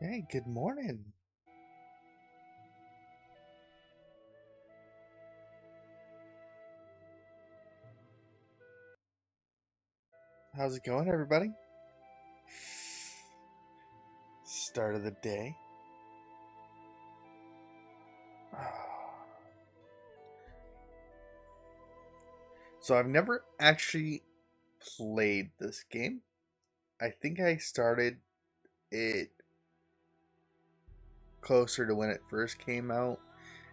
Hey, good morning. How's it going, everybody? Start of the day. So I've never actually played this game. I think I started it closer to when it first came out,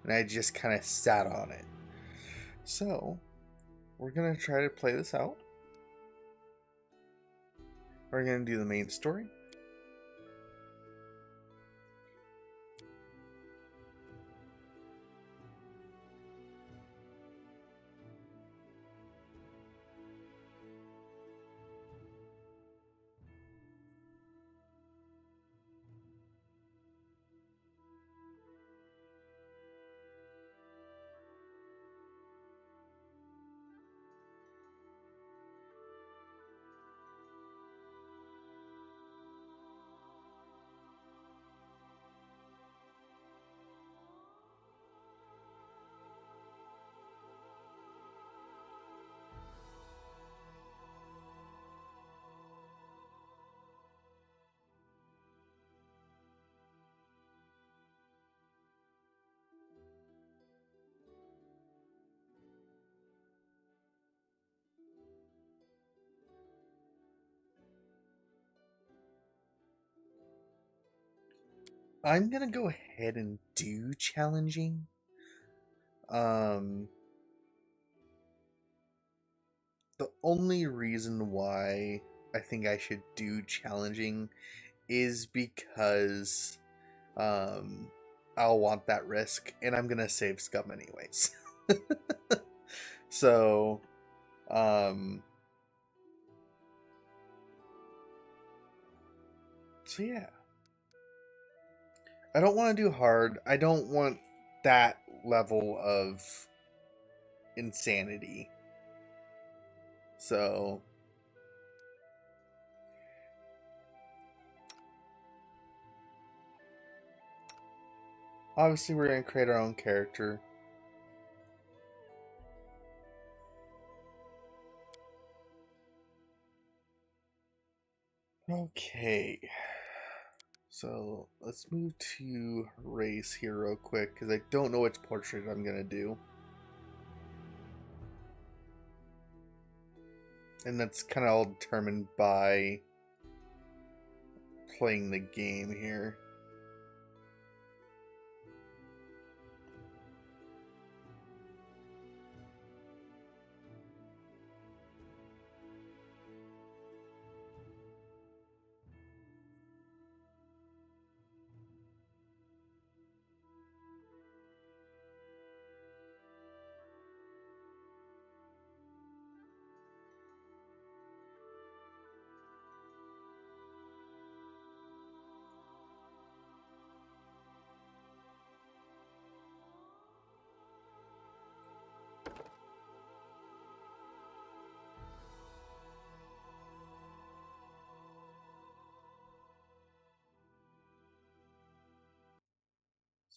and I just kind of sat on it. So we're gonna try to play this out. We're gonna do the main story. I'm gonna go ahead and do challenging. Um, the only reason why I think I should do challenging is because um I'll want that risk and I'm gonna save scum anyways. so um so yeah. I don't want to do hard. I don't want that level of insanity. So obviously we're gonna create our own character. Okay. So let's move to race here real quick because I don't know which portrait I'm gonna do. And that's kind of all determined by playing the game here.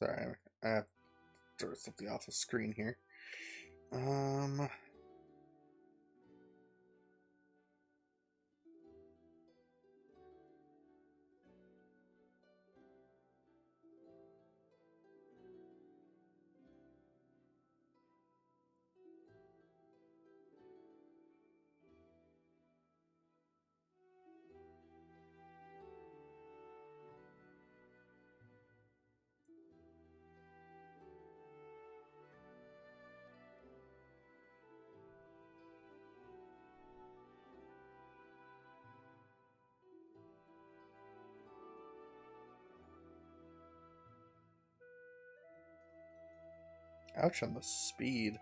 Sorry, I have to throw something off the screen here. Um, ouch on the speed.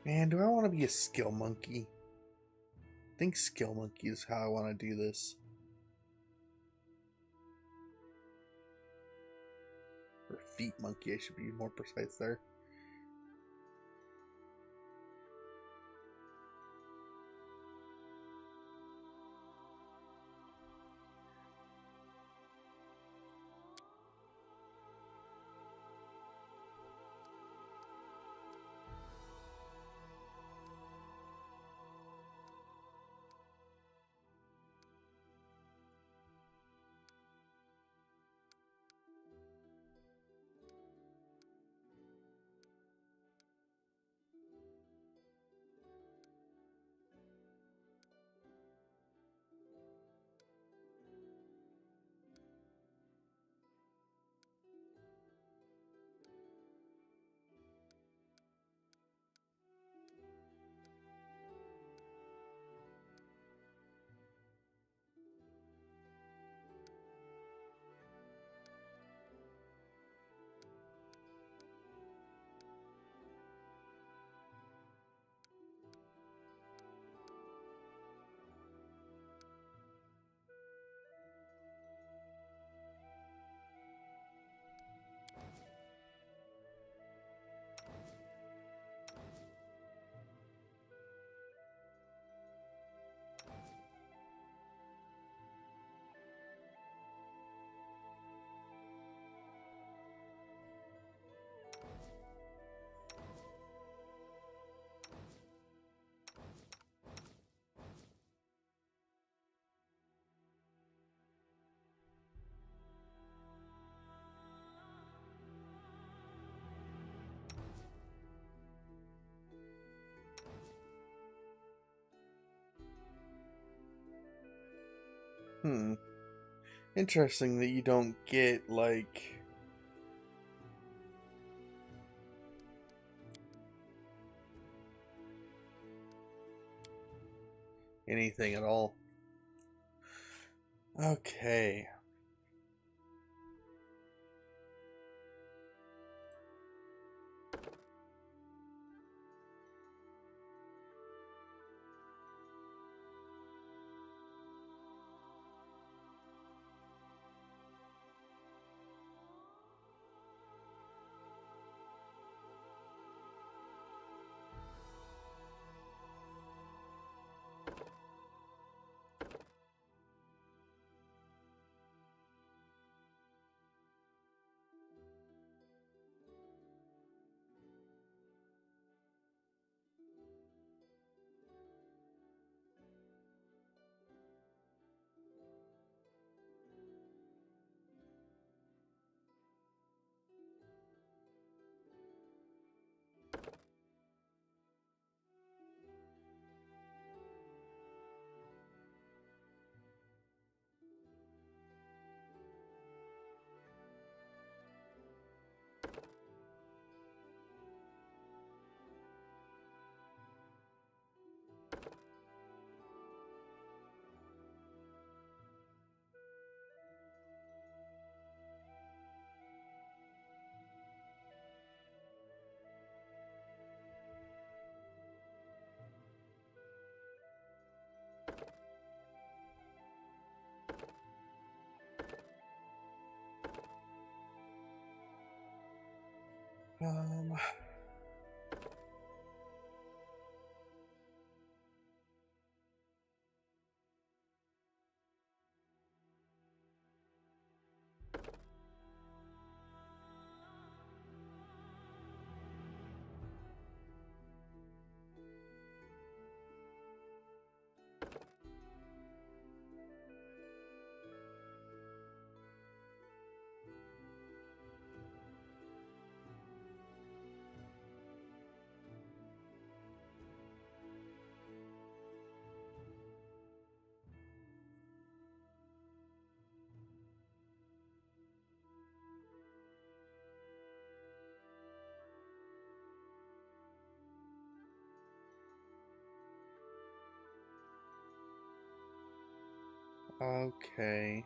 Man, do I want to be a skill monkey? I think skill monkey is how I want to do this. Or feet monkey, I should be more precise there. Interesting that you don't get, like, anything at all. Okay. Um, okay.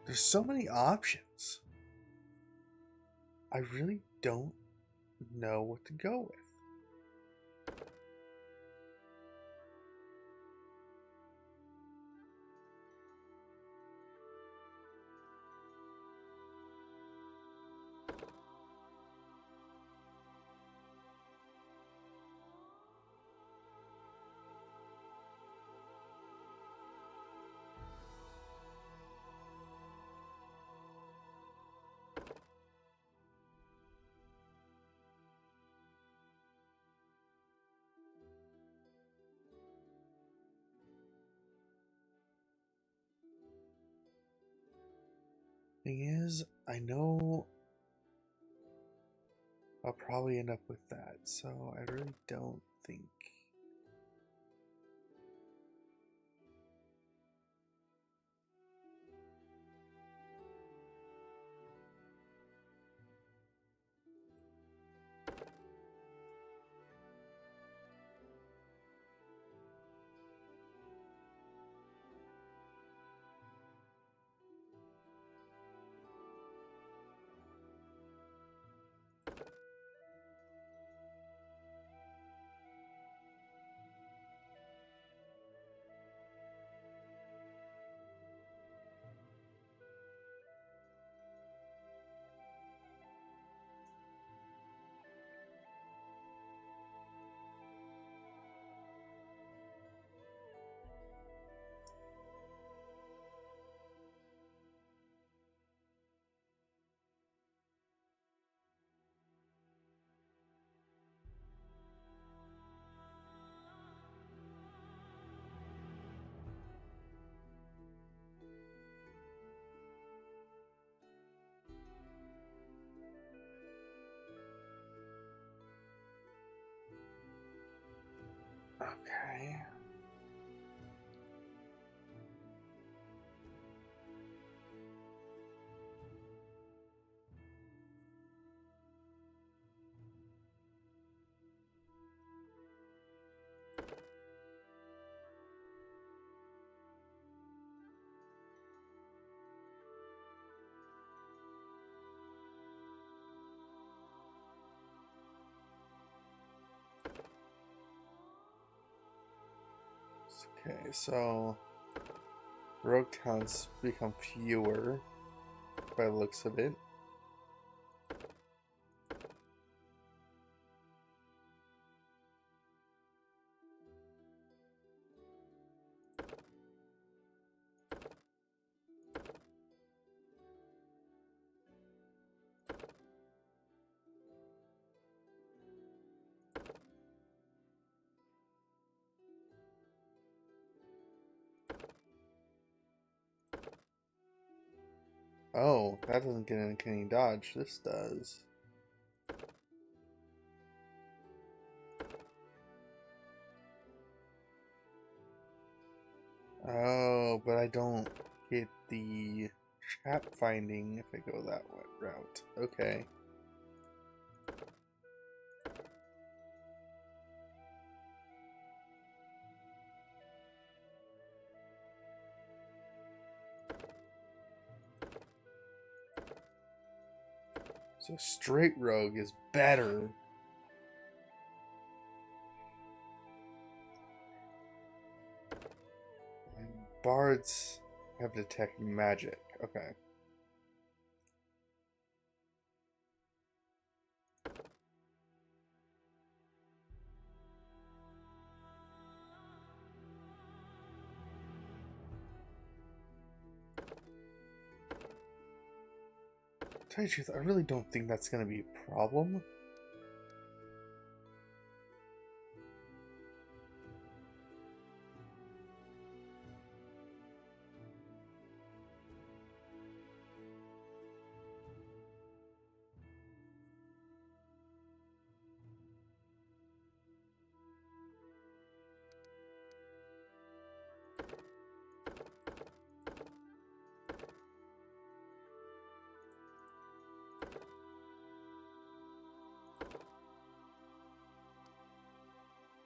There's so many options. I really don't know what to go with. Thing is, I know I'll probably end up with that, so I really don't think. Okay. Okay, so rogue counts become fewer by the looks of it. Oh, that doesn't get any dodge. This does. Oh, but I don't get the trap finding if I go that route. Okay. So straight rogue is better. And bards have detect magic. Okay. To tell you the truth, I really don't think that's going to be a problem.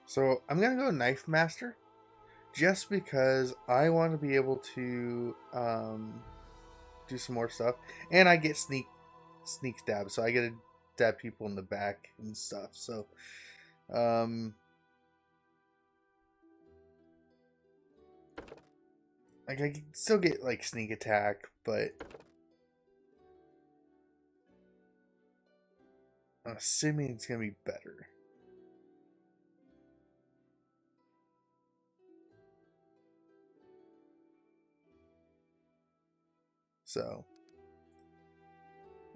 So I'm going to go Knife Master. Just because I want to be able to do some more stuff, and I get sneak stab, so I get to stab people in the back and stuff. So, like I can still get like sneak attack, but I'm assuming it's gonna be better. So,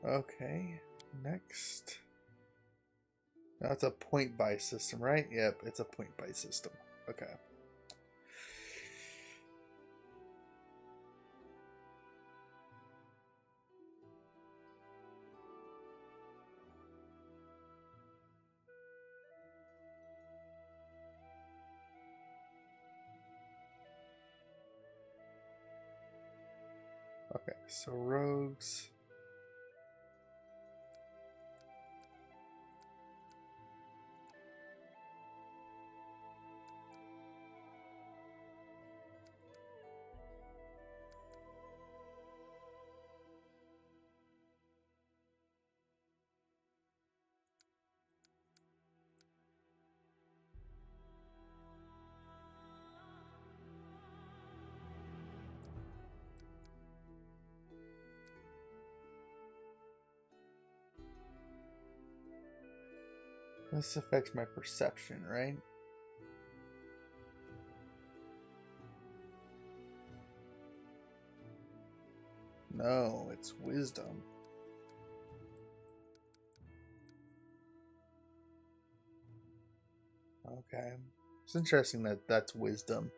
okay, next. Now it's a point buy system, right? Yep, it's a point buy system. Okay. Okay, so rogues. This affects my perception, right? No, it's wisdom. Okay. It's interesting that that's wisdom.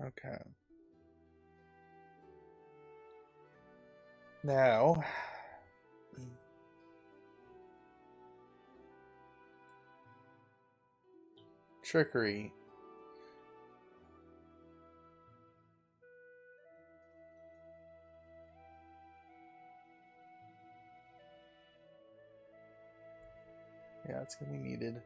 Okay. Now, trickery. Yeah, it's gonna be needed.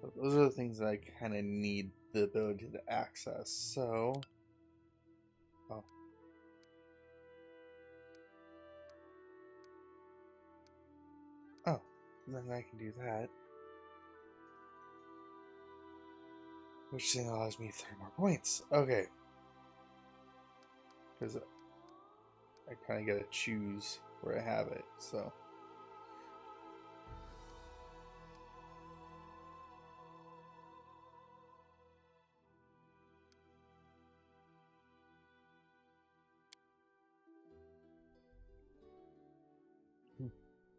So those are the things that I kind of need the ability to access. So, oh. Oh, then I can do that. Which then allows me 3 more points. Okay. Because I kind of got to choose where I have it, so.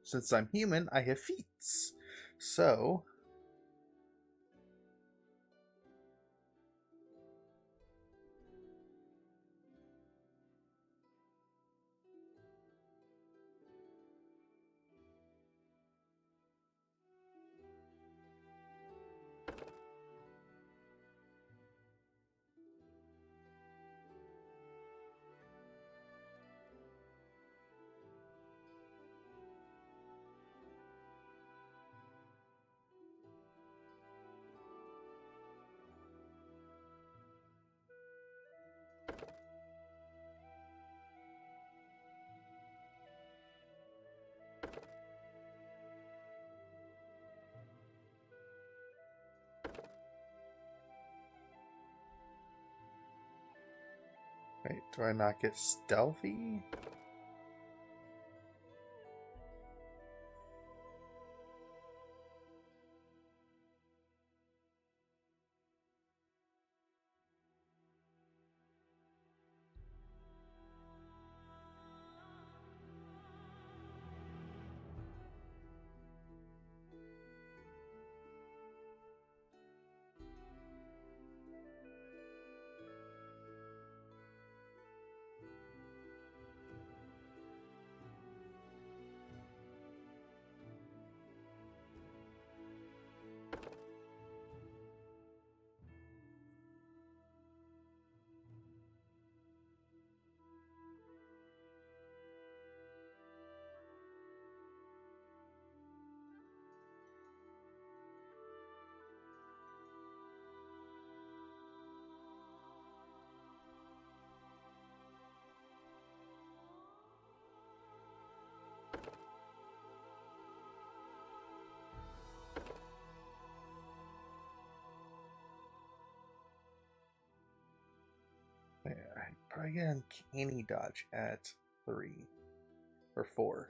Since I'm human, I have feats. So, Wait, do I not get stealthy? Yeah, I probably get uncanny dodge at 3 or 4.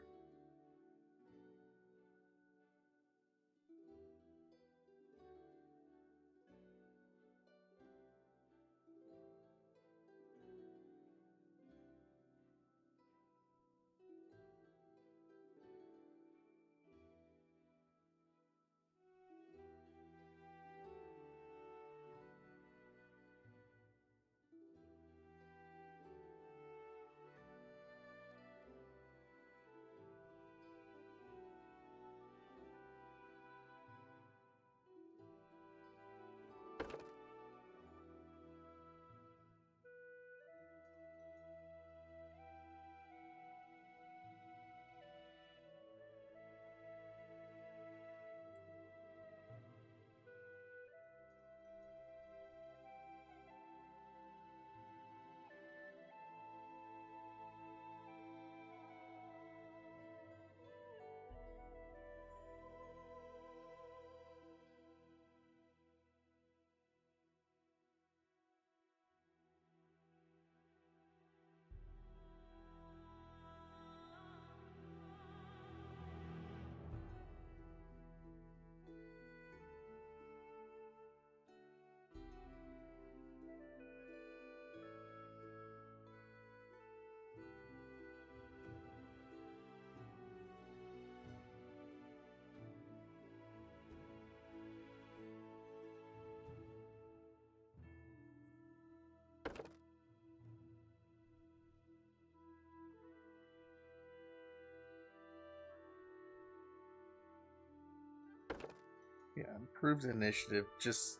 Yeah, improved initiative just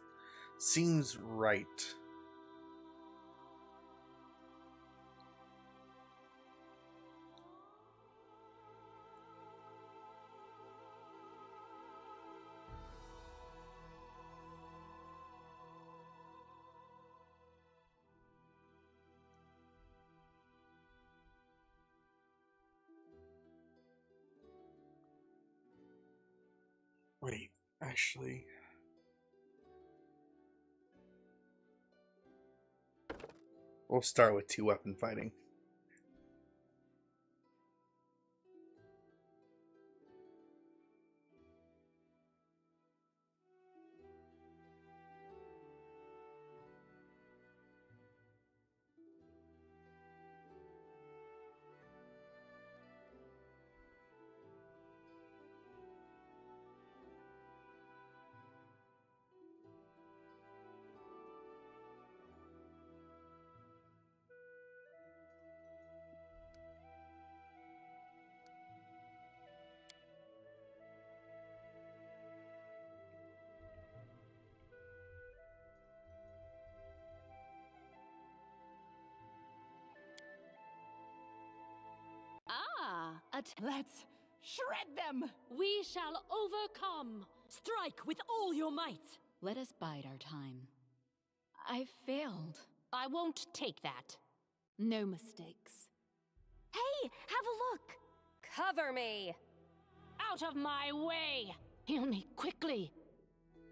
seems right. Wait, actually, we'll start with 2-weapon fighting. Let's shred them! We shall overcome! Strike with all your might! Let us bide our time. I failed. I won't take that. No mistakes. Hey, have a look! Cover me! Out of my way! Heal me quickly!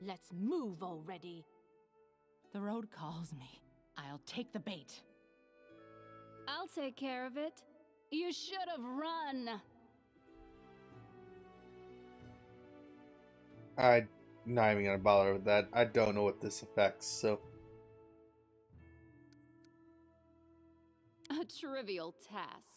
Let's move already. The road calls me. I'll take the bait. I'll take care of it. You should have run. I'm not even gonna bother with that. I don't know what this affects, so. A trivial task.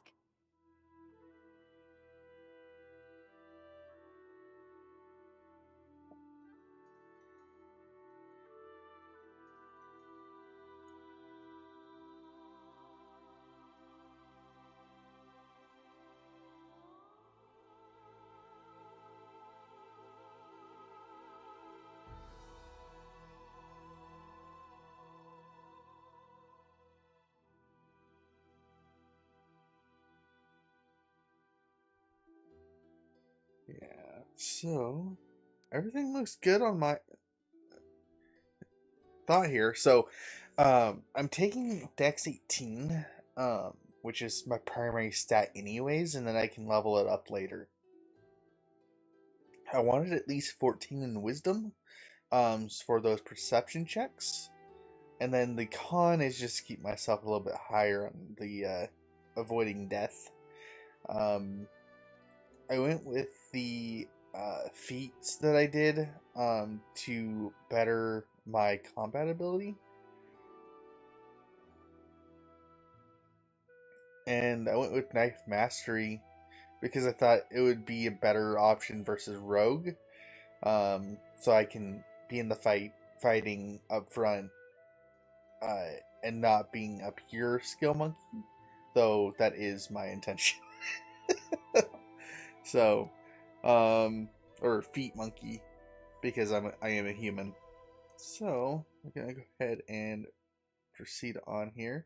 Yeah, so everything looks good on my thought here. So, I'm taking Dex 18, which is my primary stat anyways, and then I can level it up later. I wanted at least 14 in Wisdom, for those perception checks, and then the con is just to keep myself a little bit higher on the avoiding death. I went with the feats that I did to better my combat ability. And I went with Knife Mastery because I thought it would be a better option versus Rogue. So I can be in the fighting up front and not being a pure skill monkey. Though that is my intention. So, or feet monkey because I am a human. So I'm gonna go ahead and proceed on here,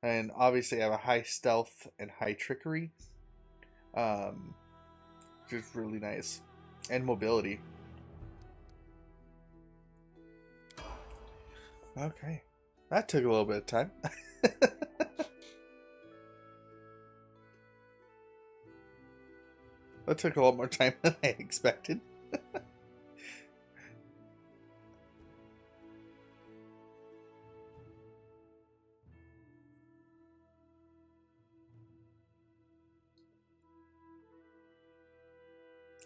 and obviously I have a high stealth and high trickery, which is really nice, and mobility. Okay, that took a little bit of time. That took a lot more time than I expected.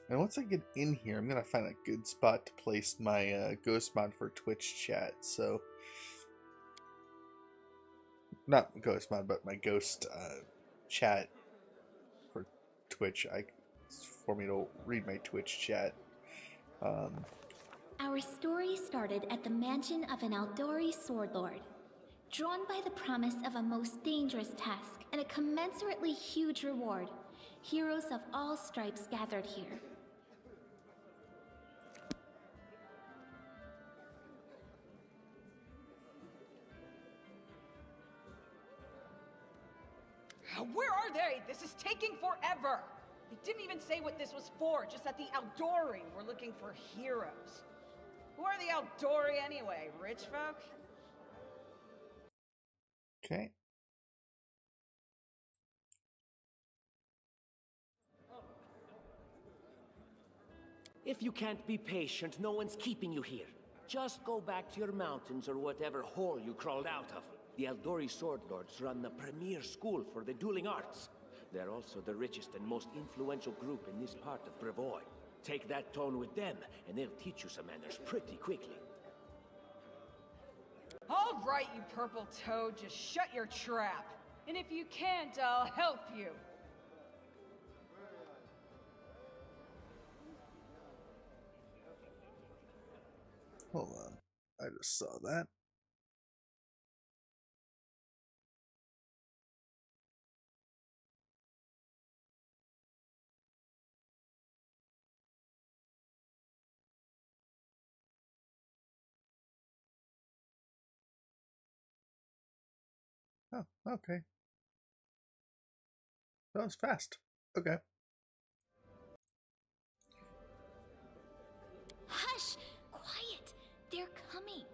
And once I get in here, I'm gonna find a good spot to place my ghost mod for Twitch chat. So, not ghost mod, but my ghost chat for Twitch. For me to read my Twitch chat. Our story started at the mansion of an Aldori sword lord. Drawn by the promise of a most dangerous task and a commensurately huge reward, heroes of all stripes gathered here. Where are they? This is taking forever! They didn't even say what this was for, just that the Aldori were looking for heroes. Who are the Aldori anyway? Rich folk? Okay. If you can't be patient, no one's keeping you here. Just go back to your mountains or whatever hole you crawled out of. The Aldori Sword Lords run the premier school for the dueling arts. They're also the richest and most influential group in this part of Brevoy. Take that tone with them, and they'll teach you some manners pretty quickly. All right, you purple toad, just shut your trap. And if you can't, I'll help you. Hold on. I just saw that. Oh, okay. That was fast. Okay. Hush! Quiet! They're coming!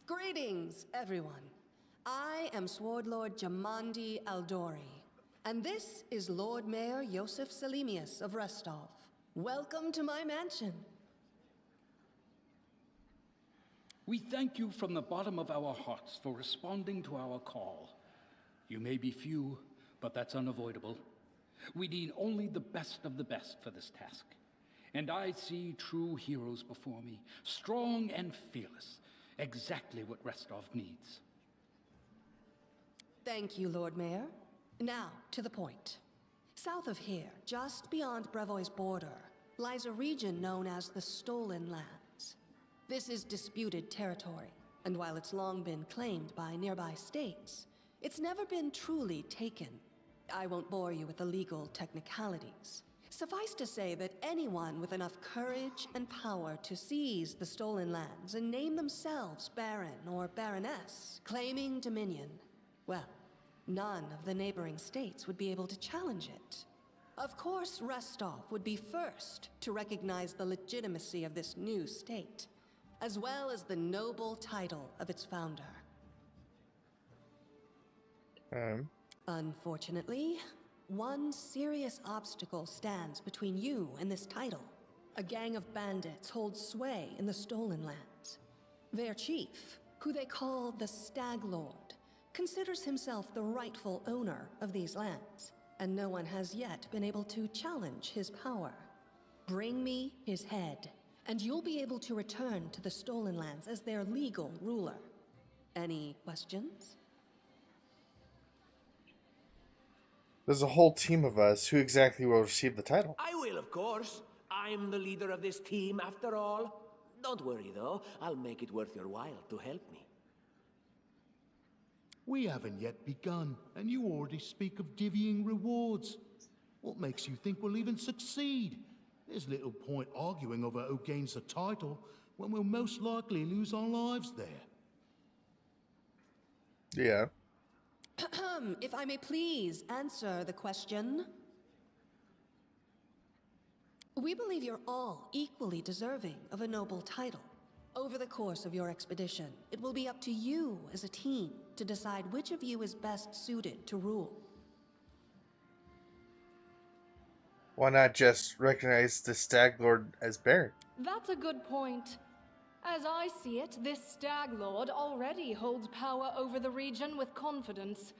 Greetings, everyone. I am Sword Lord Jamandi Aldori, and this is Lord Mayor Yosef Selimius of Restov. Welcome to my mansion. We thank you from the bottom of our hearts for responding to our call. You may be few, but that's unavoidable. We need only the best of the best for this task. And I see true heroes before me, strong and fearless, exactly what Restov needs. Thank you, Lord Mayor. Now, to the point. South of here, just beyond Brevoy's border, lies a region known as the Stolen Lands. This is disputed territory, and while it's long been claimed by nearby states, it's never been truly taken. I won't bore you with the legal technicalities. Suffice to say that anyone with enough courage and power to seize the Stolen Lands and name themselves Baron or Baroness, claiming dominion, well, none of the neighboring states would be able to challenge it. Of course, Restov would be first to recognize the legitimacy of this new state, as well as the noble title of its founder. Unfortunately, one serious obstacle stands between you and this title. A gang of bandits holds sway in the Stolen Lands. Their chief, who they call the Stag Lord, considers himself the rightful owner of these lands, and no one has yet been able to challenge his power. Bring me his head, and you'll be able to return to the Stolen Lands as their legal ruler. Any questions? There's a whole team of us. Who exactly will receive the title? I will, of course. I'm the leader of this team, after all. Don't worry, though. I'll make it worth your while to help me. We haven't yet begun, and you already speak of divvying rewards. What makes you think we'll even succeed? There's little point arguing over who gains the title when we'll most likely lose our lives there. Yeah. If I may please answer the question. We believe you're all equally deserving of a noble title. Over the course of your expedition, it will be up to you as a team to decide which of you is best suited to rule. Why not just recognize the Stag Lord as Baron? That's a good point. As I see it, this Stag Lord already holds power over the region with confidence.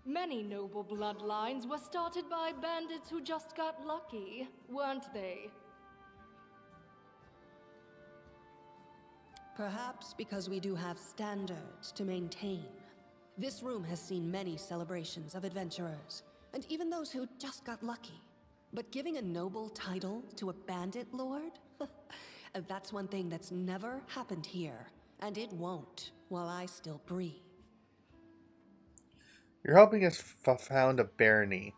Many noble bloodlines were started by bandits who just got lucky, weren't they? Perhaps because we do have standards to maintain. This room has seen many celebrations of adventurers, and even those who just got lucky. But giving a noble title to a bandit lord? That's one thing that's never happened here, and it won't while I still breathe. You're helping us found a barony.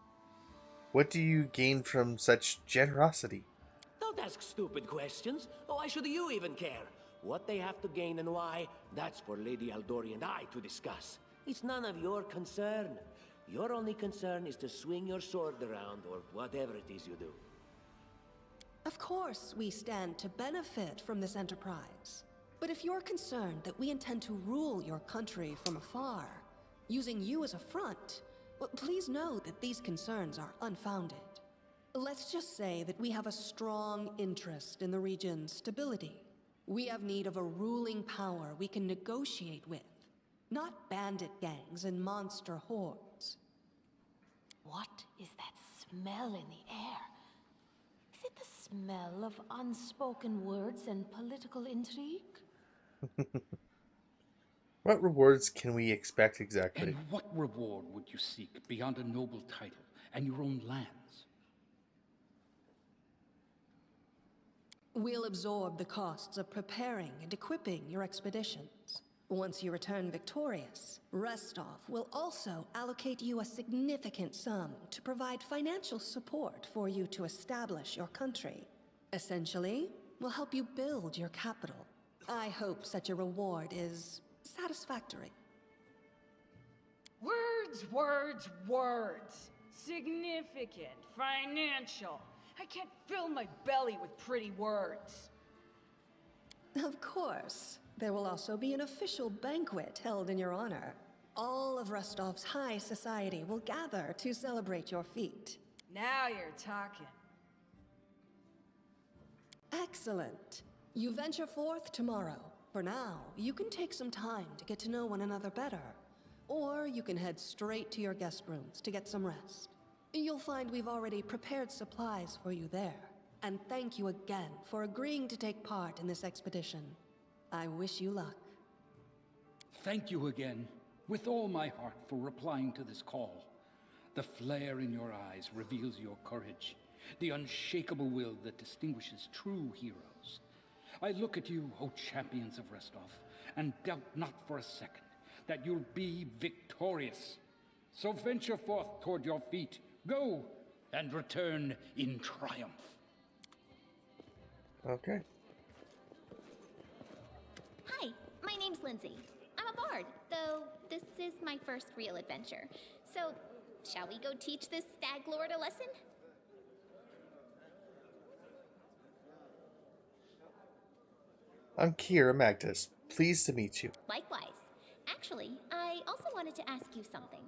What do you gain from such generosity? Don't ask stupid questions. Why should you even care? What they have to gain and why, that's for Lady Aldori and I to discuss. It's none of your concern. Your only concern is to swing your sword around, or whatever it is you do. Of course, we stand to benefit from this enterprise. But if you're concerned that we intend to rule your country from afar, using you as a front, well, please know that these concerns are unfounded. Let's just say that we have a strong interest in the region's stability. We have need of a ruling power we can negotiate with, not bandit gangs and monster hordes. What is that smell in the air? Is it the smell of unspoken words and political intrigue? What rewards can we expect exactly? And what reward would you seek beyond a noble title and your own lands? We'll absorb the costs of preparing and equipping your expeditions. Once you return victorious, Restov will also allocate you a significant sum to provide financial support for you to establish your country. Essentially, we'll help you build your capital. I hope such a reward is satisfactory. Words, words, words. Significant, financial. I can't fill my belly with pretty words. Of course. There will also be an official banquet held in your honor. All of Rostov's high society will gather to celebrate your feat. Now you're talking. Excellent. You venture forth tomorrow. For now, you can take some time to get to know one another better. Or you can head straight to your guest rooms to get some rest. You'll find we've already prepared supplies for you there. And thank you again for agreeing to take part in this expedition. I wish you luck. Thank you again, with all my heart, for replying to this call. The flare in your eyes reveals your courage, the unshakable will that distinguishes true heroes. I look at you, O champions of Rostov, and doubt not for a second that you'll be victorious. So venture forth toward your feet, go, and return in triumph. Okay. Hi, my name's Lindsay. I'm a bard, though this is my first real adventure. So, shall we go teach this stag lord a lesson? I'm Kira Magdus. Pleased to meet you. Likewise. Actually, I also wanted to ask you something.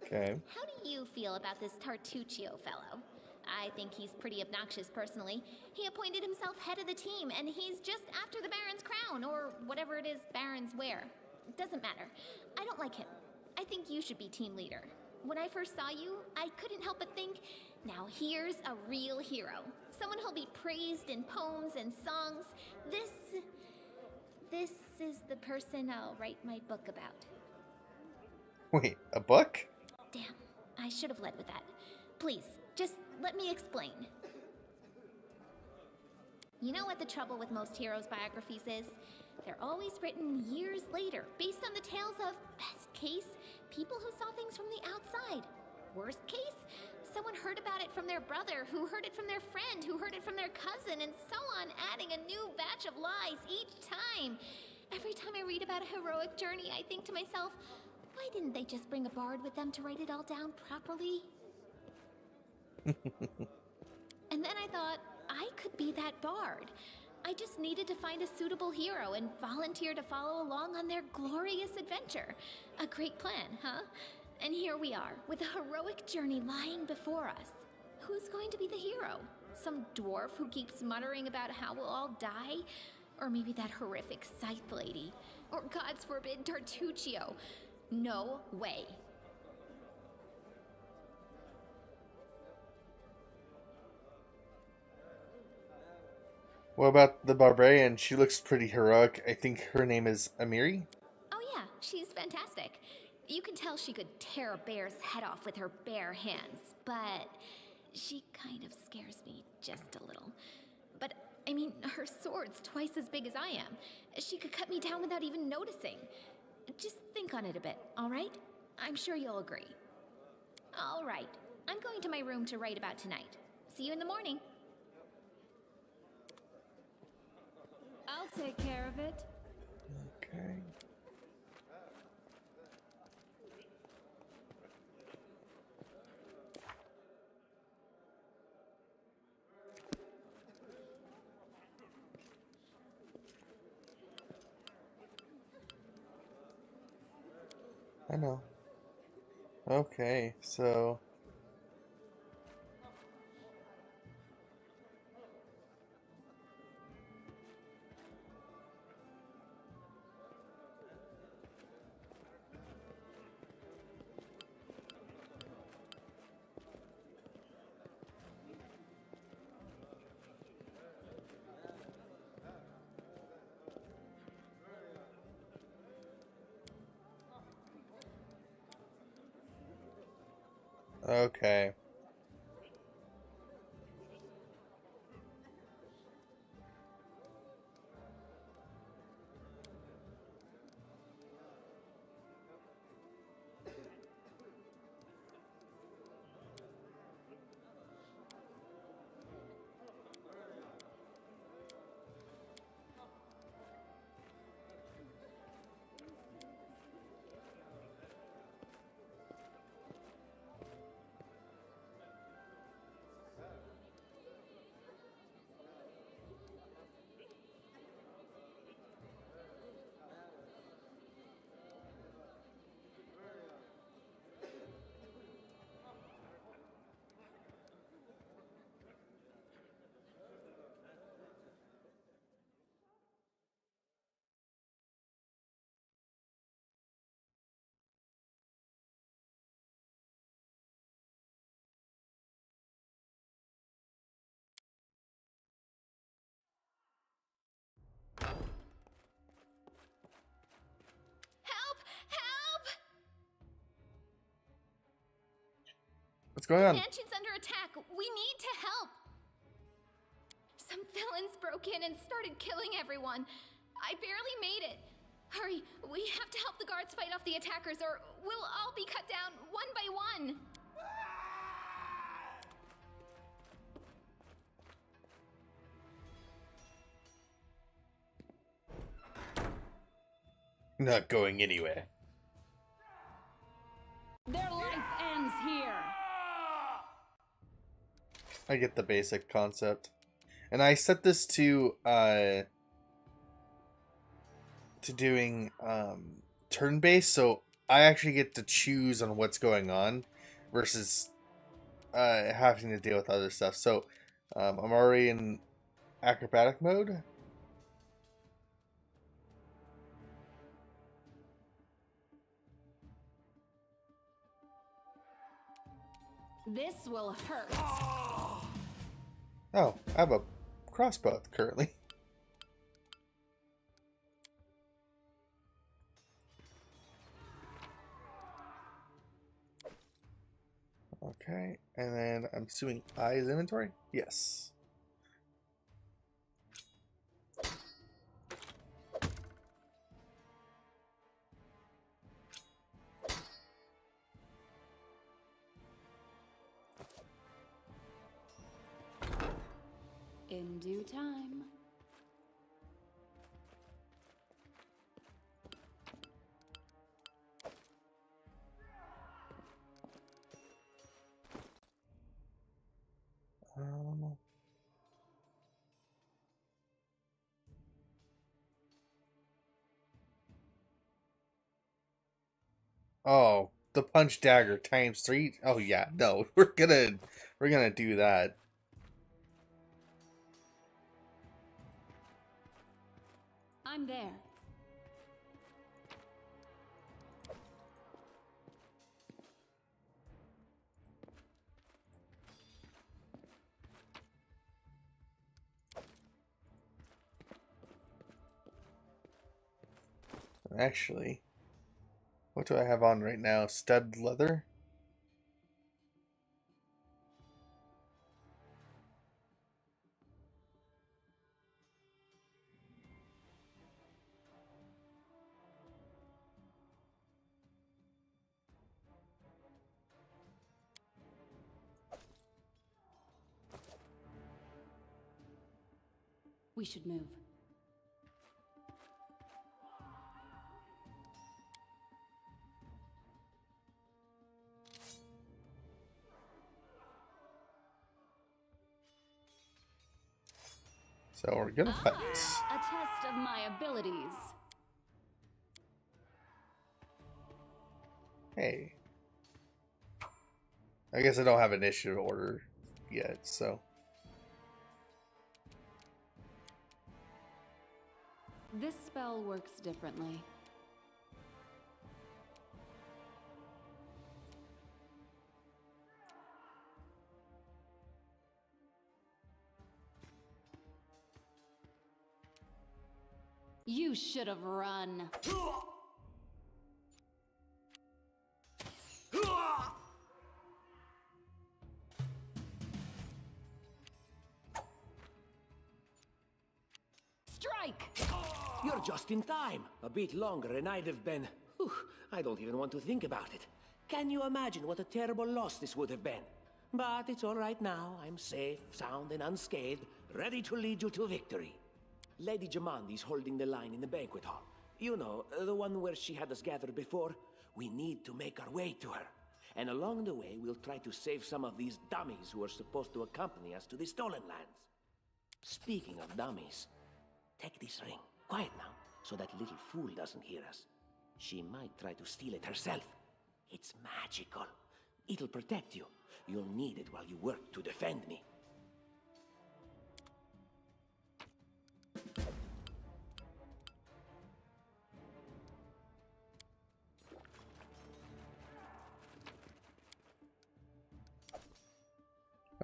Okay. How do you feel about this Tartuccio fellow? I think he's pretty obnoxious personally. He appointed himself head of the team, and he's just after the Baron's crown, or whatever it is barons wear. It doesn't matter. I don't like him. I think you should be team leader. When I first saw you, I couldn't help but think, now here's a real hero. Someone who'll be praised in poems and songs. This is the person I'll write my book about. Wait, a book? Damn, I should have led with that. Please, just let me explain. You know what the trouble with most heroes' biographies is? They're always written years later, based on the tales of, best case, people who saw things from the outside. Worst case, someone heard about it from their brother, who heard it from their friend, who heard it from their cousin, and so on, adding a new batch of lies each time. Every time I read about a heroic journey, I think to myself, why didn't they just bring a bard with them to write it all down properly? And then I thought, I could be that bard. I just needed to find a suitable hero and volunteer to follow along on their glorious adventure. A great plan, huh? And here we are, with a heroic journey lying before us. Who's going to be the hero? Some dwarf who keeps muttering about how we'll all die? Or maybe that horrific scythe lady? Or, God's forbid, Tartuccio? No way. What about the barbarian? She looks pretty heroic. I think her name is Amiri? Oh yeah, she's fantastic. You can tell she could tear a bear's head off with her bare hands, but she kind of scares me just a little. But, I mean, her sword's twice as big as I am. She could cut me down without even noticing. Just think on it a bit, all right? I'm sure you'll agree. All right, I'm going to my room to write about tonight. See you in the morning. I'll take care of it. Okay. I know. Okay, so... Okay. What's going on? The mansion's under attack. We need to help. Some villains broke in and started killing everyone. I barely made it. Hurry, we have to help the guards fight off the attackers or we'll all be cut down one by one. Not going anywhere. Their life ends here. I get the basic concept. And I set this to doing turn-based, so I actually get to choose on what's going on versus having to deal with other stuff. So I'm already in acrobatic mode. This will hurt. Oh, I have a crossbow currently. Okay, and then I'm assuming I is inventory? Yes. In due time. Oh, the punch dagger times 3. Oh yeah, no, we're gonna do that. I'm there. Actually, what do I have on right now? Stud leather? We should move. So we're gonna fight. A test of my abilities. Hey. I guess I don't have initiative order yet, so. This spell works differently. You should have run. Strike! You're just in time. A bit longer and I'd have been... Whew, I don't even want to think about it. Can you imagine what a terrible loss this would have been? But it's all right now. I'm safe, sound, and unscathed, ready to lead you to victory. Lady Jamandi's holding the line in the banquet hall. You know, the one where she had us gathered before. We need to make our way to her. And along the way, we'll try to save some of these dummies who are supposed to accompany us to the Stolen Lands. Speaking of dummies, take this ring. Quiet now, so that little fool doesn't hear us. She might try to steal it herself. It's magical. It'll protect you. You'll need it while you work to defend me.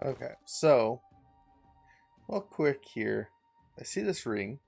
Okay, so, real quick here. I see this ring.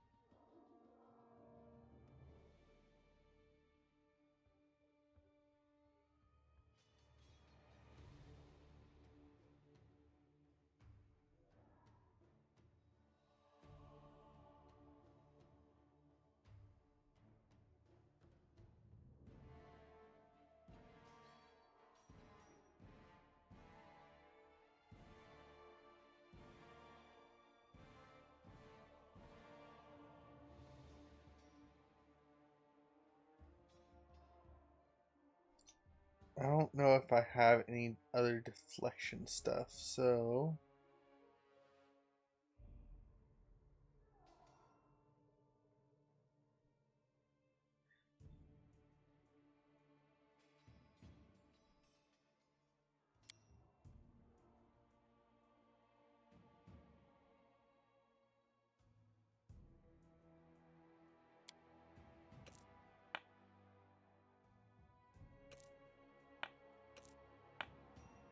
I don't know if I have any other deflection stuff, so...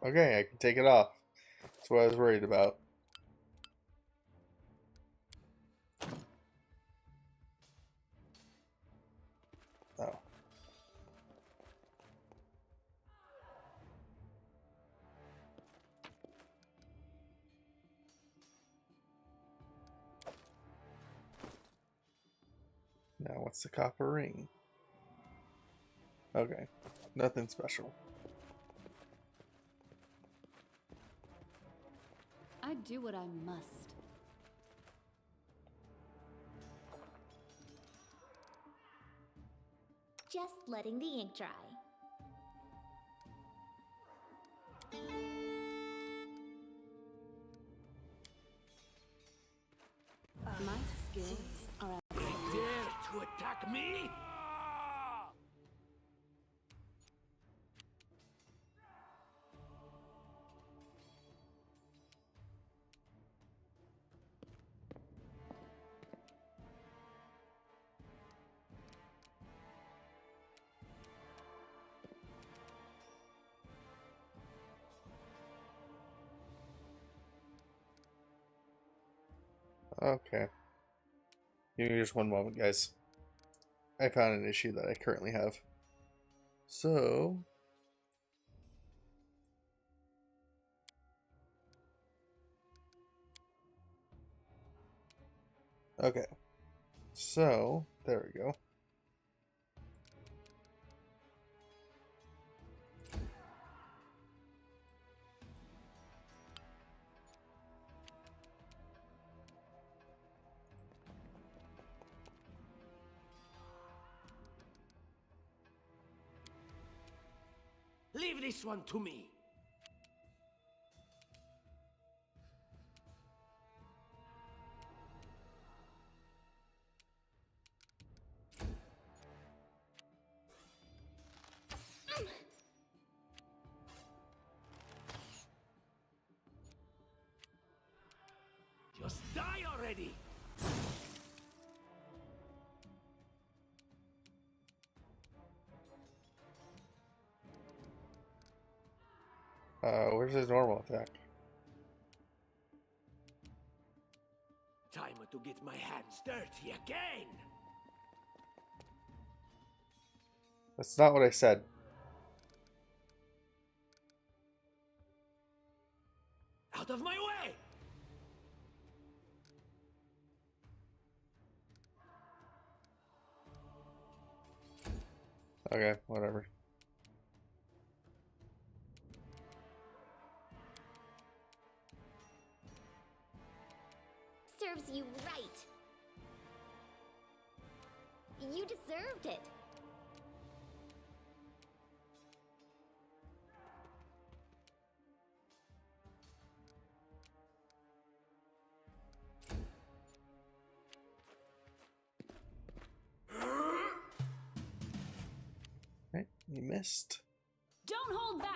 Okay, I can take it off. That's what I was worried about. Oh. Now what's the copper ring? Okay, nothing special. I do what I must. Just letting the ink dry. My skills are at Dare to attack me? Okay. Give me just one moment, guys. I found an issue that I currently have. So... Okay. So, there we go. Leave this one to me. Just die already. Where's his normal attack? Time to get my hands dirty again. That's not what I said. Out of my way! Okay, whatever. Serves you right. You deserved it. Okay, you missed. Don't hold back!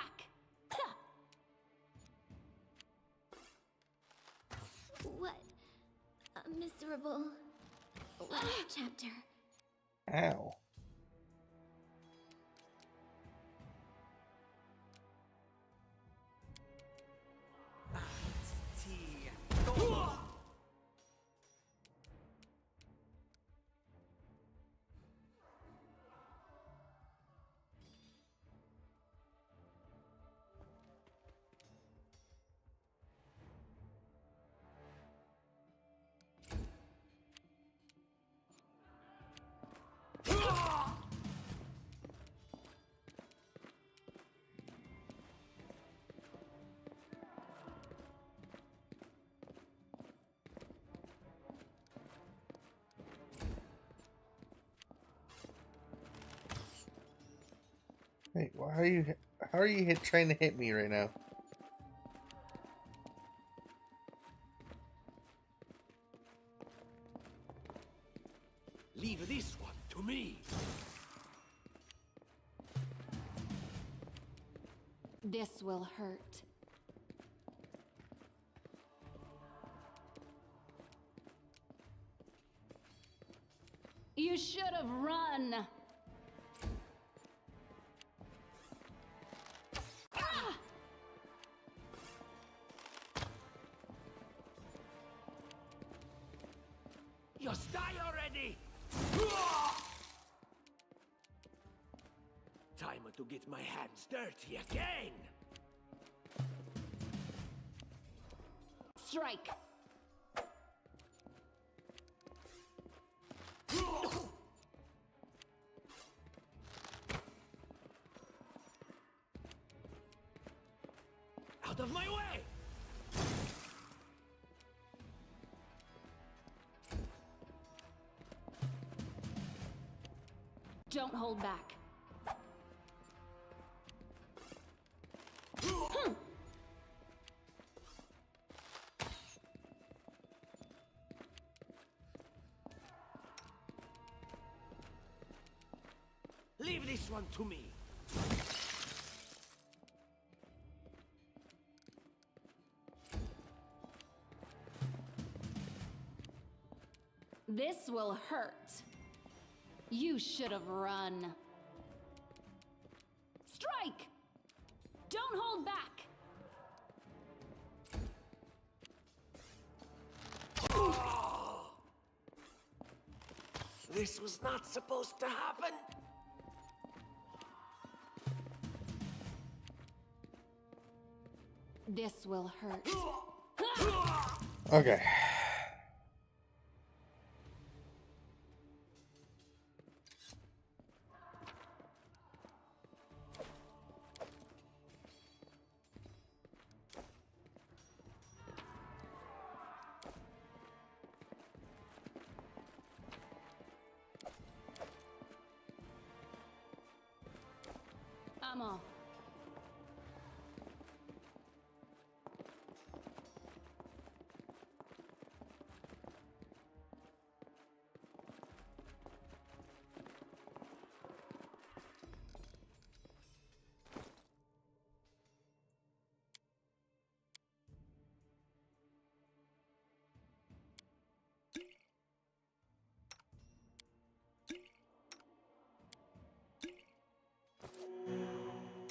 What a miserable last chapter. Ow. Wait, why are you... How are you trying to hit me right now? Leave this one to me. This will hurt. You should have run. Ah! Just die already! Time to get my hands dirty again! Strike. Out of my way! Don't hold back. Leave this one to me. This will hurt. You should have run. Strike! Don't hold back! This was not supposed to happen. This will hurt. Okay. I'm off.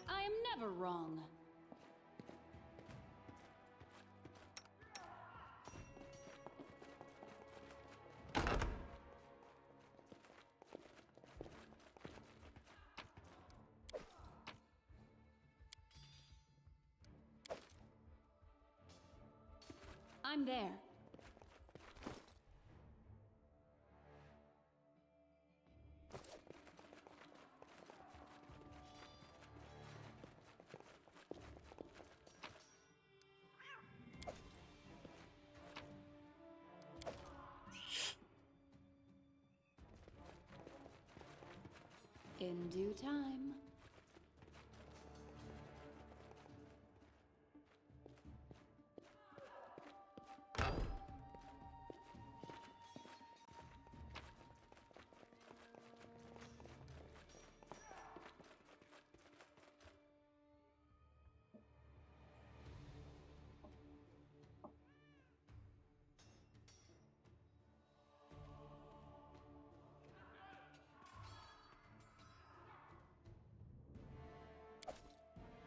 I am never wrong. I'm there. In due time.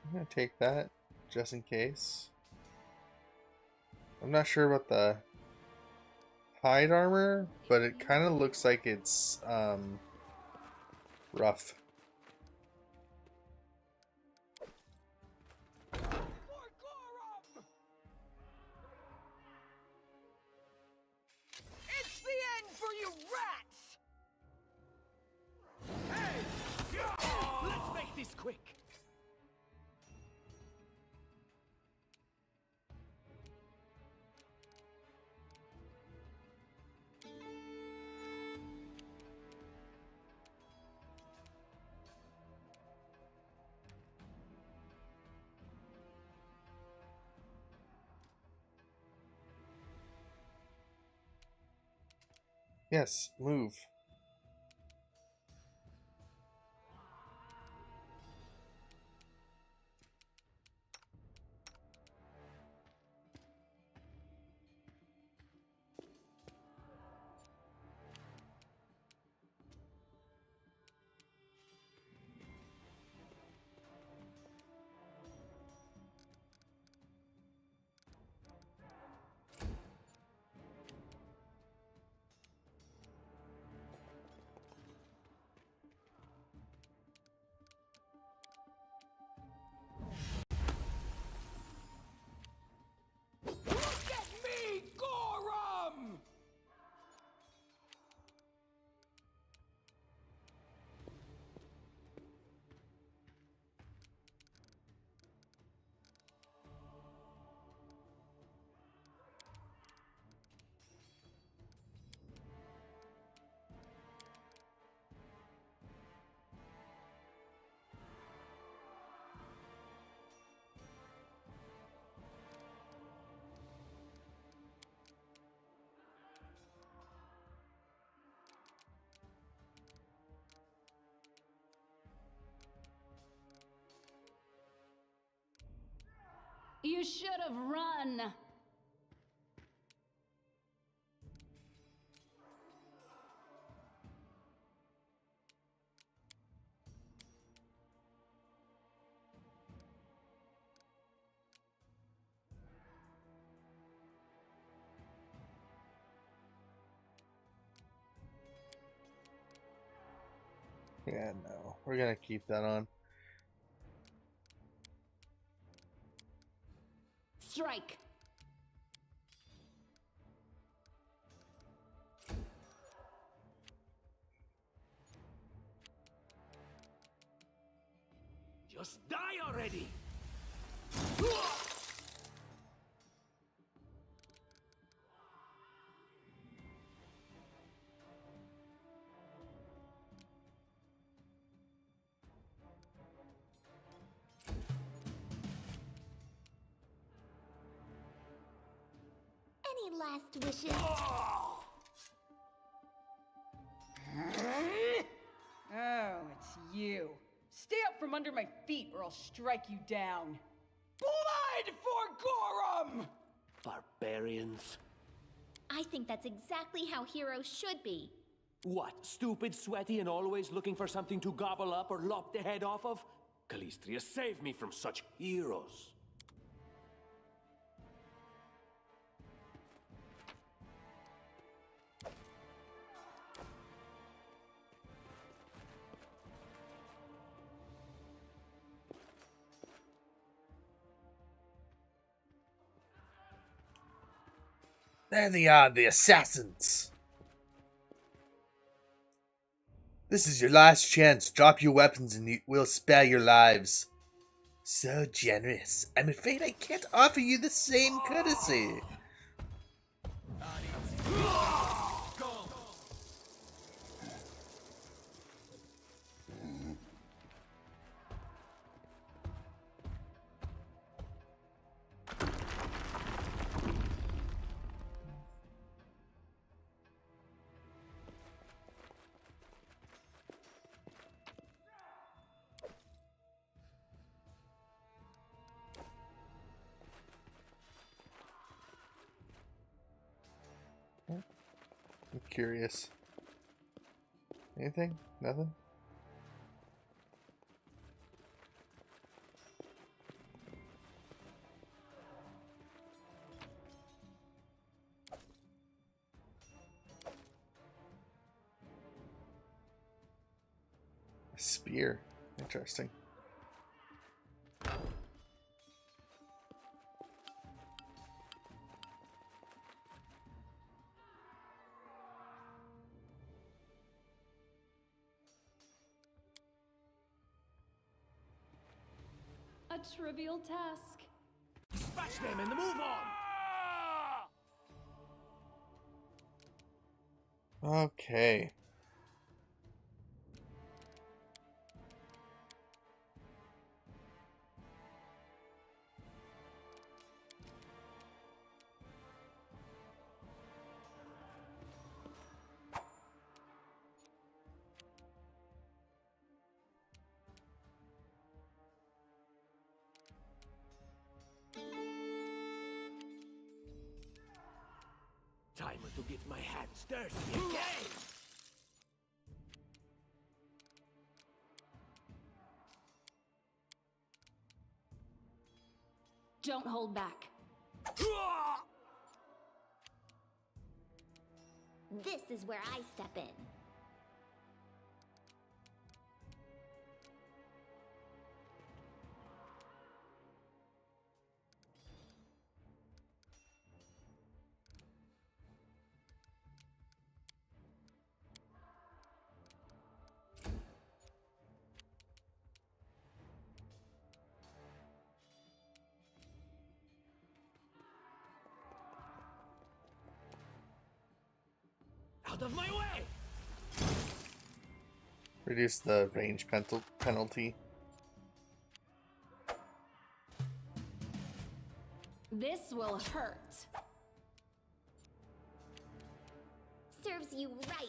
I'm gonna take that just in case. I'm not sure about the hide armor, but it kind of looks like it's rough. It's the end for you rats! Hey! Let's make this quick. Yes, move. Look at me, Gorham! You should have run. Yeah, no. We're gonna keep that on. Strike. Just die already! Any last wishes? Oh, it's you. Stay up from under my feet or I'll strike you down. Blood for Gorham! Barbarians. I think that's exactly how heroes should be. What, stupid, sweaty, and always looking for something to gobble up or lop the head off of? Calistria, save me from such heroes. There they are, the assassins! This is your last chance. Drop your weapons and we'll spare your lives. So generous. I'm afraid I can't offer you the same courtesy. I'm curious. Anything? Nothing? A spear. Interesting. A trivial task. Dispatch them and move on! Okay. time to get my hands dirty again! Don't hold back. This is where I step in. Out of my way! Reduce the range penalty. This will hurt. Serves you right.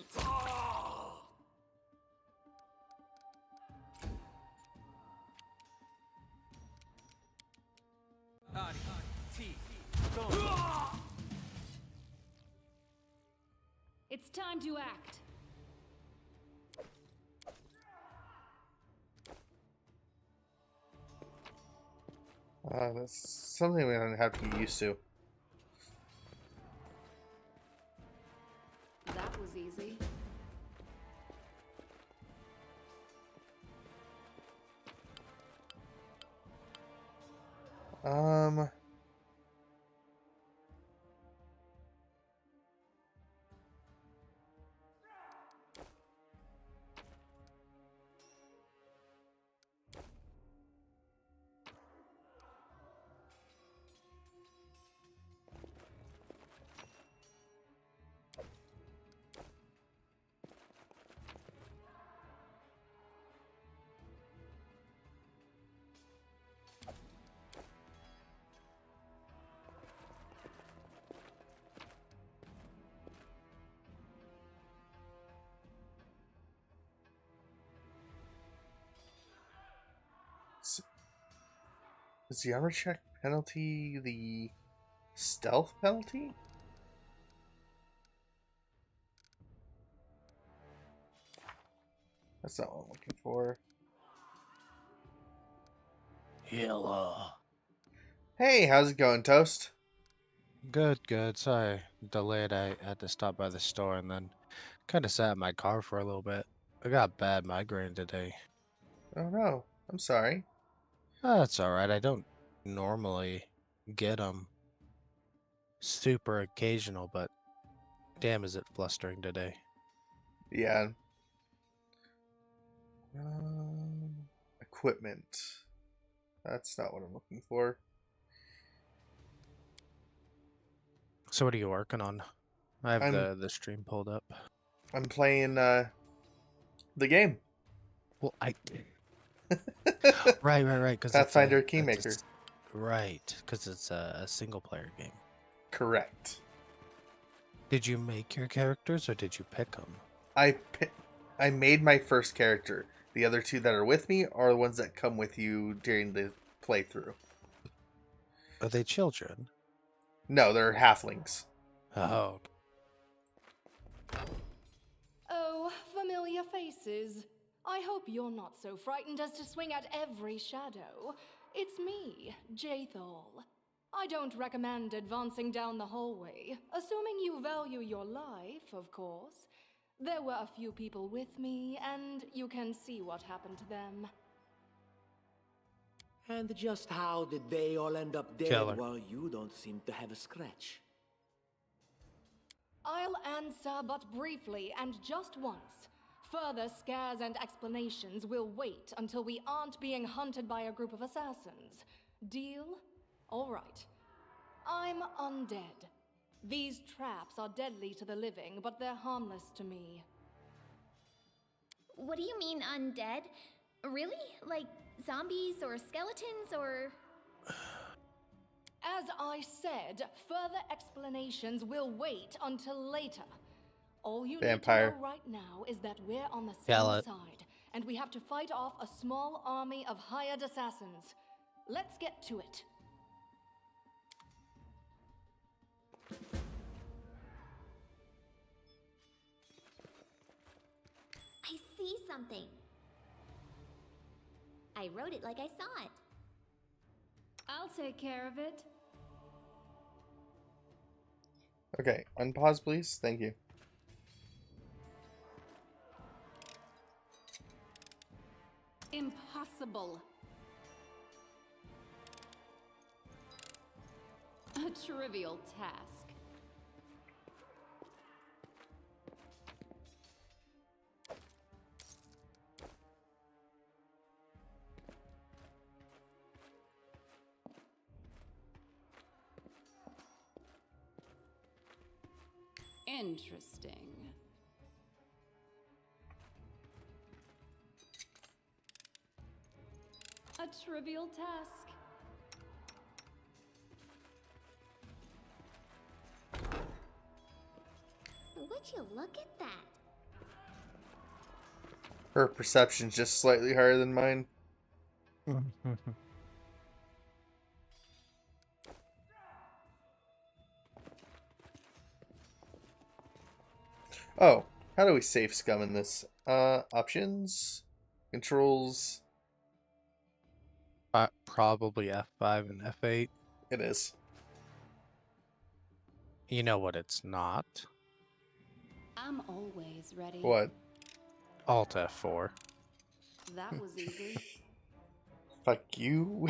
It's time to act. That's something we don't have to get used to. That was easy. Is the armor check penalty the stealth penalty? That's not what I'm looking for. Hello. Hey, how's it going, Toast? Good, good. Sorry, delayed. I had to stop by the store and then kind of sat in my car for a little bit. I got bad migraine today. Oh no, I'm sorry. That's all right. I don't normally get them. Super occasional, but damn, is it flustering today. Yeah. Equipment. That's not what I'm looking for. So what are you working on? I have the stream pulled up. I'm playing the game. Well, right. Because Pathfinder Kingmaker. Right, because it's a single player game. Correct. Did you make your characters or did you pick them? I made my first character. The other two that are with me are the ones that come with you during the playthrough. Are they children? No, they're halflings. Oh. Oh, familiar faces. I hope you're not so frightened as to swing at every shadow. It's me, Jathal. I don't recommend advancing down the hallway, assuming you value your life, of course. There were a few people with me, and you can see what happened to them. And just how did they all end up dead while you don't seem to have a scratch? I'll answer but briefly and just once. Further scares and explanations will wait until we aren't being hunted by a group of assassins. Deal? All right. I'm undead. These traps are deadly to the living, but they're harmless to me. What do you mean undead? Really? Like zombies or skeletons or... As I said, further explanations will wait until later. All you need to know right now is that we're on the same side, and we have to fight off a small army of hired assassins. Let's get to it. see something. I wrote it like I saw it. I'll take care of it. Okay, unpause, please. Thank you. Impossible. A trivial task. Interesting. A trivial task. Would you look at that? Her perception's just slightly higher than mine. Oh, how do we save scum in this? Options? Controls? Probably F5 and F8. It is. You know what it's not? I'm always ready. What? Alt F4. That was easy. Fuck you.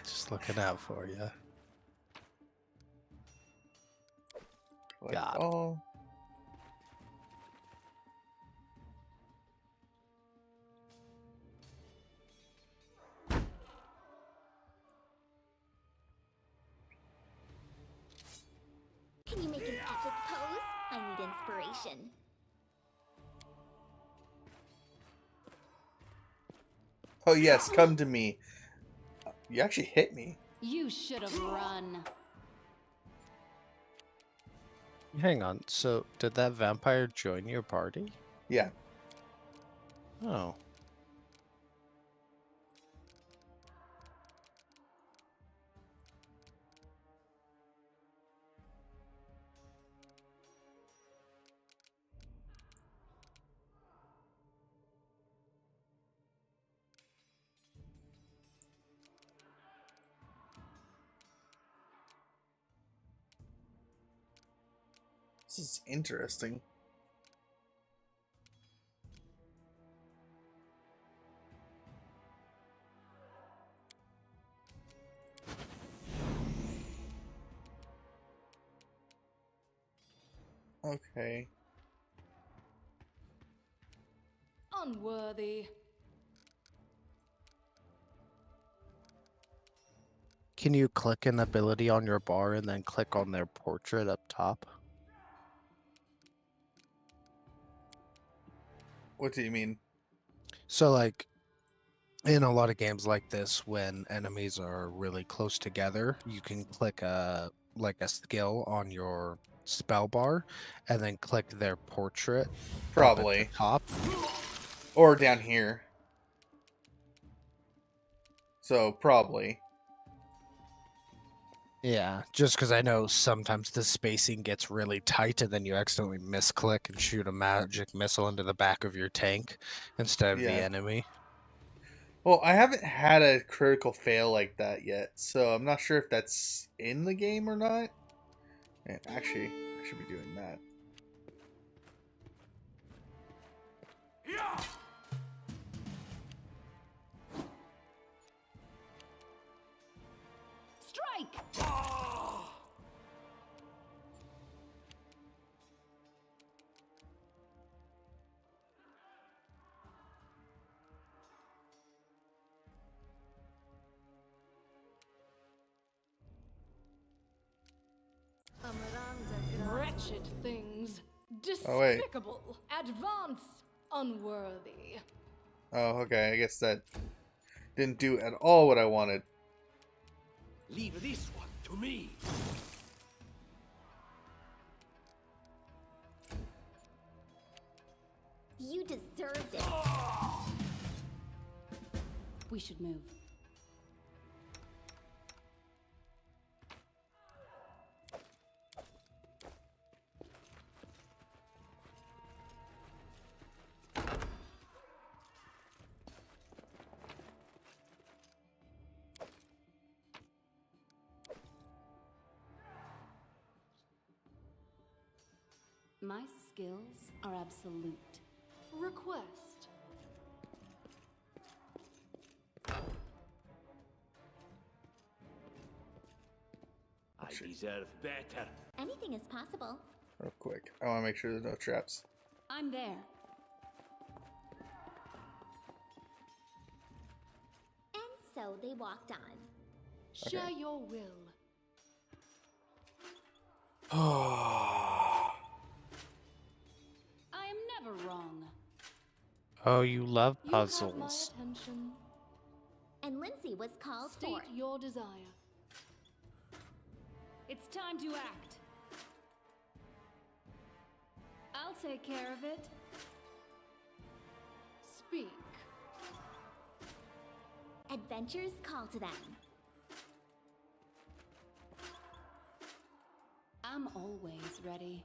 Just looking out for you. Like, God. oh. Can you make an epic pose? I need inspiration. Oh yes, come to me. You actually hit me. You should have run. Hang on, so did that vampire join your party? Yeah. Oh. This is interesting. Okay. Unworthy. Can you click an ability on your bar and then click on their portrait up top? What do you mean? So like in a lot of games like this, when enemies are really close together, you can click a skill on your spell bar and then click their portrait up at the Probably. top. Or down here. So, probably. Yeah, just because I know sometimes the spacing gets really tight and then you accidentally misclick and shoot a magic missile into the back of your tank instead of the Yeah. enemy. Well, I haven't had a critical fail like that yet, so I'm not sure if that's in the game or not. And actually, I should be doing that. Strike! Wretched things. Oh, wait. Despicable. Advance. Unworthy. Oh, okay. I guess that didn't do at all what I wanted. Leave this one to me. You deserved it. We should move. My skills are absolute. Request. I deserve better. Anything is possible. Real quick. I want to make sure there's no traps. I'm there. And so they walked on. Share your will. I am never wrong. Oh, you love You have puzzles. my attention. And Lindsay was called State forth. your desire. It's time to act. I'll take care of it. Speak. Adventures call to them. I'm always ready.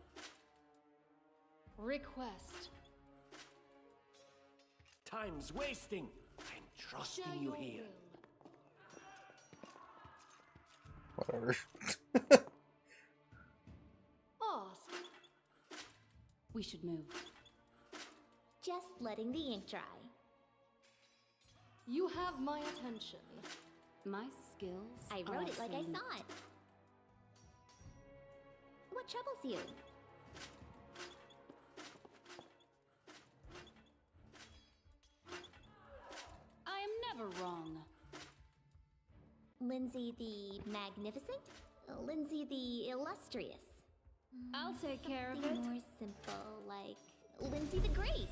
Request. Time's wasting. I'm trusting Share you your here. will. Whatever. Ask. We should move. Just letting the ink dry. You have my attention. My skills I are wrote it like I absolute. saw it. What troubles you? I am never wrong. Lindsay the Magnificent? Lindsay the Illustrious? I'll take care of Something it. more simple, like Lindsay the Great.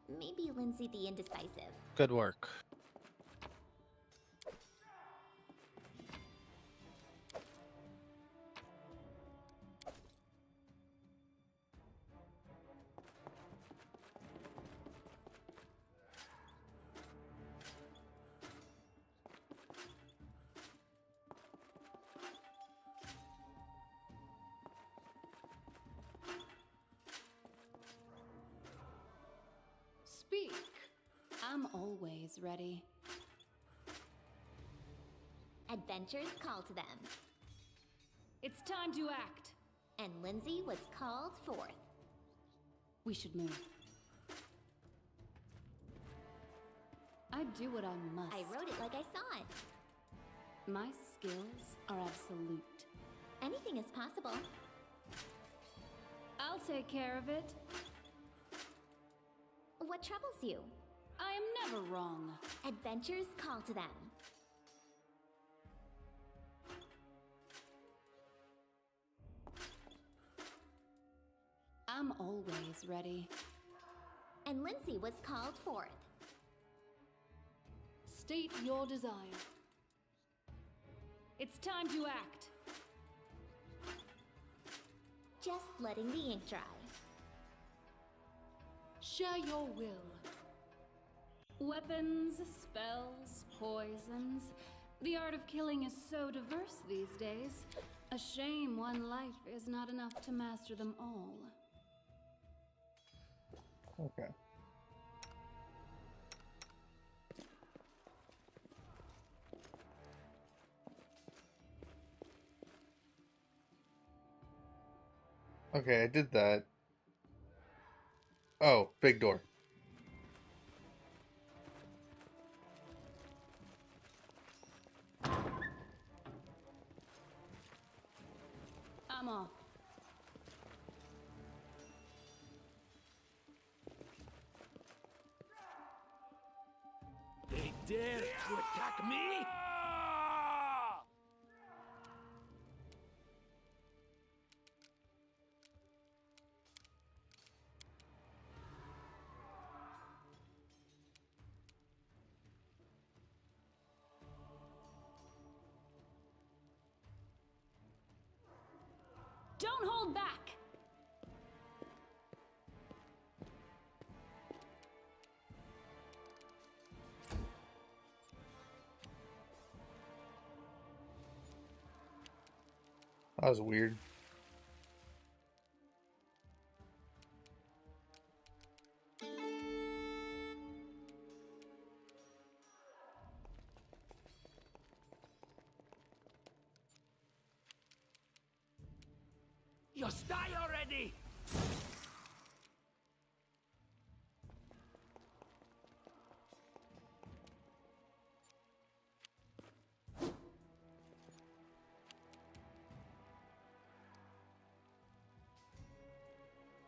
Maybe Lindsay the Indecisive. Good work. Speak. I'm always ready. Adventures call to them. It's time to act. And Lindsay was called forth. We should move. I do what I must. I wrote it like I saw it. My skills are absolute. Anything is possible. I'll take care of it. What troubles you? I am never wrong. Adventures call to them. I'm always ready. And Lindsay was called forth. State your desire. It's time to act. Just letting the ink dry. Share your will. Weapons, spells, poisons. The art of killing is so diverse these days. A shame one life is not enough to master them all. Okay. Okay, I did that. Oh, big door. I'm off. They dare to attack me? Don't hold back! That was weird. Just die already!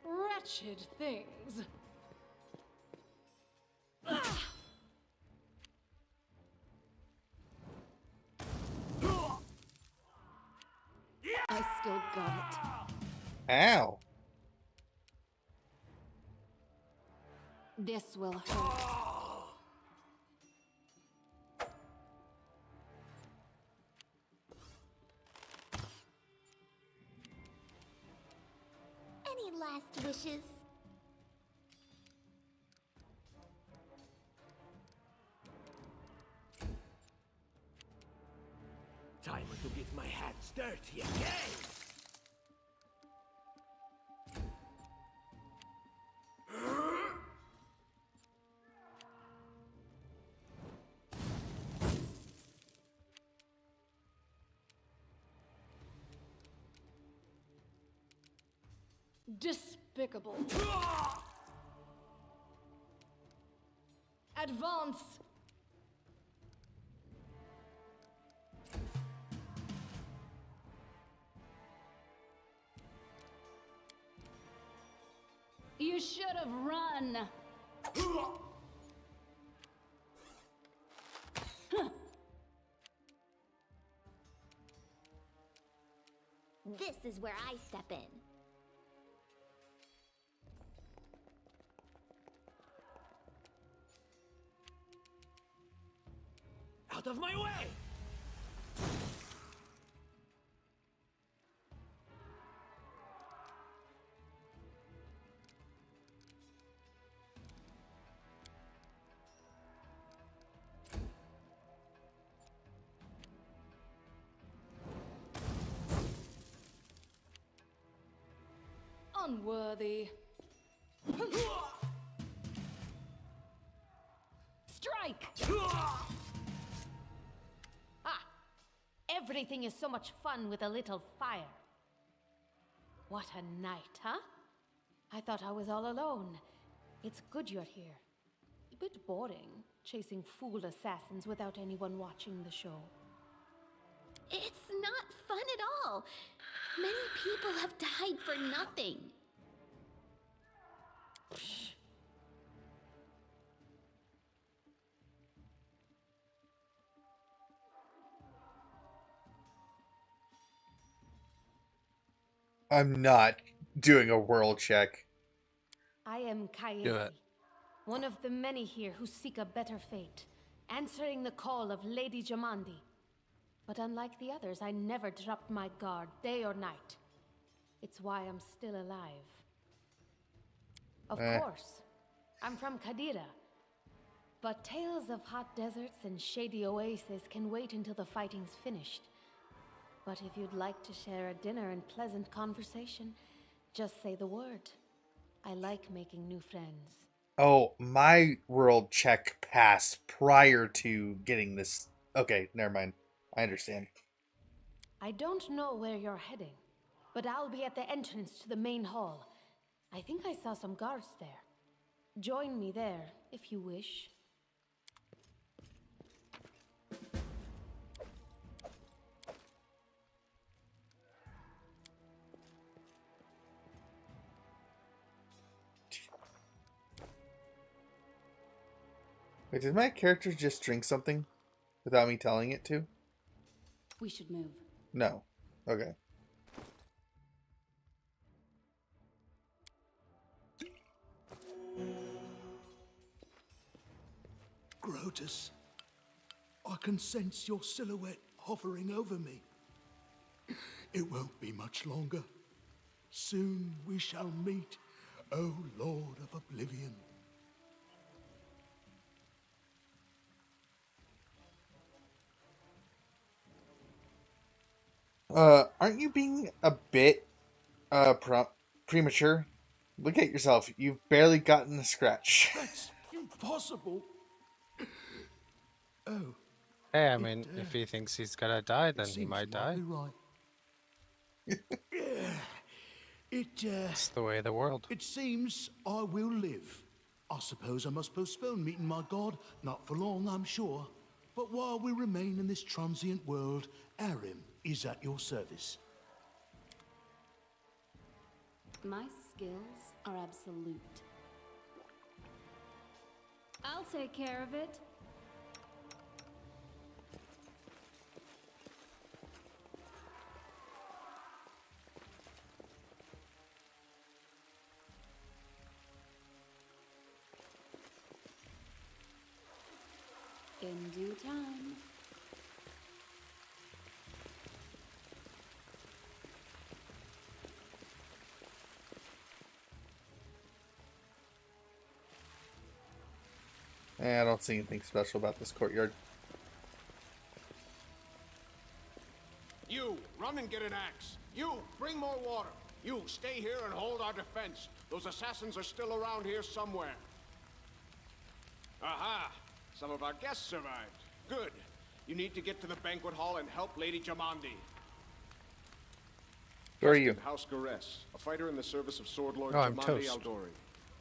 Wretched things. I still got Ow. it. This will hurt. Any last wishes? Time to get my hands dirty again! Despicable. Advance! You should have run. This is where I step in. Out of my way! Unworthy. Strike! Ah! Everything is so much fun with a little fire. What a night, huh? I thought I was all alone. It's good you're here. A bit boring, chasing fool assassins without anyone watching the show. It's not fun at all. Many people have died for nothing. I'm not doing a world check. I am Do Kaesi, it. one of the many here who seek a better fate, answering the call of Lady Jamandi. But unlike the others, I never dropped my guard, day or night. It's why I'm still alive. Of course, I'm from Kadira. But tales of hot deserts and shady oases can wait until the fighting's finished. But if you'd like to share a dinner and pleasant conversation, just say the word. I like making new friends. Oh, my world check passed prior to getting this. Okay, never mind. I understand. I don't know where you're heading, but I'll be at the entrance to the main hall. I think I saw some guards there. Join me there, if you wish. Wait, did my character just drink something without me telling it to? We should move. No. Okay. Grotus, I can sense your silhouette hovering over me. It won't be much longer. Soon we shall meet, O Lord of Oblivion. Aren't you being a bit, premature? Look at yourself. You've barely gotten a scratch. That's impossible. Oh, Hey, I mean, if he thinks he's gonna die, then he might die. Right. It's the way of the world. It seems I will live. I suppose I must postpone meeting my god, not for long, I'm sure. But while we remain in this transient world, Arim is at your service. My skills are absolute. I'll take care of it. In due time. I don't see anything special about this courtyard. You, run and get an axe. You, bring more water. You, stay here and hold our defense. Those assassins are still around here somewhere. Aha! Some of our guests survived. Good. You need to get to the banquet hall and help Lady Jamandi. Who are you? House Garess, a fighter in the service of Sword Lord Oh, I'm Jamandi Toast. Aldori.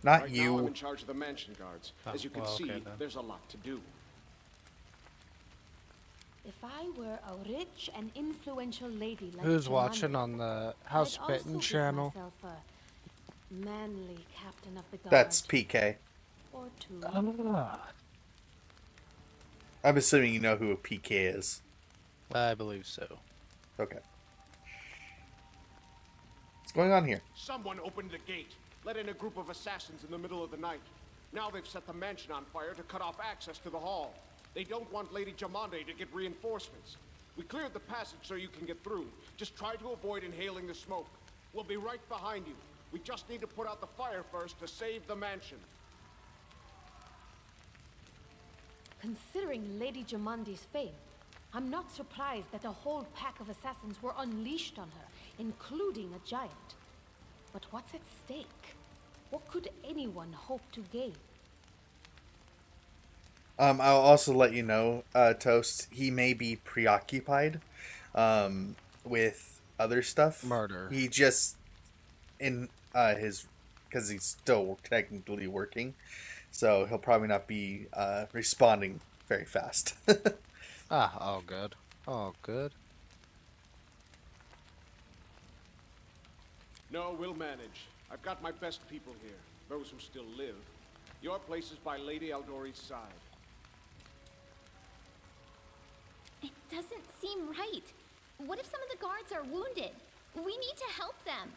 Not Right you. now I'm in charge of the mansion guards. Oh, As you can well, see, okay, then. there's a lot to do. If I were a rich and influential lady like Who's Jamandi, watching on the House I'd also Bitten give channel? myself a manly captain of the guard. That's PK. Or two. I'm assuming you know who a PK is. I believe so. Okay. What's going on here? Someone opened the gate, let in a group of assassins in the middle of the night. Now they've set the mansion on fire to cut off access to the hall. They don't want Lady Jamandi to get reinforcements. We cleared the passage so you can get through. Just try to avoid inhaling the smoke. We'll be right behind you. We just need to put out the fire first to save the mansion. Considering Lady Jamandi's fame, I'm not surprised that a whole pack of assassins were unleashed on her, including a giant. But what's at stake? What could anyone hope to gain? I'll also let you know, Toast, he may be preoccupied with other stuff. Murder. He just, in because he's still technically working, so he'll probably not be responding very fast. All good. All good. No, we'll manage. I've got my best people here, those who still live. Your place is by Lady Aldori's side. It doesn't seem right. What if some of the guards are wounded? We need to help them.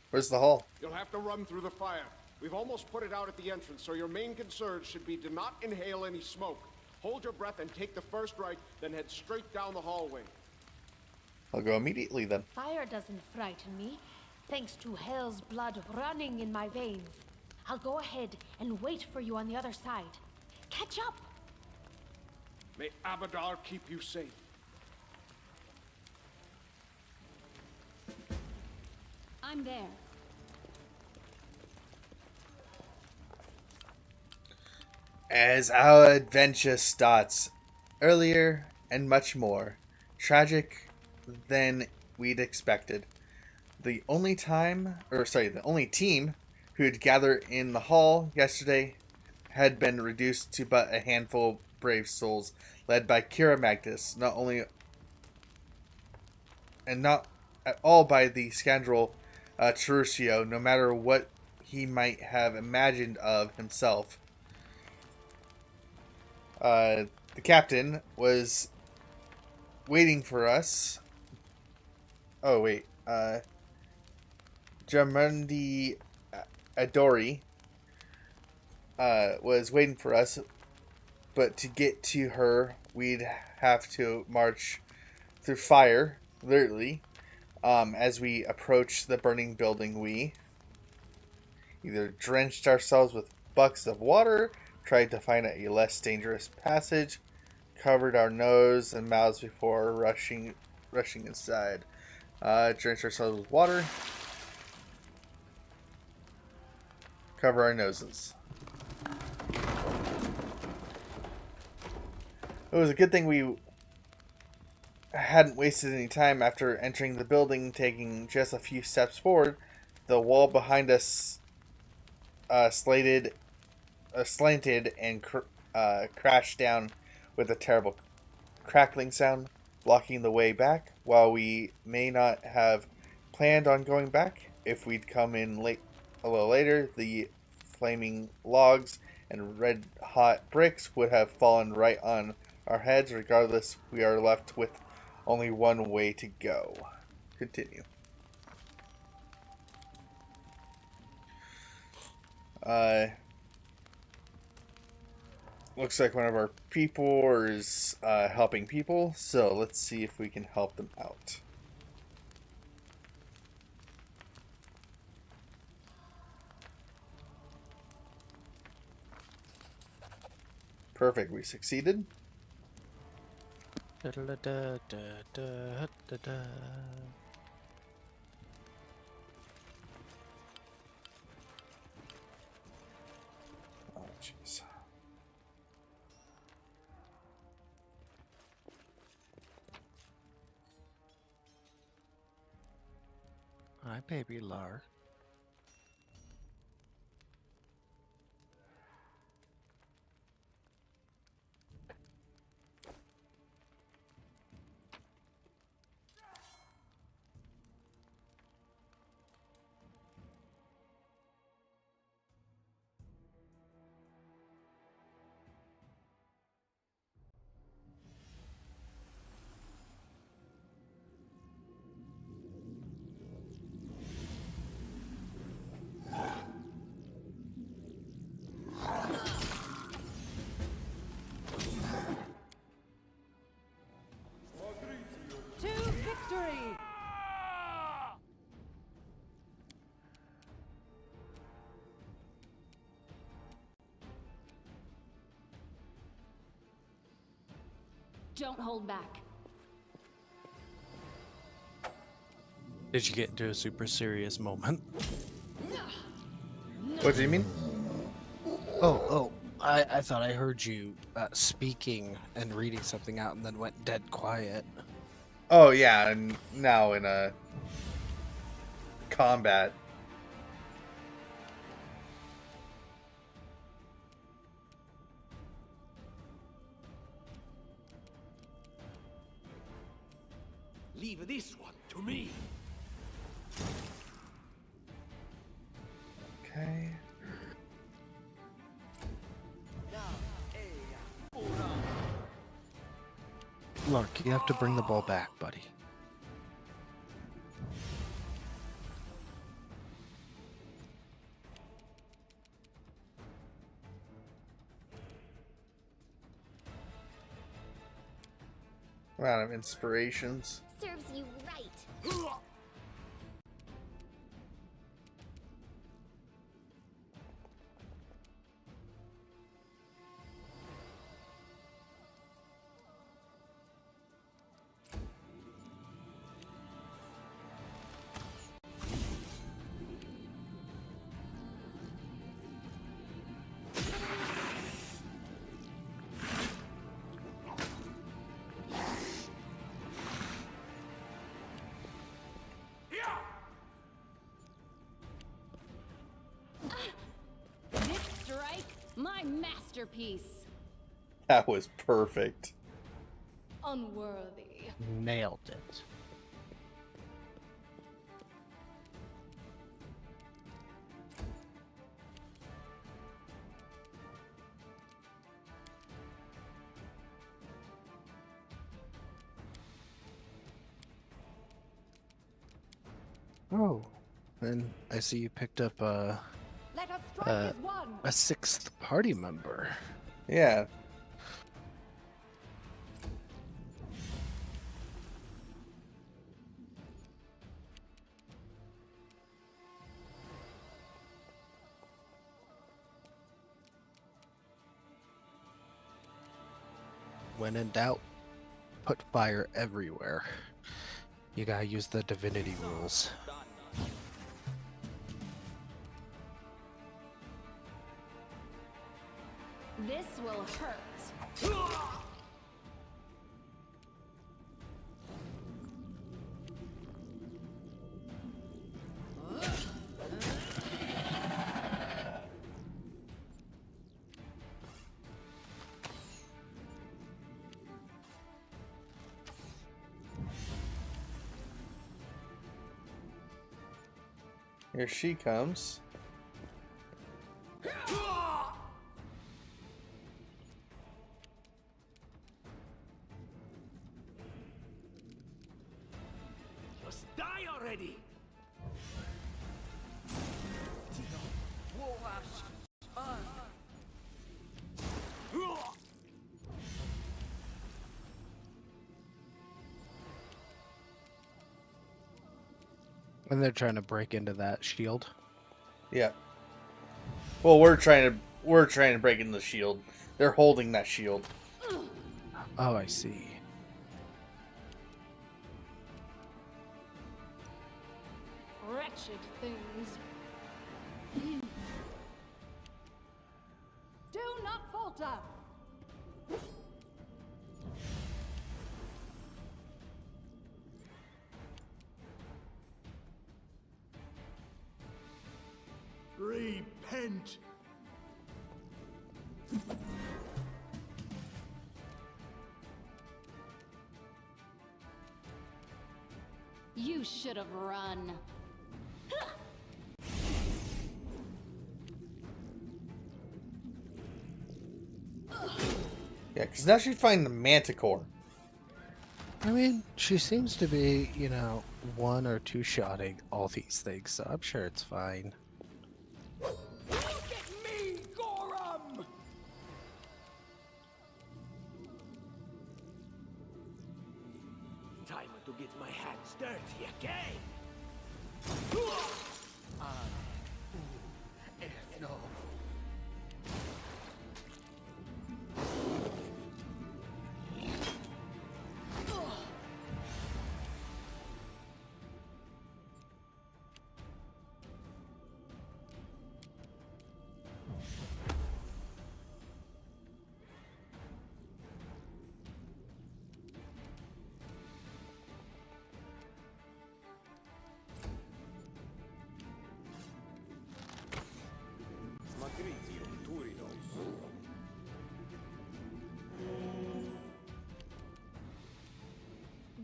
Where's the hall? You'll have to run through the fire. We've almost put it out at the entrance, so your main concern should be to not inhale any smoke. Hold your breath and take the first right, then head straight down the hallway. I'll go immediately then. Fire doesn't frighten me, thanks to hell's blood running in my veins. I'll go ahead and wait for you on the other side. Catch up! May Abadar keep you safe. I'm there. As our adventure starts, earlier and much more tragic than we'd expected. The only team who'd gather in the hall yesterday had been reduced to but a handful of brave souls, led by Kira Magnus, not at all by the scoundrel Terusio, no matter what he might have imagined of himself. The captain was waiting for us. Oh, wait. Jamandi Adori was waiting for us, but to get to her, we'd have to march through fire, literally. As we approached the burning building, we either drenched ourselves with buckets of water, tried to find a less dangerous passage, covered our nose and mouths before rushing inside. Drenched ourselves with water, cover our noses. It was a good thing we hadn't wasted any time after entering the building, taking just a few steps forward, the wall behind us slanted and crashed down with a terrible crackling sound, blocking the way back. While we may not have planned on going back, if we'd come in a little later, the flaming logs and red hot bricks would have fallen right on our heads. Regardless, we are left with only one way to go. Continue. Looks like one of our people is helping people, so let's see if we can help them out. Perfect, we succeeded. Da, da, da, da, da, da, da. Oh, jeez. Hi, baby Lar. To victory! Don't hold back. Did you get into a super serious moment? What do you mean? I thought I heard you speaking and reading something out and then went dead quiet. Oh yeah, and now in a combat. Leave this one to me. Okay. Lark, you have to bring the ball back, buddy. Round of inspirations. Serves you right. This strike, my masterpiece. That was perfect. Unworthy. Nailed it. Oh, and I see you picked up Let us strike as one! a sixth party member. Yeah. When in doubt, put fire everywhere. You gotta use the divinity rules. This will hurt. Here she comes. Just die already! And they're trying to break into that shield. Yeah. Well, we're trying to break in the shield. They're holding that shield. Oh, I see. Wretched things. Do not falter! Repent! You should have run. Yeah, because now she's fighting the Manticore. I mean, she seems to be, you know, one or two shotting all these things, so I'm sure it's fine. Look at me, Gorum! Time to get my hands dirty again! No.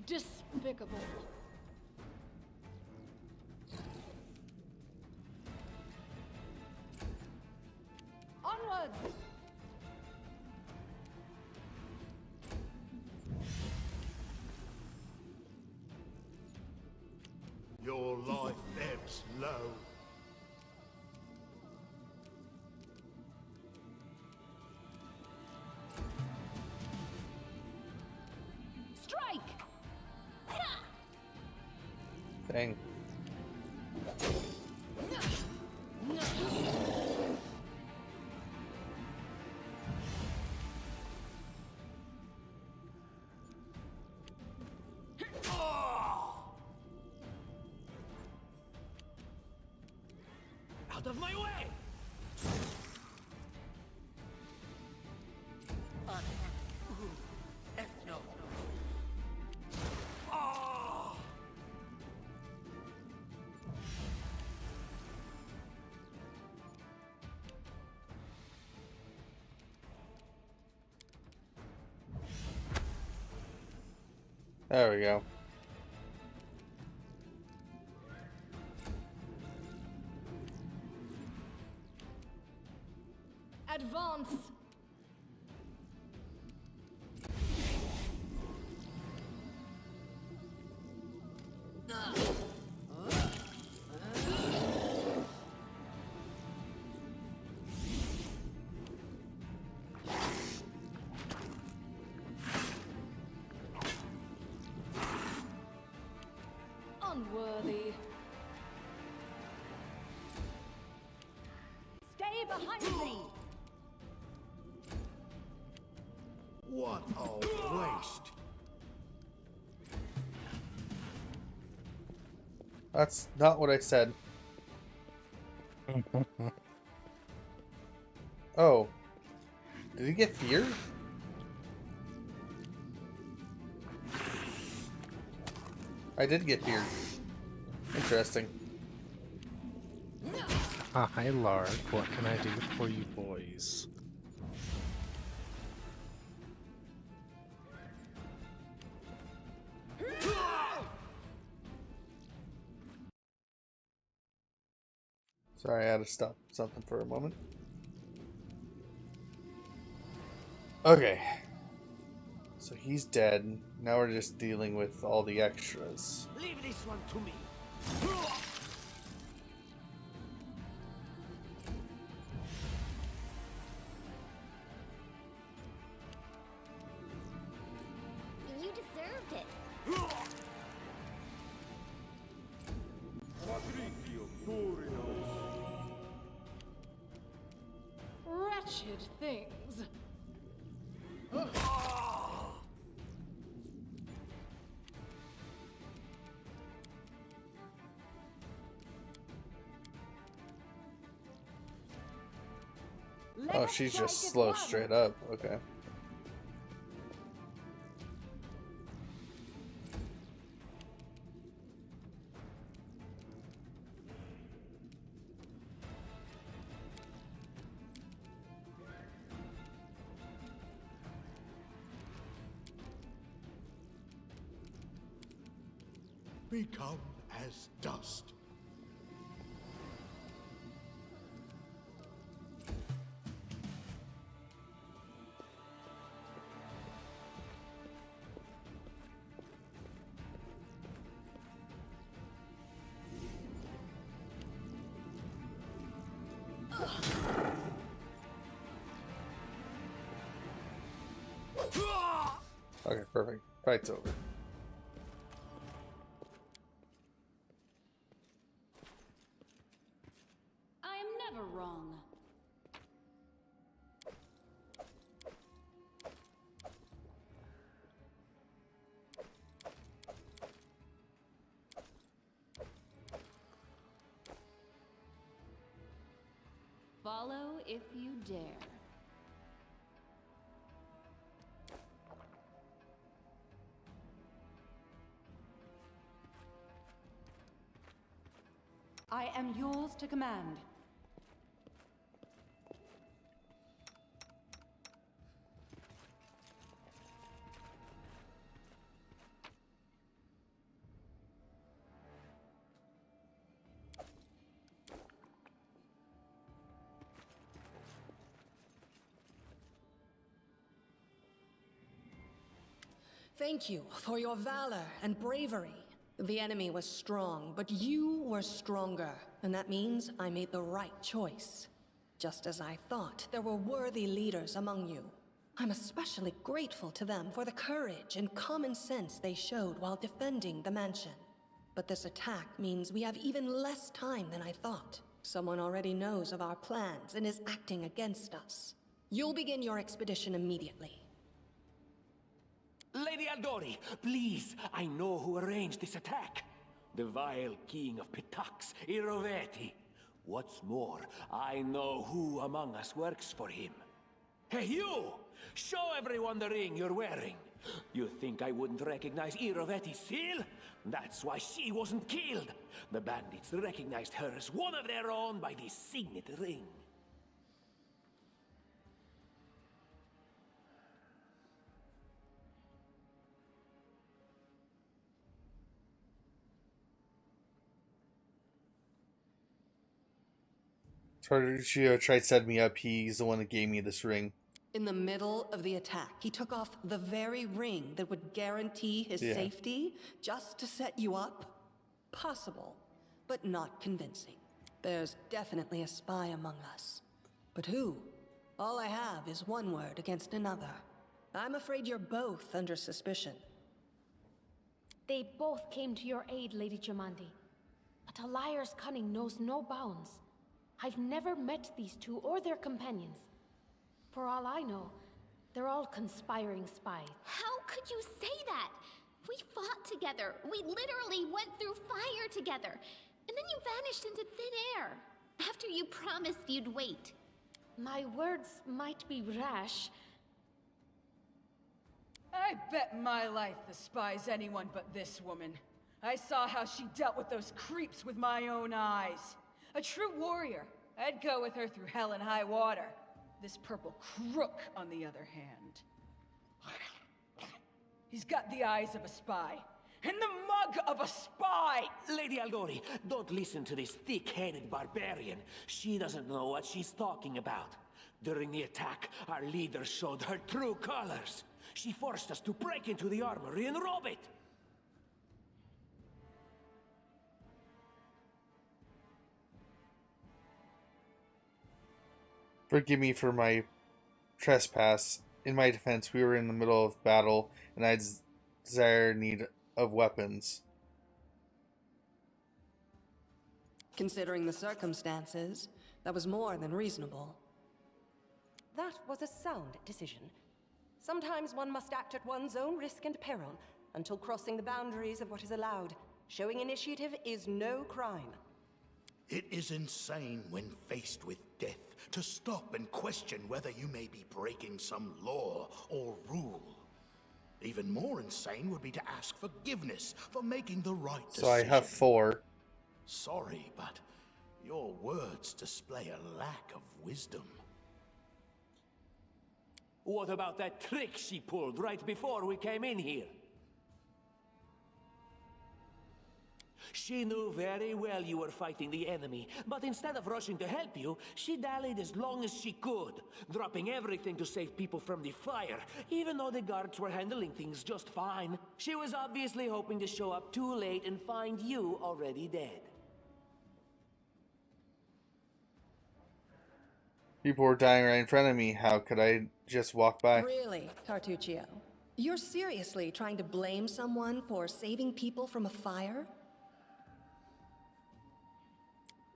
Despicable. Onwards! Your life ebbs low. Strike! Dang. Out of my way! There we go. Advance! Unworthy. Stay behind me! What a waste. That's not what I said. Oh. Did he get feared? I did get feared. Interesting. Hi, Lark. What can I do for you boys? Sorry, I had to stop something for a moment. Okay. So he's dead. Now we're just dealing with all the extras. Leave this one to me. You deserved it. Wretched things. Oh, she's just slow straight up. Okay. Become as dust. Okay, perfect. Fight's over. I am never wrong. Follow if you dare. I am yours to command. Thank you for your valor and bravery. The enemy was strong, but you were stronger. And that means I made the right choice. Just as I thought, there were worthy leaders among you. I'm especially grateful to them for the courage and common sense they showed while defending the mansion. But this attack means we have even less time than I thought. Someone already knows of our plans and is acting against us. You'll begin your expedition immediately. Lady Aldori, please, I know who arranged this attack. The vile king of Pitax, Iroveti. What's more, I know who among us works for him. Hey, you! Show everyone the ring you're wearing. You think I wouldn't recognize Iroveti's seal? That's why she wasn't killed. The bandits recognized her as one of their own by this signet ring. Tortuccio tried setting me up. He's the one that gave me this ring. In the middle of the attack, he took off the very ring that would guarantee his safety just to set you up? Possible, but not convincing. There's definitely a spy among us. But who? All I have is one word against another. I'm afraid you're both under suspicion. They both came to your aid, Lady Jamandi. But a liar's cunning knows no bounds. I've never met these two or their companions. For all I know, they're all conspiring spies. How could you say that? We fought together. We literally went through fire together. And then you vanished into thin air. After you promised you'd wait. My words might be rash. I bet my life the spies anyone but this woman. I saw how she dealt with those creeps with my own eyes. A true warrior. I'd go with her through hell and high water. This purple crook, on the other hand. He's got the eyes of a spy. In the mug of a spy! Lady Aldori, don't listen to this thick-headed barbarian. She doesn't know what she's talking about. During the attack, our leader showed her true colors. She forced us to break into the armory and rob it. Forgive me for my trespass. In my defense, we were in the middle of battle, and I desire need of weapons. Considering the circumstances, that was more than reasonable. That was a sound decision. Sometimes one must act at one's own risk and peril until crossing the boundaries of what is allowed. Showing initiative is no crime. It is insane when faced with death to stop and question whether you may be breaking some law or rule. Even more insane would be to ask forgiveness for making the right decision. So I have 4. Sorry, but your words display a lack of wisdom. What about that trick she pulled right before we came in here? She knew very well you were fighting the enemy, but instead of rushing to help you, she dallied as long as she could, dropping everything to save people from the fire, even though the guards were handling things just fine. She was obviously hoping to show up too late and find you already dead. People were dying right in front of me. How could I just walk by? Really, Tartuccio? You're seriously trying to blame someone for saving people from a fire?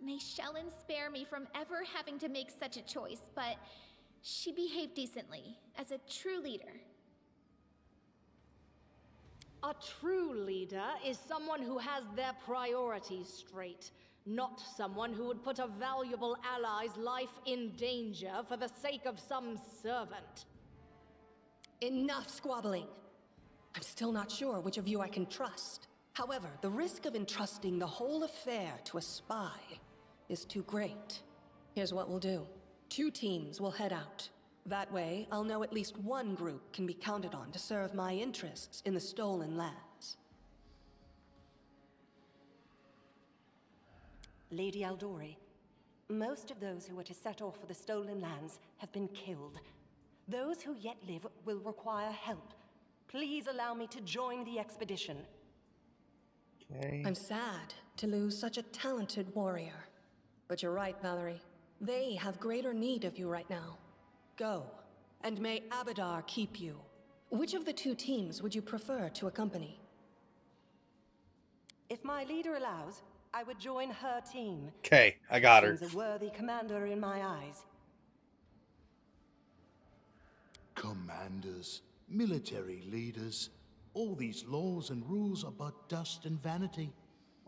May Shellen spare me from ever having to make such a choice, but she behaved decently, as a true leader. A true leader is someone who has their priorities straight, not someone who would put a valuable ally's life in danger for the sake of some servant. Enough squabbling. I'm still not sure which of you I can trust. However, the risk of entrusting the whole affair to a spy is too great. Here's what we'll do. 2 teams will head out. That way, I'll know at least one group can be counted on to serve my interests in the stolen lands. Lady Aldori, most of those who were to set off for the stolen lands have been killed. Those who yet live will require help. Please allow me to join the expedition. Okay. I'm sad to lose such a talented warrior. But you're right, Valerie. They have greater need of you right now. Go, and may Abadar keep you. Which of the 2 teams would you prefer to accompany? If my leader allows, I would join her team. Okay, I got her. Seems a worthy commander in my eyes. Commanders, military leaders, all these laws and rules are but dust and vanity.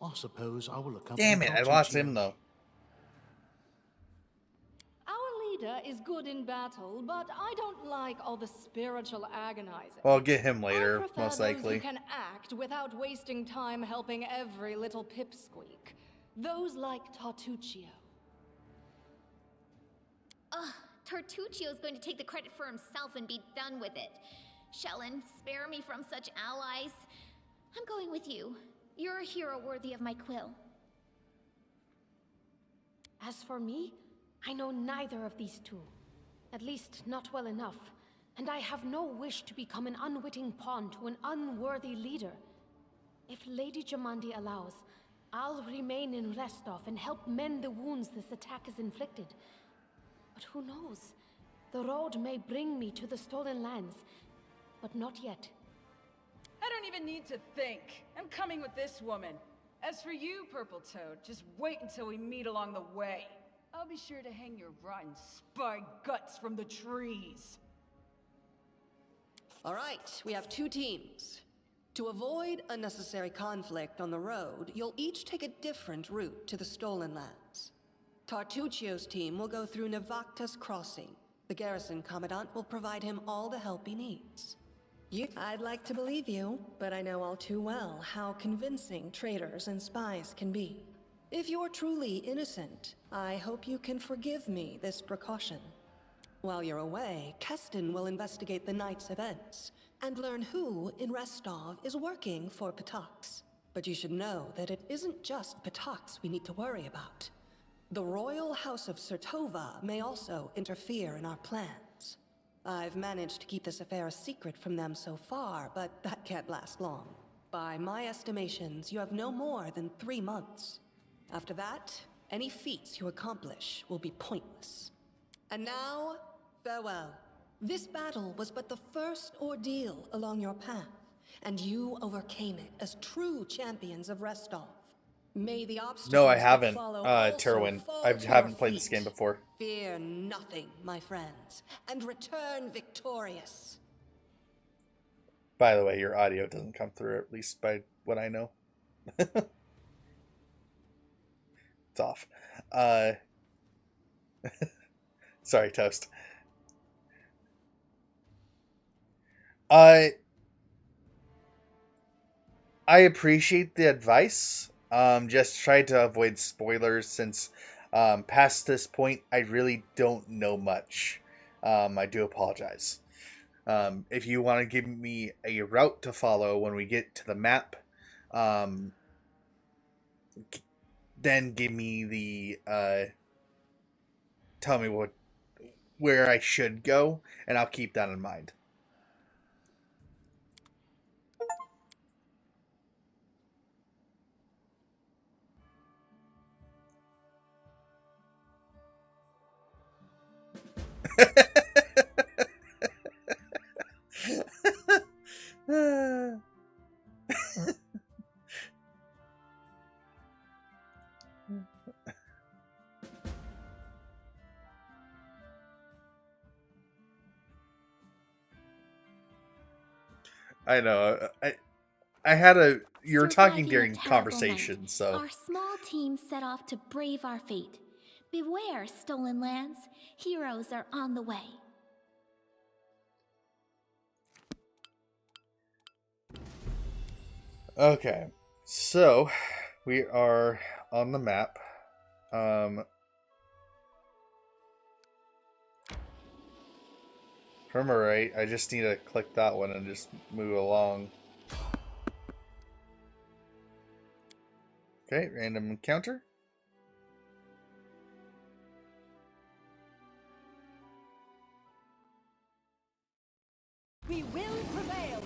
I suppose I will accompany. Damn it, I lost him though. Our leader is good in battle, but I don't like all the spiritual agonizing. Well, I'll get him later, I prefer most those likely. who can act without wasting time helping every little pipsqueak. Those like Tartuccio. Ugh, Tartuccio's going to take the credit for himself and be done with it. Shellen, spare me from such allies. I'm going with you. You're a hero worthy of my quill. As for me, I know neither of these 2. At least not well enough. And I have no wish to become an unwitting pawn to an unworthy leader. If Lady Jamandi allows, I'll remain in Restov and help mend the wounds this attack has inflicted. But who knows? The road may bring me to the stolen lands, but not yet. I don't even need to think. I'm coming with this woman. As for you, Purple Toad, just wait until we meet along the way. I'll be sure to hang your rotten spy guts from the trees. All right, we have 2 teams. To avoid unnecessary conflict on the road, you'll each take a different route to the stolen lands. Tartuccio's team will go through Navakta's crossing. The garrison commandant will provide him all the help he needs. I'd like to believe you, but I know all too well how convincing traitors and spies can be. If you're truly innocent, I hope you can forgive me this precaution. While you're away, Keston will investigate the night's events. and learn who in Restov is working for Patox. But you should know that it isn't just Patox we need to worry about. The royal house of Sertova may also interfere in our plans. I've managed to keep this affair a secret from them so far, but that can't last long. By my estimations, you have no more than 3 months. After that, any feats you accomplish will be pointless. And now, farewell. This battle was but the first ordeal along your path, and you overcame it as true champions of Restov. May the obstacles No, I that haven't, follow also Terwin. fall I to haven't your played this feet. game before. Fear nothing, my friends, and return victorious. By the way, your audio doesn't come through, at least by what I know. It's off. Sorry, Toast. I appreciate the advice. Just try to avoid spoilers since past this point I really don't know much. I do apologize. If you want to give me a route to follow when we get to the map, then give me the tell me where I should go, and I'll keep that in mind. I know. I had a. You were talking Surviving a during terrible conversation, night, so. our small team set off to brave our fate. Beware, stolen lands. Heroes are on the way. Okay, so we are on the map. Remember, right? I just need to click that one and just move along. Okay, random encounter. We will prevail.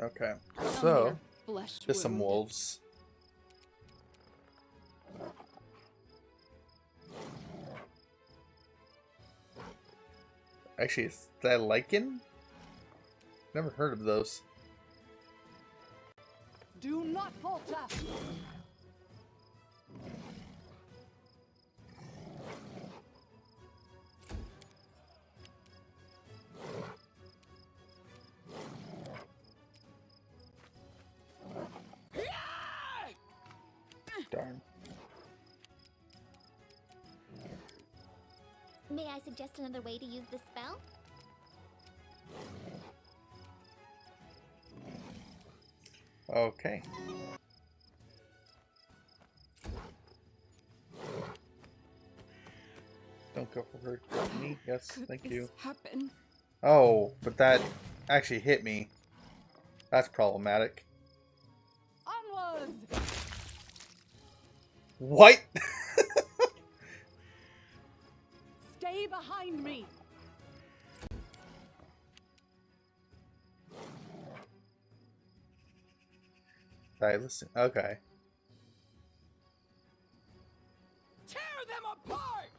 Okay, Come so here, flesh just some wound. wolves. Actually, is that lichen? Never heard of those. Do not falter. Darn. May I suggest another way to use this spell? Okay. Don't go for her. Me? Yes, thank you. Happen? Oh, but that actually hit me. That's problematic. Onwards. What? Stay behind me. I listen. Okay. Tear them apart.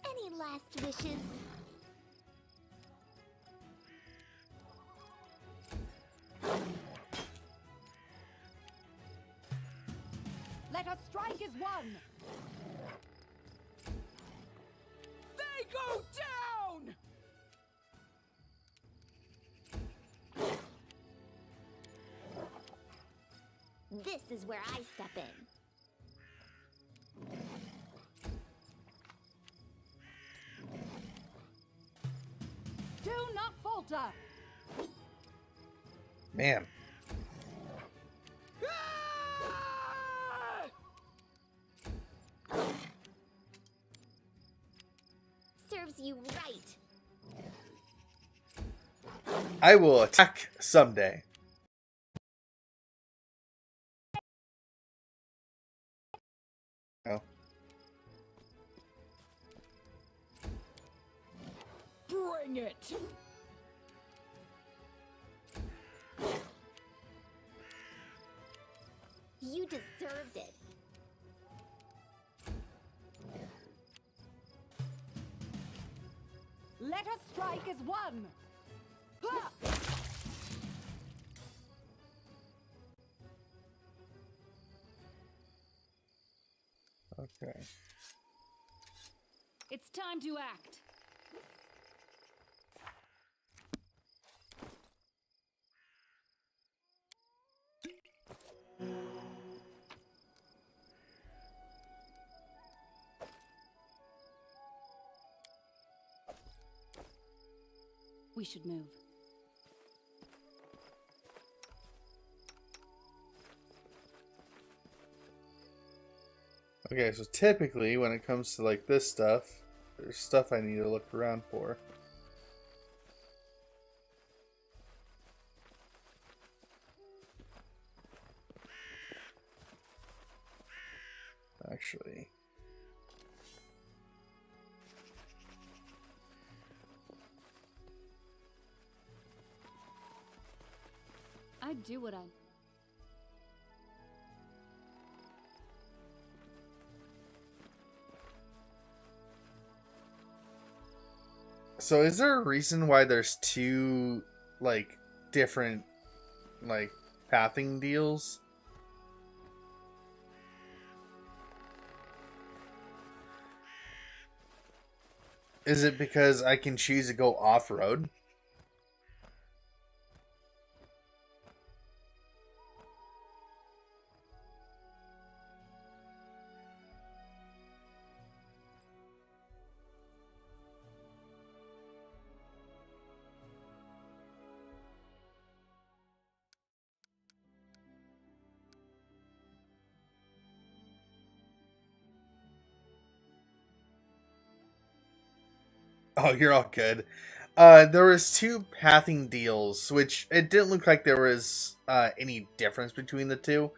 Any last wishes? Let us strike as one! They go down! This is where I step in. Do not falter! Man. Serves you right. I will attack someday. Oh. Bring it! You deserved it. Let us strike as one! Ha! Okay. It's time to act. We should move. Okay, so typically when it comes to like this stuff, there's stuff I need to look around for. Actually. I'd do what I... So is there a reason why there's two, like, different, like, pathing deals? Is it because I can choose to go off-road? Oh, you're all good. There was two pathing deals, which it didn't look like there was any difference between the two.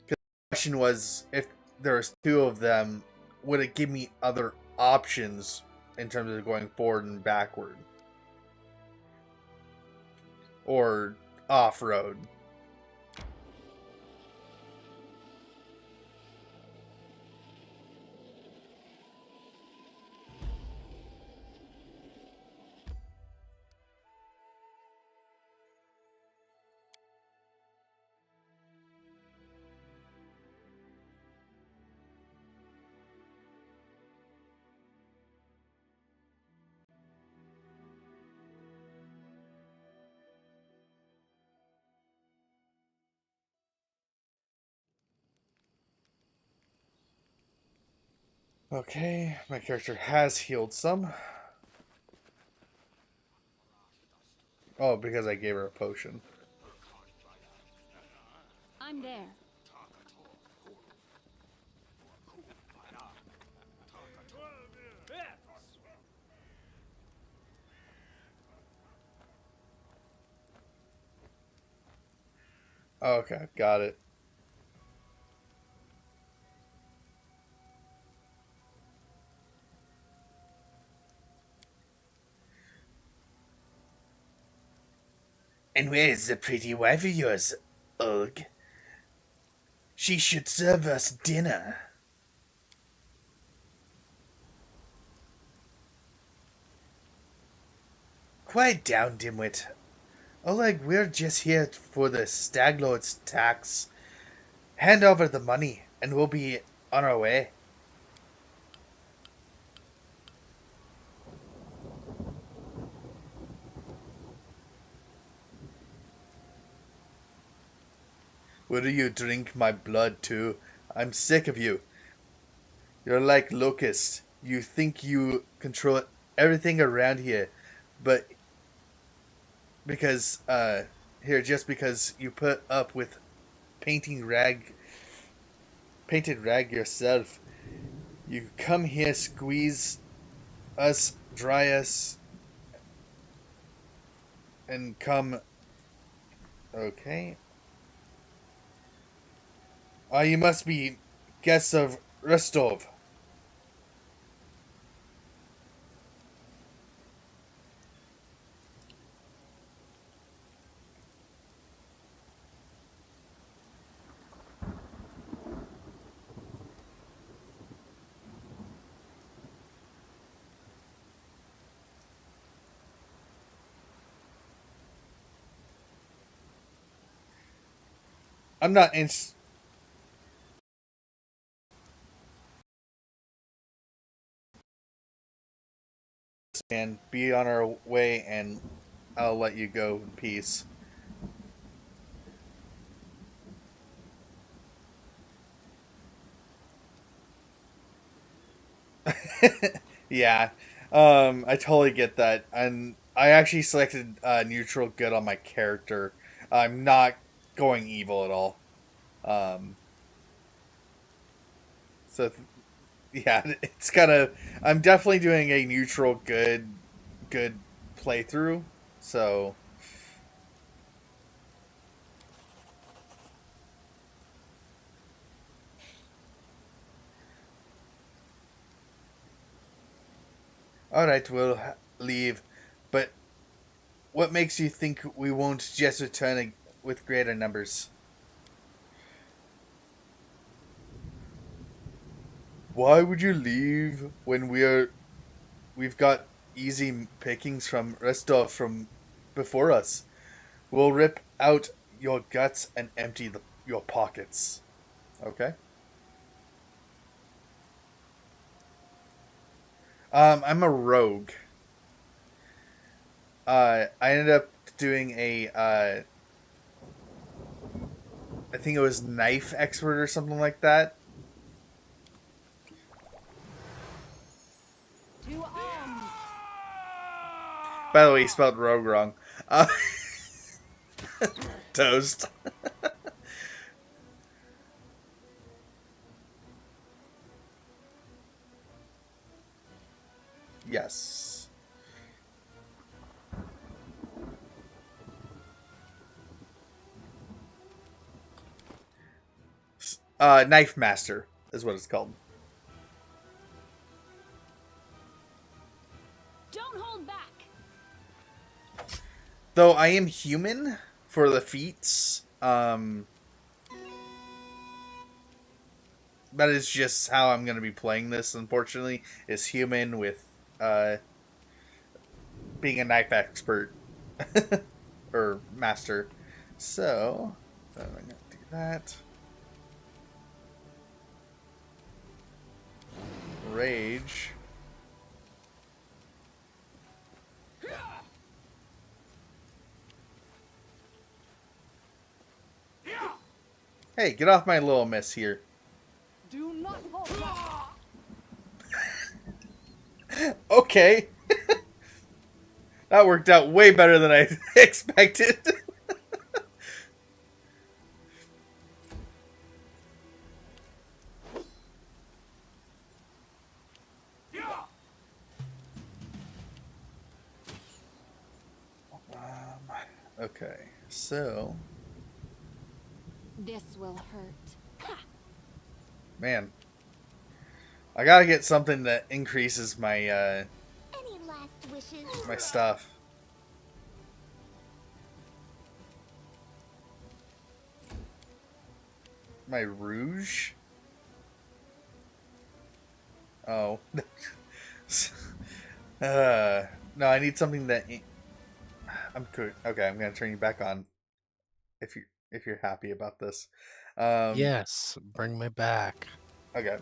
The question was, if there was two of them, would it give me other options in terms of going forward and backward? Or off-road? Okay, my character has healed some. Oh, because I gave her a potion. I'm there. Okay, got it. And where is the pretty wife of yours, Ugh? She should serve us dinner. Quiet down, dimwit. Oleg, we're just here for the Staglord's tax. Hand over the money. and we'll be on our way. Will you drink my blood too? I'm sick of you. You're like locusts. You think you control everything around here, but because just because you put up with painting rag painted rag yourself, you come here, squeeze us, dry us, and come. Okay. You must be guests of Rostov. I'm not in. And be on our way, and I'll let you go in peace. Yeah, I totally get that, and I actually selected neutral good on my character. I'm not going evil at all. Um, so yeah, it's kind of. I'm definitely doing a neutral good playthrough. So all right, we'll leave. But what makes you think we won't just return with greater numbers? Why would you leave when we've got easy pickings from Rostov from before us? We'll rip out your guts and empty your pockets. Okay. I'm a rogue. I ended up doing I think it was knife expert or something like that. To arms. By the way, he spelled rogue wrong. Toast. Yes. Knife master is what it's called. Don't hold back. Though I am human for the feats. That is just how I'm going to be playing this, unfortunately, is human with being a knife expert or master. So I'm going to do that. Rage. Hey, get off my little miss here. Do not fall. Okay. That worked out way better than I expected. Okay, so This will hurt. man, I gotta get something that increases my Any last wishes? my stuff. My rouge? Oh. No, I need something that I'm good. Okay, I'm gonna turn you back on if you're happy about this. Yes, bring me back. Okay.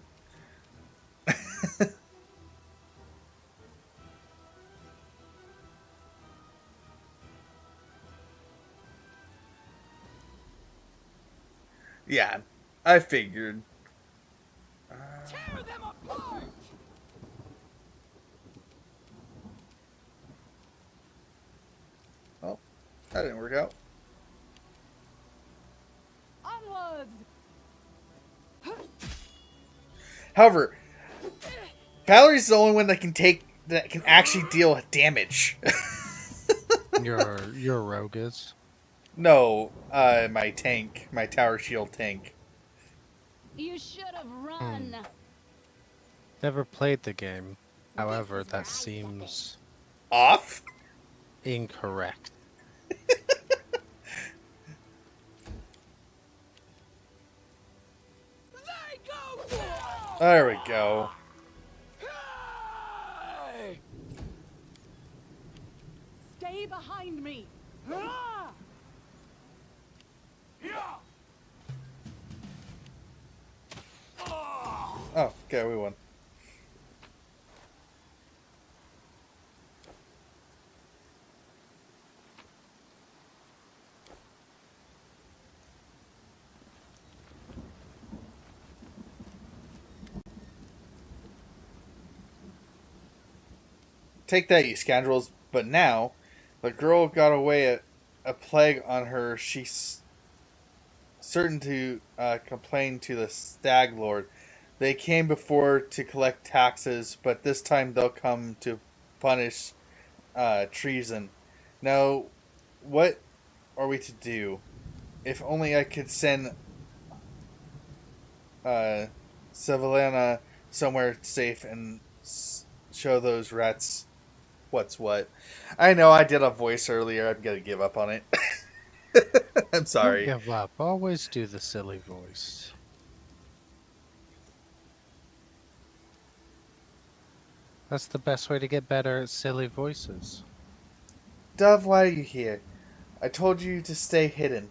Yeah, I figured. Tear them apart! Oh, that didn't work out. Onwards! However, Valerie's the only one that can actually deal damage. Your rogue is. No, my tower shield tank. You should have run. Never played the game. However, that seems Off? incorrect. There we go. Stay behind me! Oh, okay, we won. Take that, you scoundrels. But now, the girl got away a plague on her. She's certain to complain to the Stag Lord. They came before to collect taxes, but this time they'll come to punish treason. Now, what are we to do? If only I could send Sevillana somewhere safe and show those rats what's what. I know I did a voice earlier. I'm gonna give up on it. I'm sorry. Don't give up. Always do the silly voice. That's the best way to get better at silly voices. Dove, why are you here? I told you to stay hidden.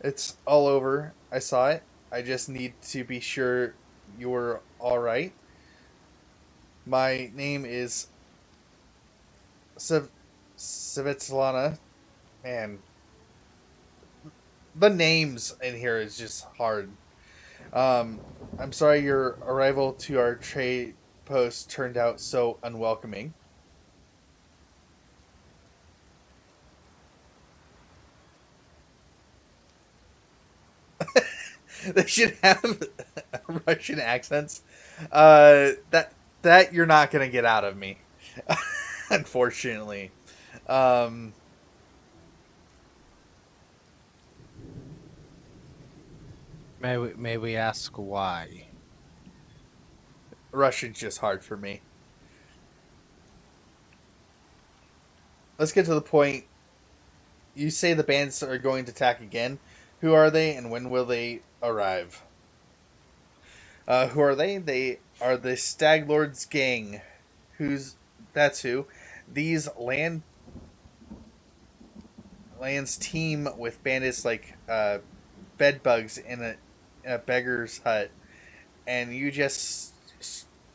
It's all over. I saw it. I just need to be sure you're alright. My name is Svetlana. Man, the names in here is just hard. I'm sorry your arrival to our trade post turned out so unwelcoming. They should have Russian accents. That you're not gonna get out of me, unfortunately. May we ask why? Russian's just hard for me. Let's get to the point. You say the bands are going to attack again. Who are they, and when will they arrive? Who are they? They are the Stag Lord's gang. That's who. These lands team with bandits like bedbugs in a beggar's hut, and you just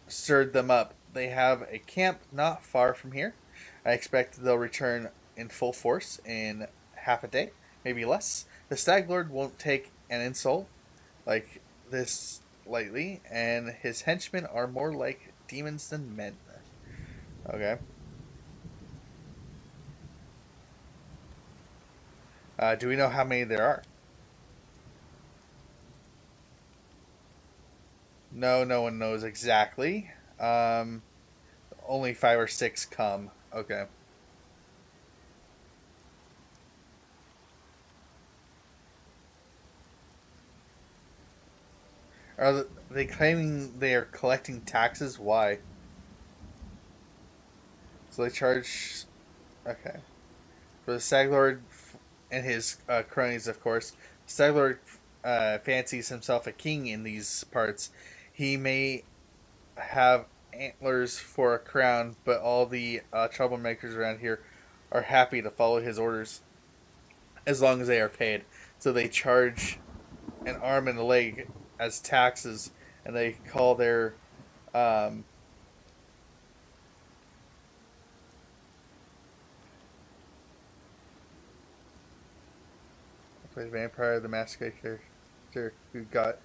stirred them up. They have a camp not far from here. I expect they'll return in full force in half a day, maybe less. The Stag Lord won't take an insult like this lightly, and his henchmen are more like demons than men. Okay. Do we know how many there are? No, no one knows exactly. Only 5 or 6 come. Okay. Are they claiming they are collecting taxes? Why? So they charge... Okay. For the Stag Lord and his cronies, of course. Stag Lord fancies himself a king in these parts. He may have antlers for a crown, but all the troublemakers around here are happy to follow his orders. as long as they are paid. So they charge an arm and a leg as taxes, and they call their Vampire the Masquerade character who got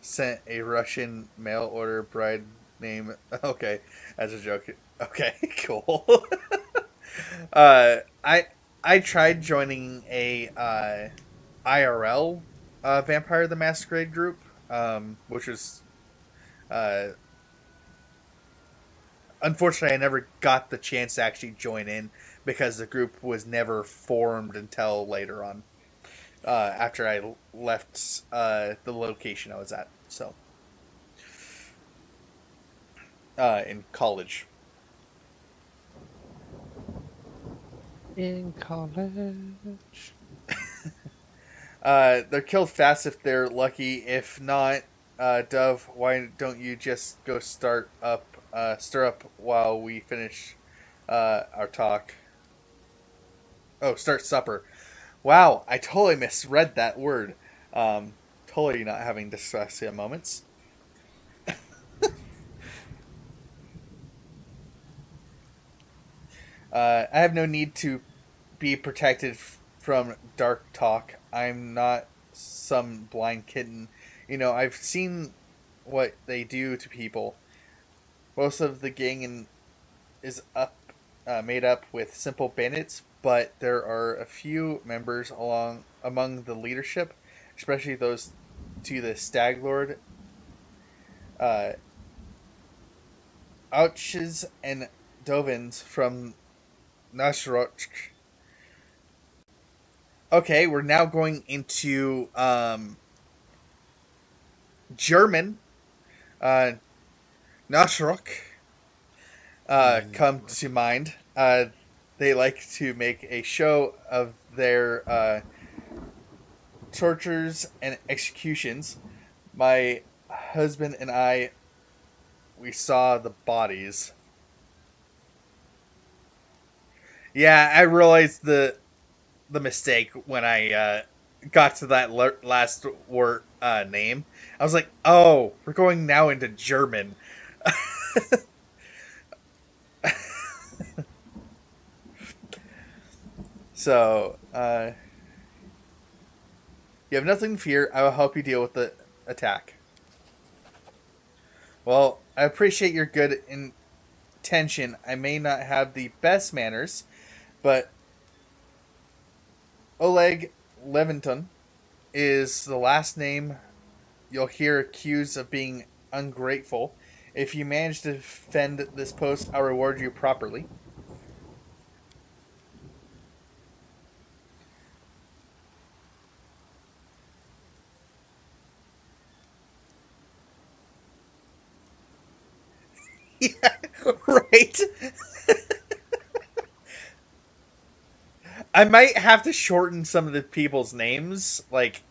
sent a Russian mail order bride name. Okay, as a joke. Okay, cool. uh, I I tried joining a IRL Vampire the Masquerade group, which was uh, unfortunately I never got the chance to actually join in because the group was never formed until later on. After I left the location I was at. So, in college. In college. They're killed fast if they're lucky. If not, Dove, why don't you just go stir up while we finish our talk? Oh, start supper. Wow, I totally misread that word. Totally not having dyslexia moments. I have no need to be protected from dark talk. I'm not some blind kitten. You know, I've seen what they do to people. Most of the gang is made up with simple bandits, but there are a few members among the leadership, especially those to the Stag Lord, uh, Ouches and Dovins from Nasroch. Okay, we're now going into German. Nasroch come to mind. They like to make a show of their tortures and executions. My husband and we saw the bodies. Yeah, I realized the mistake when I got to that last word name. I was like, oh, we're going now into German. So, you have nothing to fear. I will help you deal with the attack. Well, I appreciate your good intention. I may not have the best manners, but Oleg Levinton is the last name you'll hear accused of being ungrateful. If you manage to defend this post, I'll reward you properly. Yeah, right? I might have to shorten some of the people's names. Like,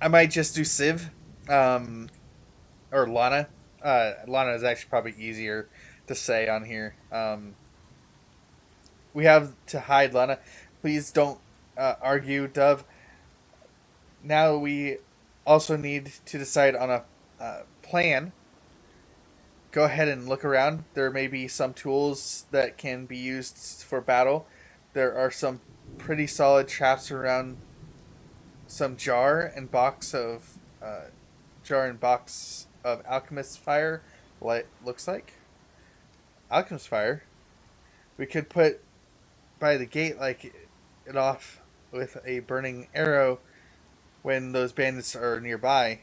I might just do Civ, or Lana. Lana is actually probably easier to say on here. We have to hide Lana. Please don't argue, Dove. Now we also need to decide on a plan. Go ahead and look around. There may be some tools that can be used for battle. There are some pretty solid traps around some jar and box of alchemist fire. What looks like alchemist fire. We could put by the gate like it off with a burning arrow when those bandits are nearby.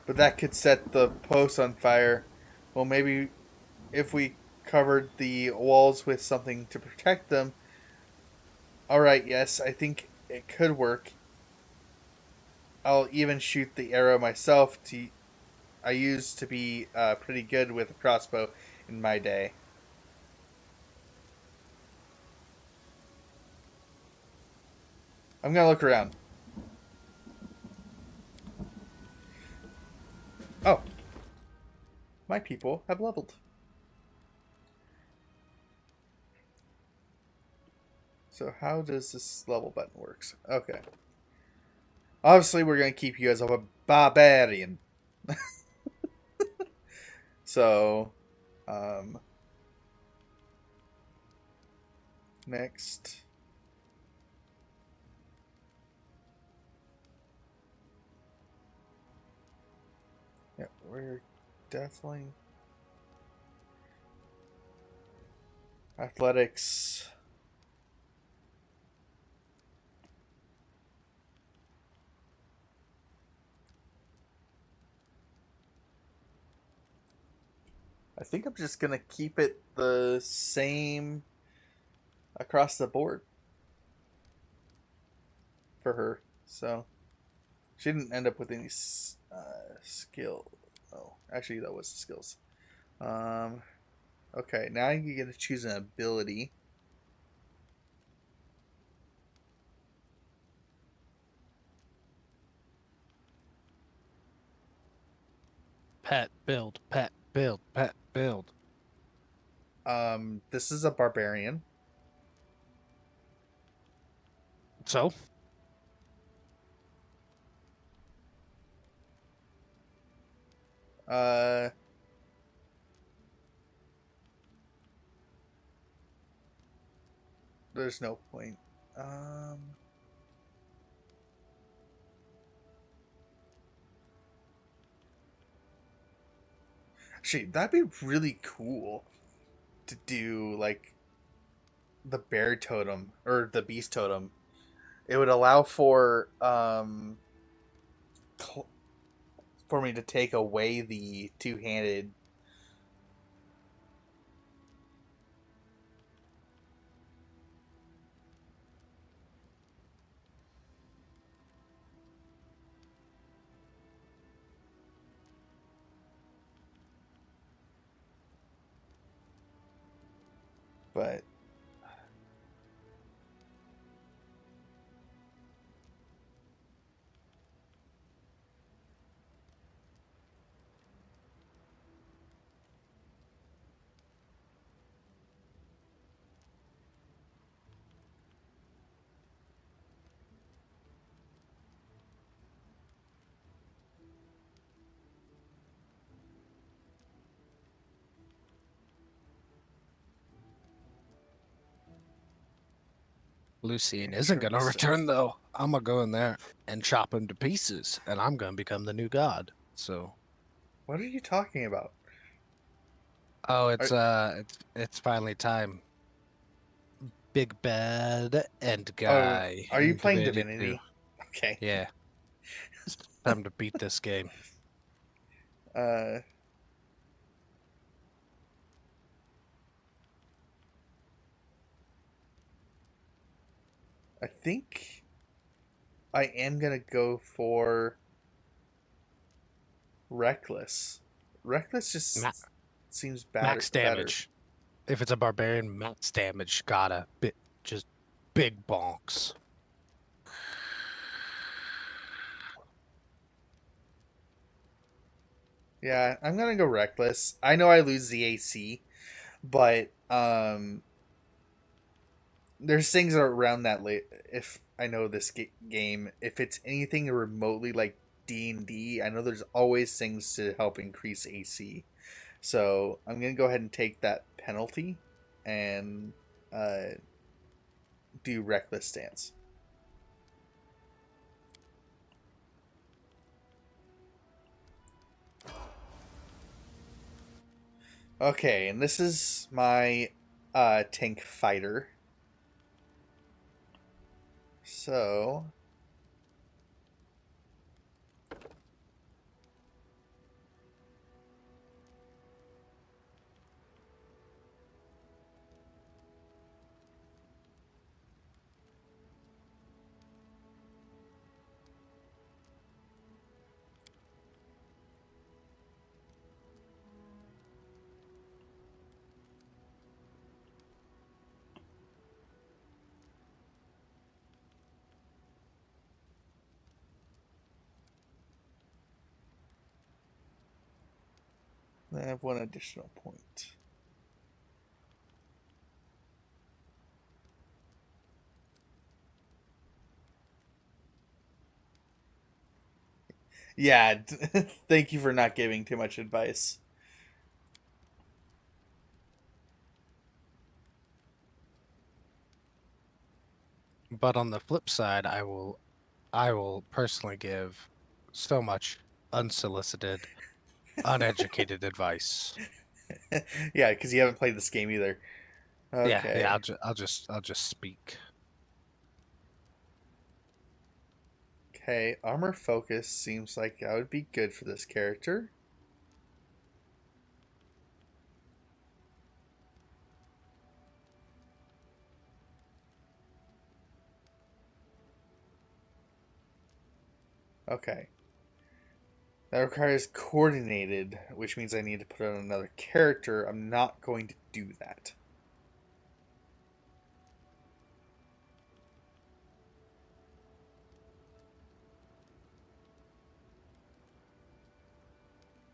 But that could set the post on fire. Well, maybe if we covered the walls with something to protect them. Alright, yes, I think it could work. I'll even shoot the arrow myself. I used to be pretty good with a crossbow in my day. I'm gonna look around. Oh, my people have leveled. So how does this level button works? Okay. Obviously, we're going to keep you as a barbarian. So, next. Yeah, we're definitely athletics. I think I'm just gonna keep it the same across the board for her. So she didn't end up with any skill. Oh, actually, that was the skills. Okay, now you get to choose an ability. Pet, build, pet, build, pet, build. This is a barbarian. So? There's no point. Um, Actually, that'd be really cool to do, like, the bear totem or the beast totem. It would allow for for me to take away the two-handed. But Lucien isn't going to return, though. I'm going to go in there and chop him to pieces, and I'm going to become the new god. So. What are you talking about? Oh, it's finally time. Big bad end guy. Are you playing Divinity 2. Divinity? Okay. Yeah. It's time to beat this game. I think I am gonna go for Reckless. Reckless just seems max damage. Better. If it's a barbarian, max damage. Gotta just big bonks. Yeah, I'm gonna go Reckless. I know I lose the AC, but there's things around that late. If I know this game, if it's anything remotely like D&D, I know there's always things to help increase AC. So I'm gonna go ahead and take that penalty and do Reckless stance. Okay, and this is my tank fighter. So I have one additional point. Yeah, thank you for not giving too much advice. But on the flip side, I will personally give so much unsolicited, uneducated advice. Yeah, because you haven't played this game either. Yeah, Okay. I'll just speak. Okay, armor focus seems like that would be good for this character. Okay. That requires coordinated, which means I need to put on another character. I'm not going to do that.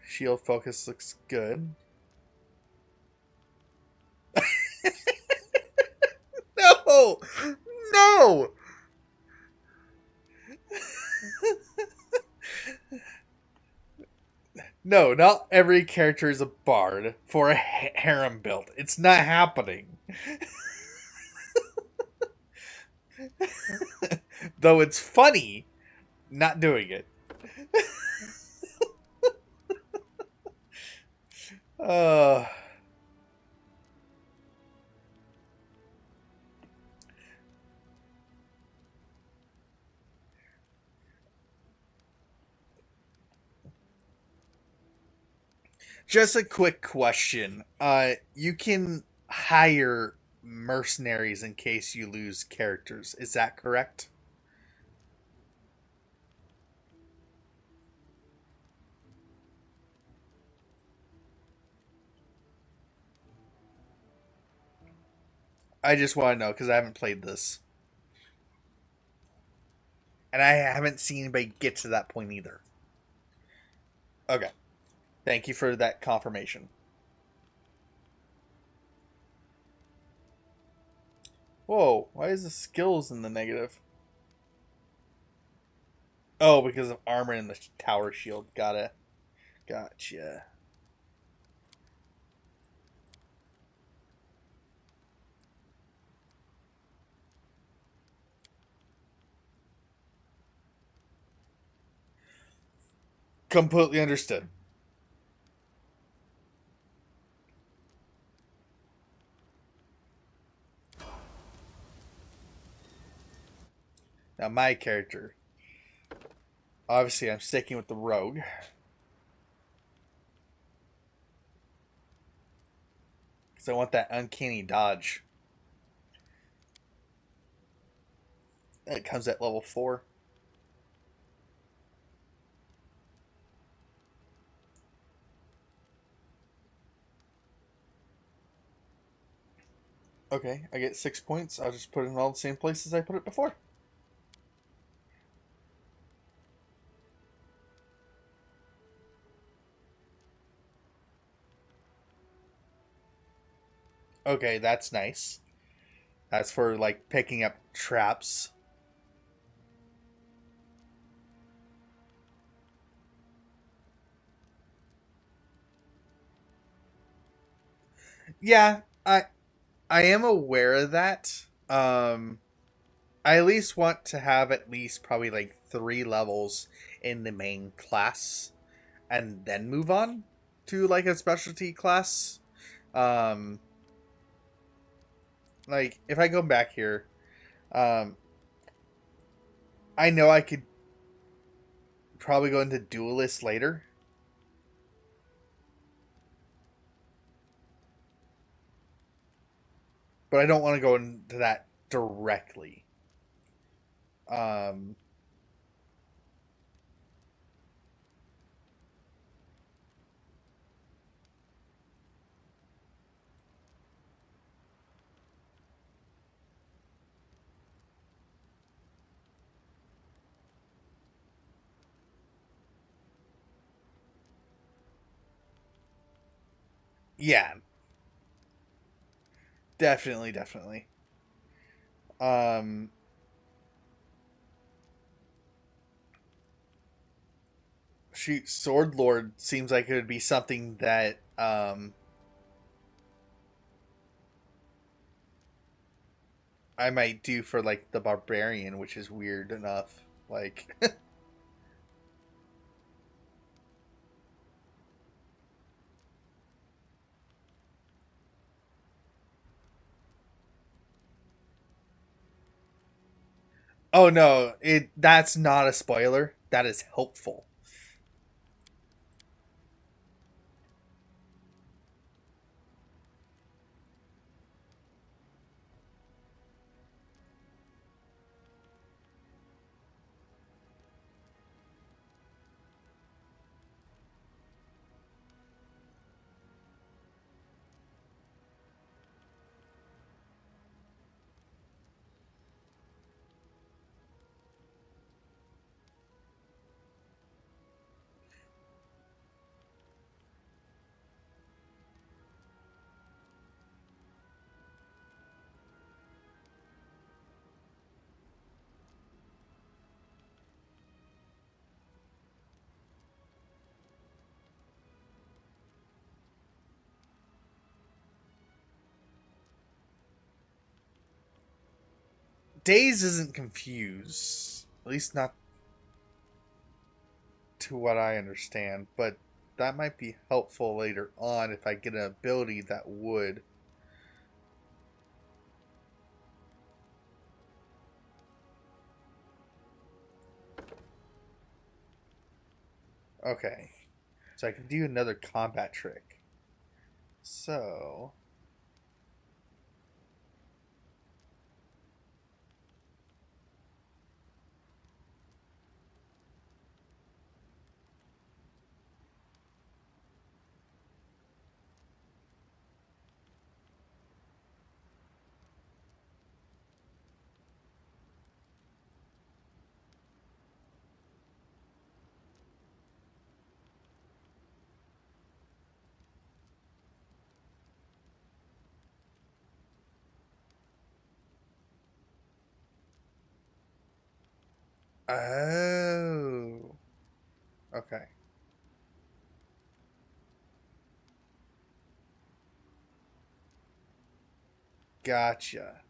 Shield focus looks good. No! No! No, not every character is a bard for a harem build. It's not happening. Though it's funny, not doing it. uh Just a quick question. You can hire mercenaries in case you lose characters. Is that correct? I just want to know because I haven't played this. And I haven't seen anybody get to that point either. Okay. Thank you for that confirmation. Whoa, why is the skills in the negative? Oh, because of armor and the tower shield. Gotcha. Completely understood. Now my character. Obviously, I'm sticking with the rogue. Because I want that uncanny dodge. It comes at level 4. Okay, I get 6 points. I'll just put it in all the same places I put it before. Okay, that's nice. That's for like picking up traps. Yeah, I am aware of that. I at least want to have at least probably like 3 levels in the main class and then move on to like a specialty class. Um like if I go back here, um I know I could probably go into duelist later, but I don't want to go into that directly. Um Yeah, definitely, definitely. Um, shoot, Sword Lord seems like it would be something that I might do for like the barbarian, which is weird enough. Like, oh no, that's not a spoiler. That is helpful. Days isn't confused, at least not to what I understand, but that might be helpful later on if I get an ability that would. Okay, so I can do another combat trick. So, oh, okay, gotcha.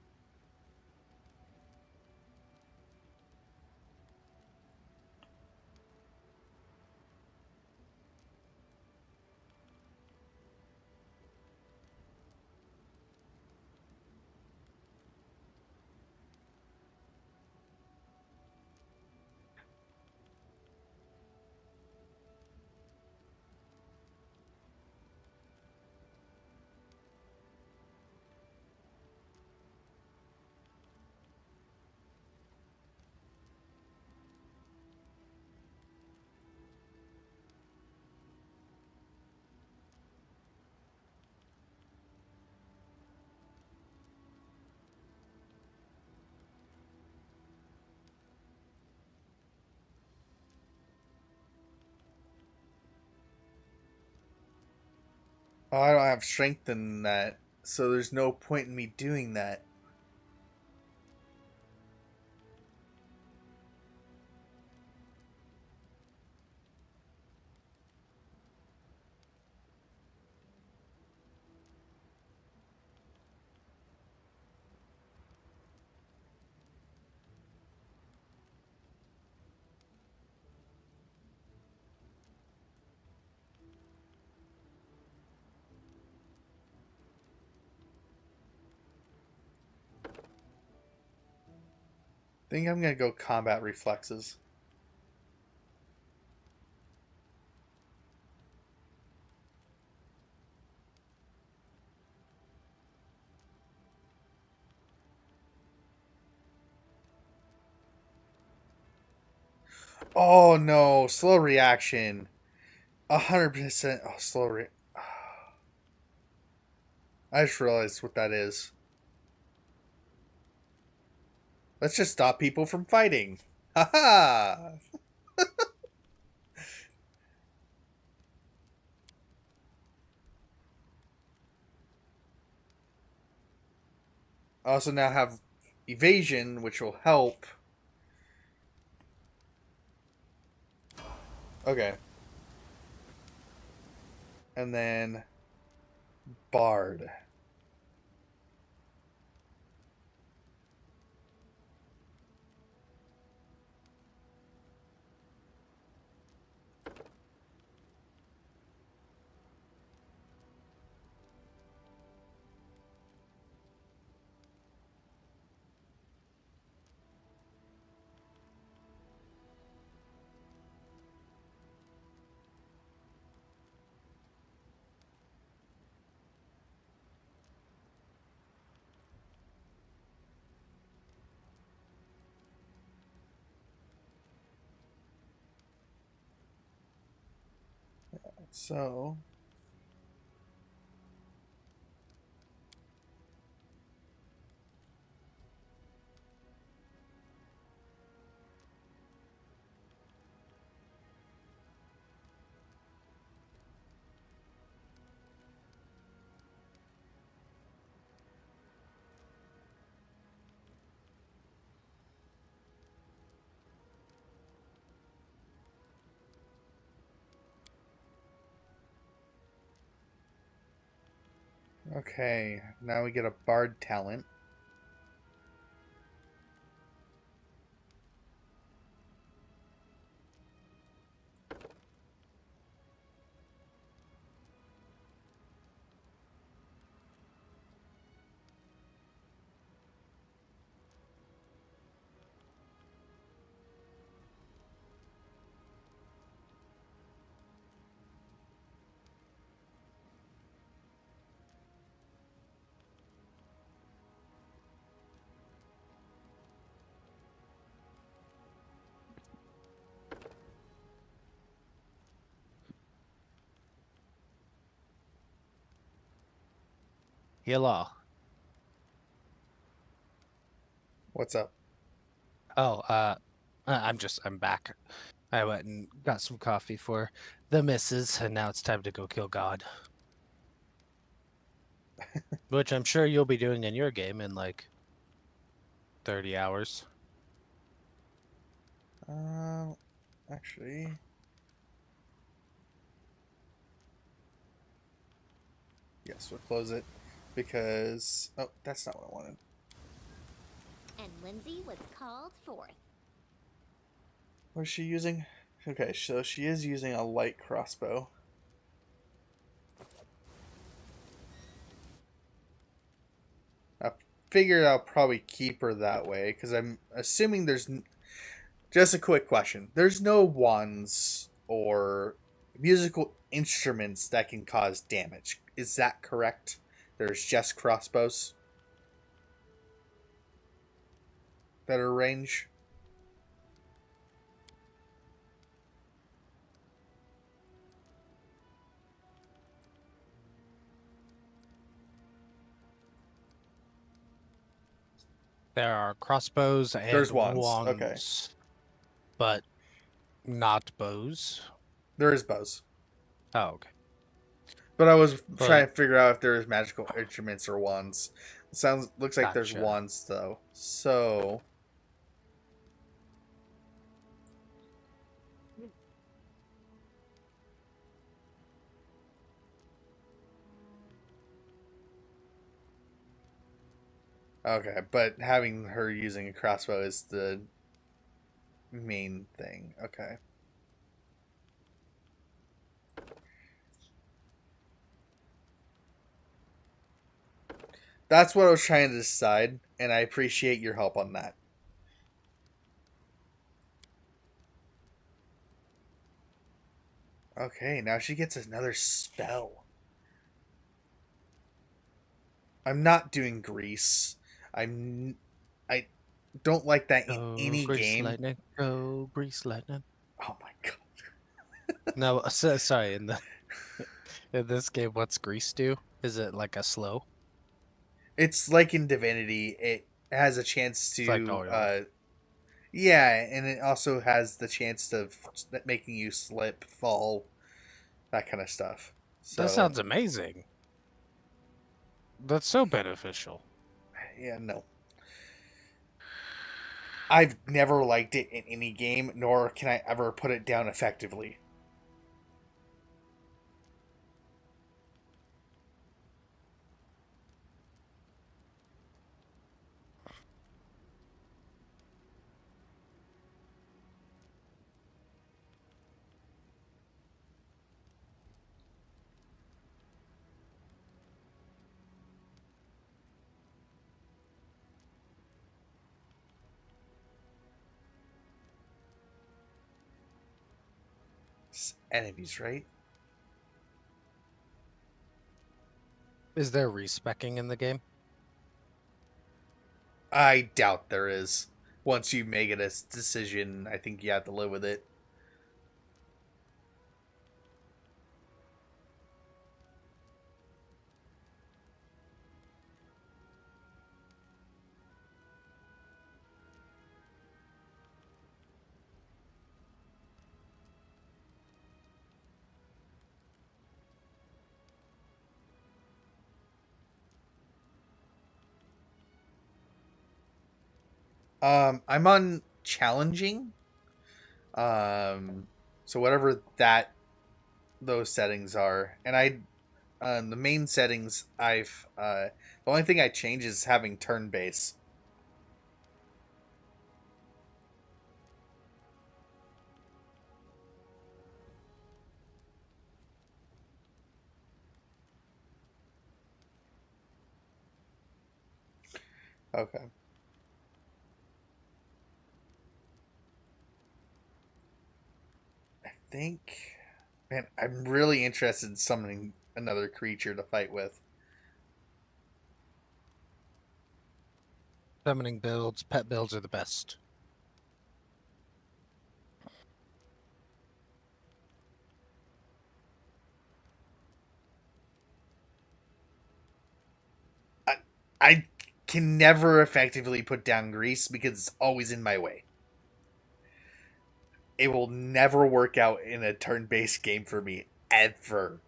Oh, I don't have strength in that, so there's no point in me doing that. I think I'm gonna go combat reflexes. Oh no, slow reaction. 100%. Oh, slow I just realized what that is. Let's just stop people from fighting. Haha! I also now have evasion, which will help. Okay. And then Bard. So okay, now we get a Bard talent. Hello. What's up? Oh, I'm back. I went and got some coffee for the missus, and now it's time to go kill God. Which I'm sure you'll be doing in your game in like 30 hours. Actually, yes, we'll close it because that's not what I wanted. And Lindsay was called forth. What is she using? Okay, so she is using a light crossbow. I figured I'll probably keep her that way because I'm assuming there's just a quick question. There's no wands or musical instruments that can cause damage. Is that correct? There's just crossbows that are range. There are crossbows and There's wands. Okay. but not bows. There is bows. Oh, okay. But I was trying to figure out if there is magical instruments or wands. Looks like there's wands though. So okay, but having her using a crossbow is the main thing. Okay. That's what I was trying to decide, and I appreciate your help on that. Okay, now she gets another spell. I'm not doing grease. I don't like that in any grease game. Lightning. Go grease lightning. Oh my god. No, sorry. In this game, what's grease do? Is it like a slow? It's like in Divinity. It has a chance to, yeah, and it also has the chance of making you slip, fall, that kind of stuff. So that sounds amazing. That's so beneficial. Yeah, no. I've never liked it in any game, nor can I ever put it down effectively. It's enemies, right? Is there respecking in the game? I doubt there is. Once you make it a decision, I think you have to live with it. I'm on challenging. So whatever those settings are, and the main settings the only thing I change is having turn base. Okay. I think, man, I'm really interested in summoning another creature to fight with. Summoning builds, pet builds are the best. I can never effectively put down grease because it's always in my way. It will never work out in a turn-based game for me ever.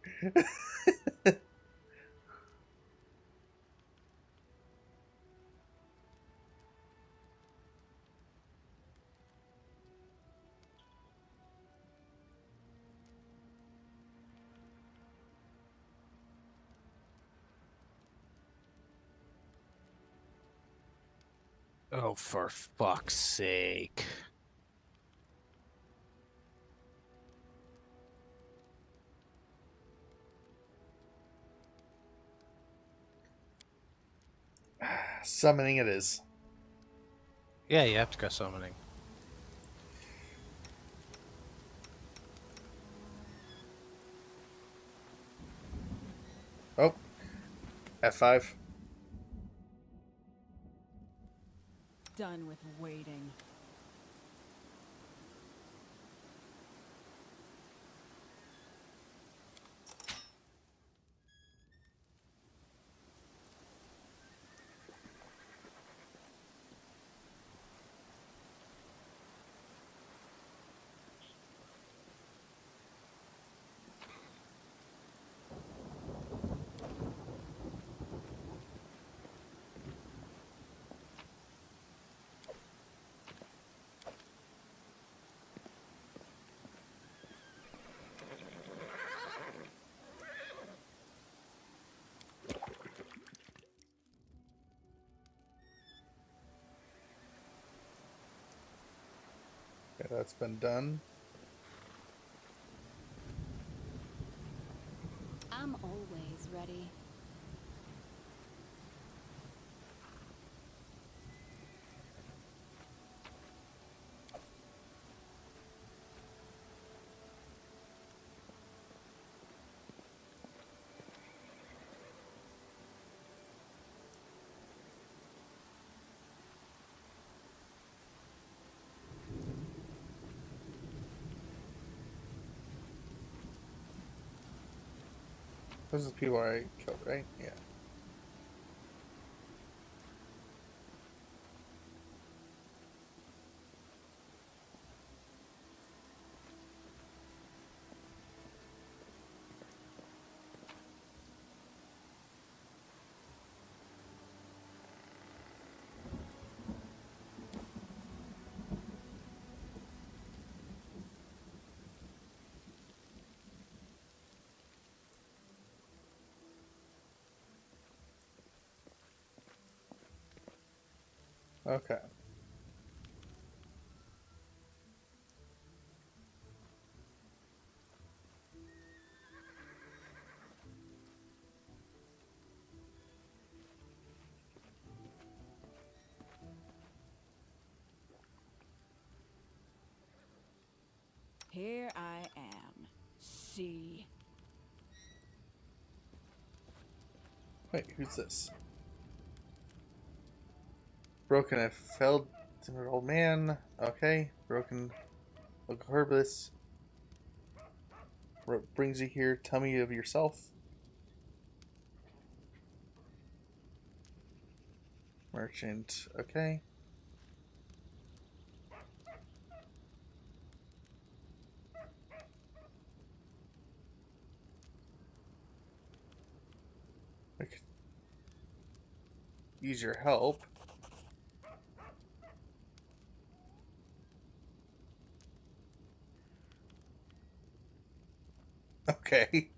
Oh, for fuck's sake. Summoning it is. Yeah, you have to go summoning. Oh, F5. Done with waiting. Okay, that's been done. I'm always ready. Those are the people I killed, right? Yeah. Okay. Here I am. See? Wait, who's this? Broken a felled old man. Okay. Broken look herbalist. What brings you here? Tell me of yourself. Merchant. Okay. I could use your help. Okay.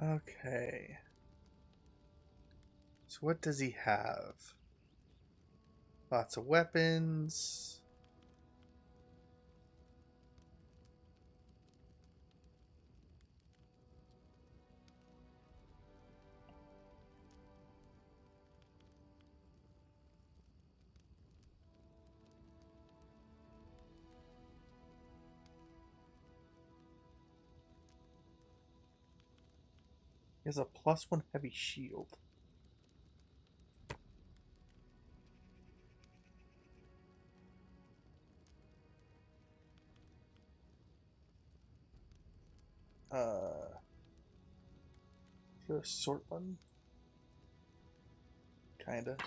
Okay. So what does he have? Lots of weapons. He has a +1 heavy shield. Is there a sort button? Kinda.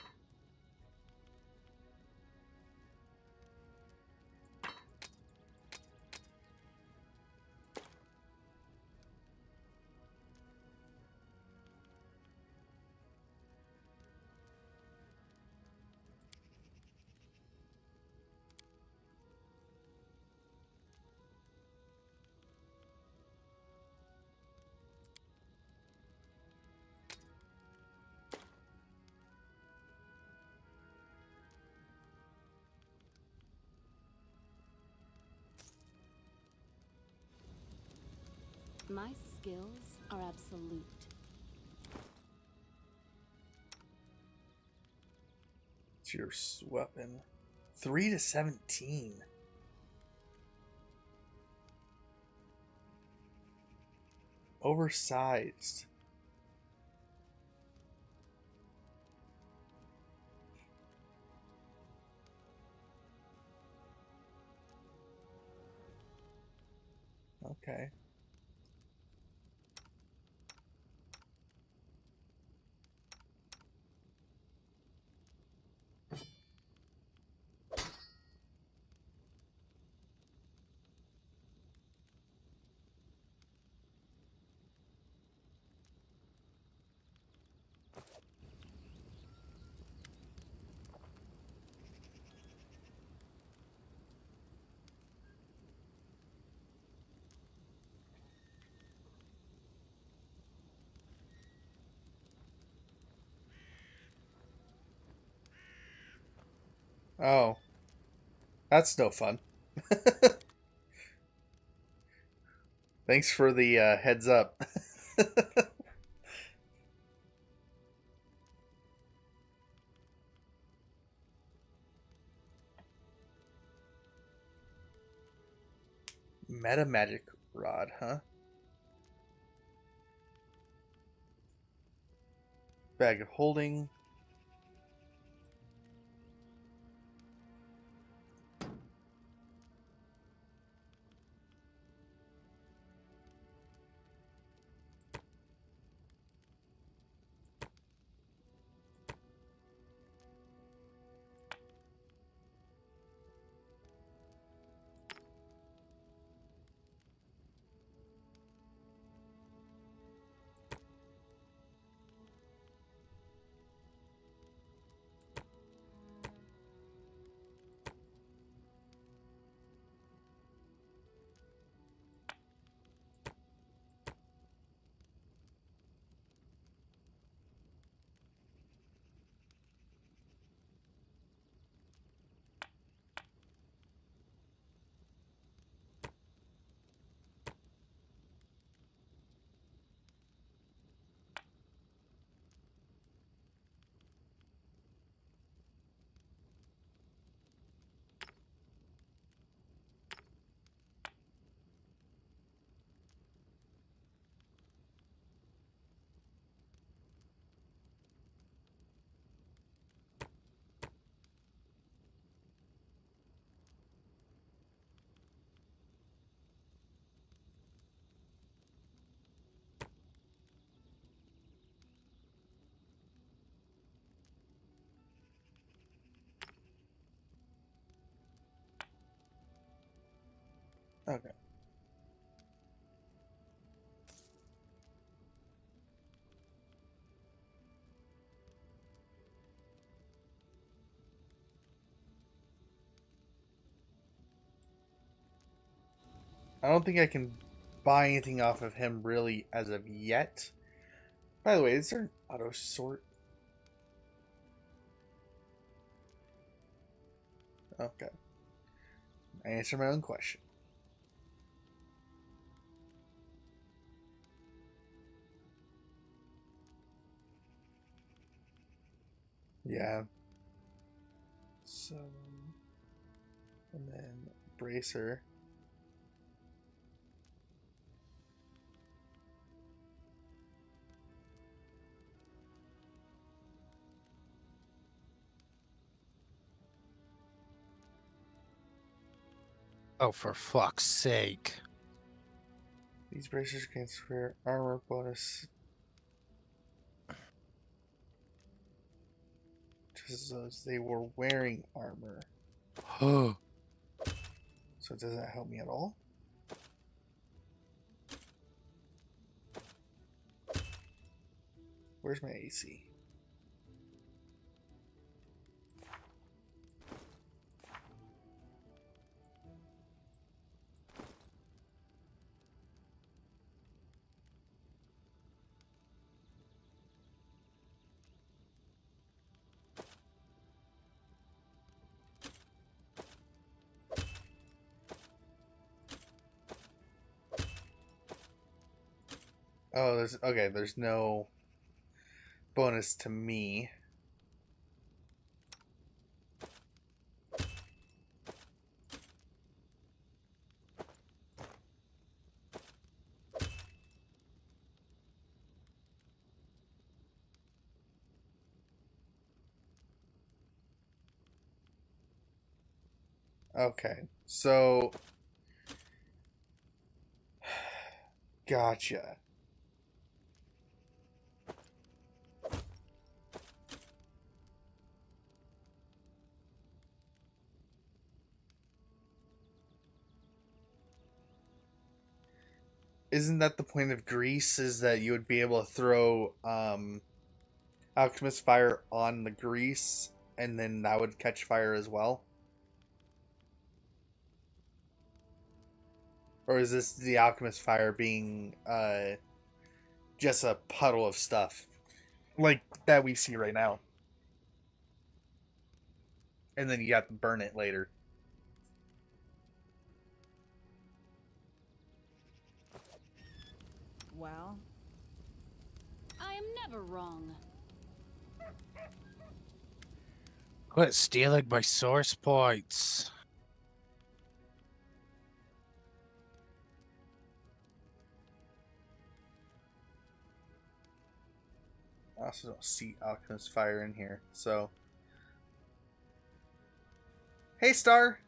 My skills are absolute. It's your weapon. 3 to 17. Oversized. Okay. Oh. That's no fun. Thanks for the heads up. Meta magic rod, huh? Bag of holding. Okay. I don't think I can buy anything off of him really as of yet. By the way, is there an auto sort? Okay. I answered my own question. Yeah. So, and then bracer. Oh, for fuck's sake. These bracers can transfer armor bonus. Just as they were wearing armor. So does that help me at all? Where's my AC? Oh, there's okay, there's no bonus to me. Okay, so gotcha. Isn't that the point of grease? Is that you would be able to throw alchemist fire on the grease, and then that would catch fire as well? Or is this the alchemist fire being just a puddle of stuff like that we see right now? And then you have to burn it later. Well, I am never wrong. Quit stealing my source points. I also don't see alchemist fire in here, so. Hey, Star!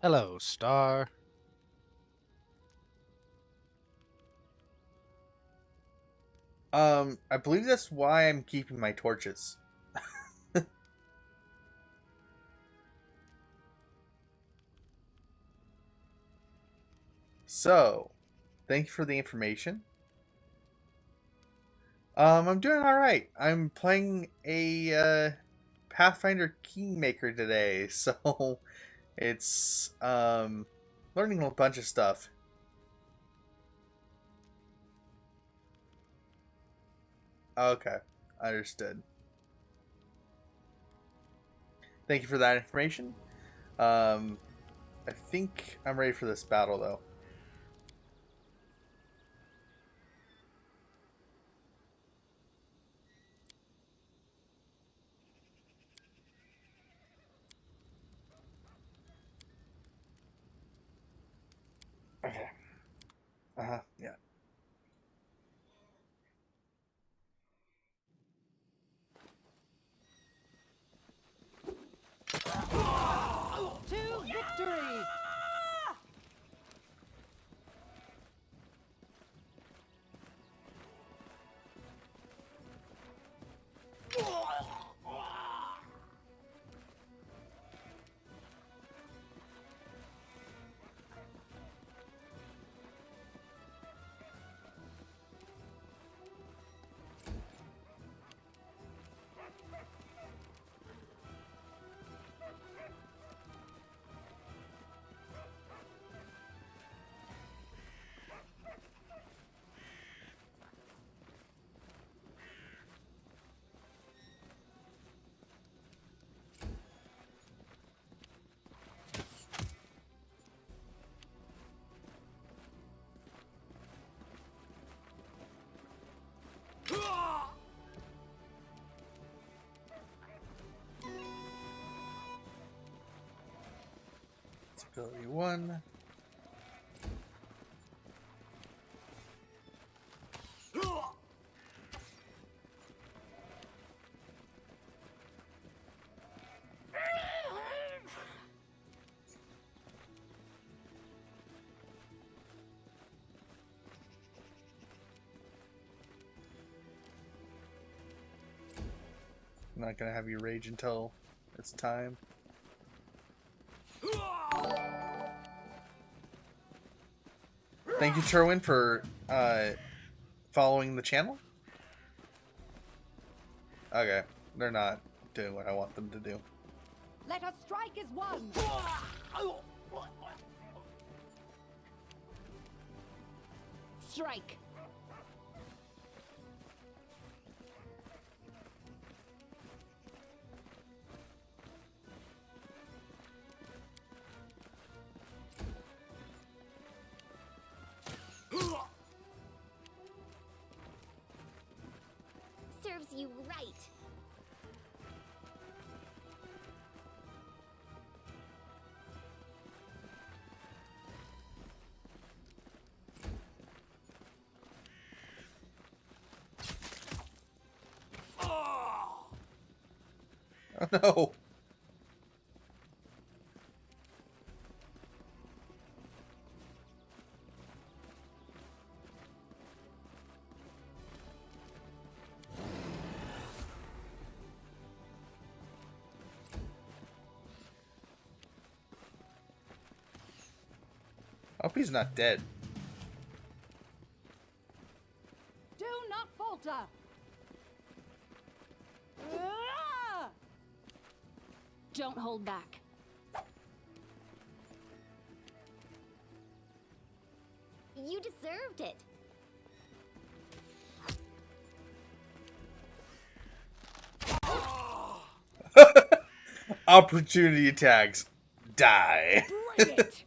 Hello, Star. I believe that's why I'm keeping my torches. So, thank you for the information. I'm doing alright. I'm playing a Pathfinder Kingmaker today, so it's learning a bunch of stuff. Okay, understood. Thank you for that information. I think I'm ready for this battle, though. Okay. Yeah. to victory! Ability 1. I'm not gonna have you rage until it's time. Thank you, Sherwin, for following the channel. Okay, they're not doing what I want them to do. Let us strike as one! Strike! Serves you right. Oh no! I hope he's not dead. Do not falter! Ah! Don't hold back. You deserved it. Opportunity attacks. Die. Bring it!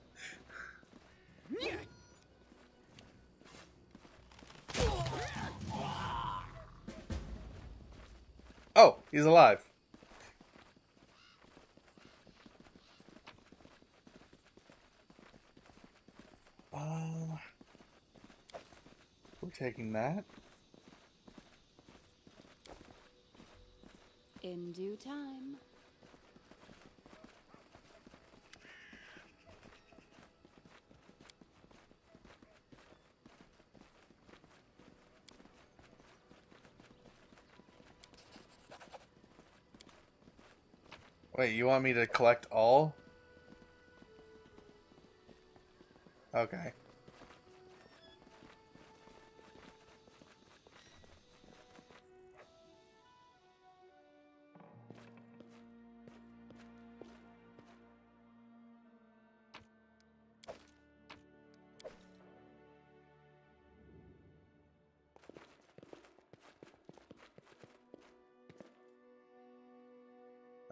Oh, he's alive. We're taking that. In due time. Wait, you want me to collect all? Okay.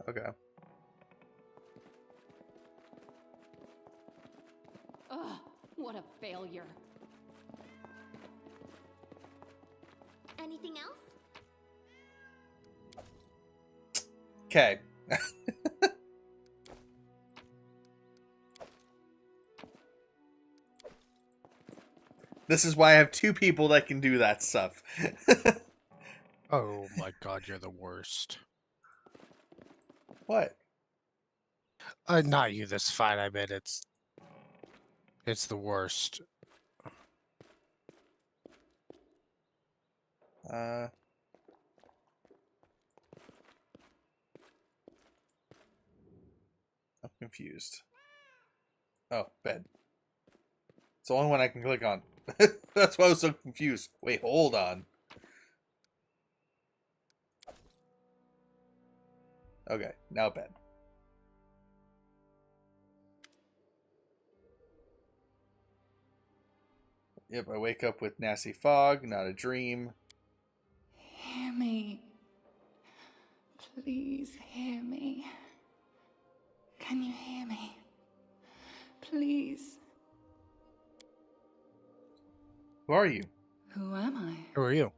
Okay. Ugh, what a failure. Anything else? Okay. This is why I have two people that can do that stuff. Oh my god, you're the worst. What? Not you this fight, I bet it's the worst. I'm confused. Oh, bed. It's the only one I can click on. That's why I was so confused. Wait, hold on. Okay, now bed. Yep, I wake up with nasty fog, not a dream. Hear me. Please hear me. Can you hear me? Please. Who are you? Who am I? Who are you?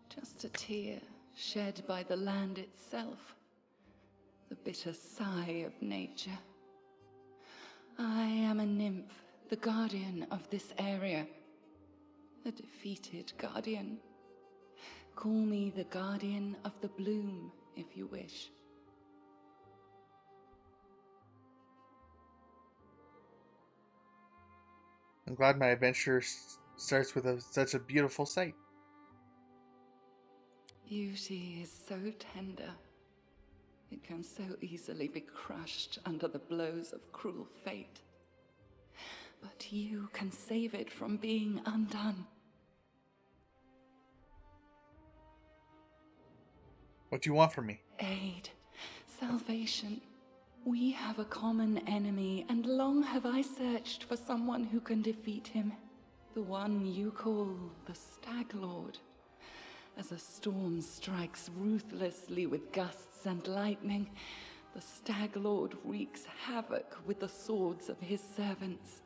Just a tear shed by the land itself. The bitter sigh of nature. I am a nymph, the guardian of this area. A defeated guardian. Call me the guardian of the bloom, if you wish. I'm glad my adventure starts with such a beautiful sight. Beauty is so tender. It can so easily be crushed under the blows of cruel fate. But you can save it from being undone. What do you want from me? Aid, salvation. We have a common enemy, and long have I searched for someone who can defeat him. The one you call the Stag Lord. As a storm strikes ruthlessly with gusts and lightning, the Stag Lord wreaks havoc with the swords of his servants.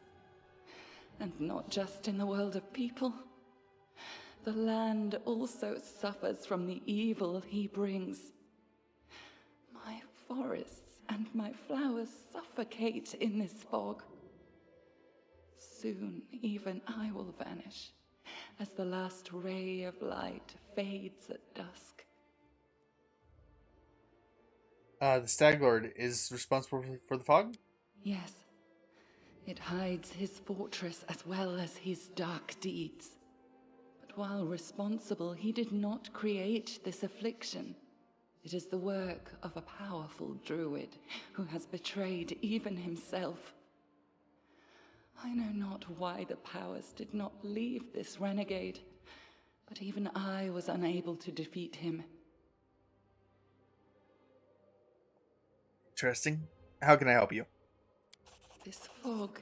And not just in the world of people. The land also suffers from the evil he brings. My forests and my flowers suffocate in this fog. Soon even I will vanish, as the last ray of light fades at dusk. The Stag Lord is responsible for the fog? Yes. It hides his fortress as well as his dark deeds. But while responsible, he did not create this affliction. It is the work of a powerful druid who has betrayed even himself. I know not why the powers did not leave this renegade, but even I was unable to defeat him. Interesting. How can I help you? This fog,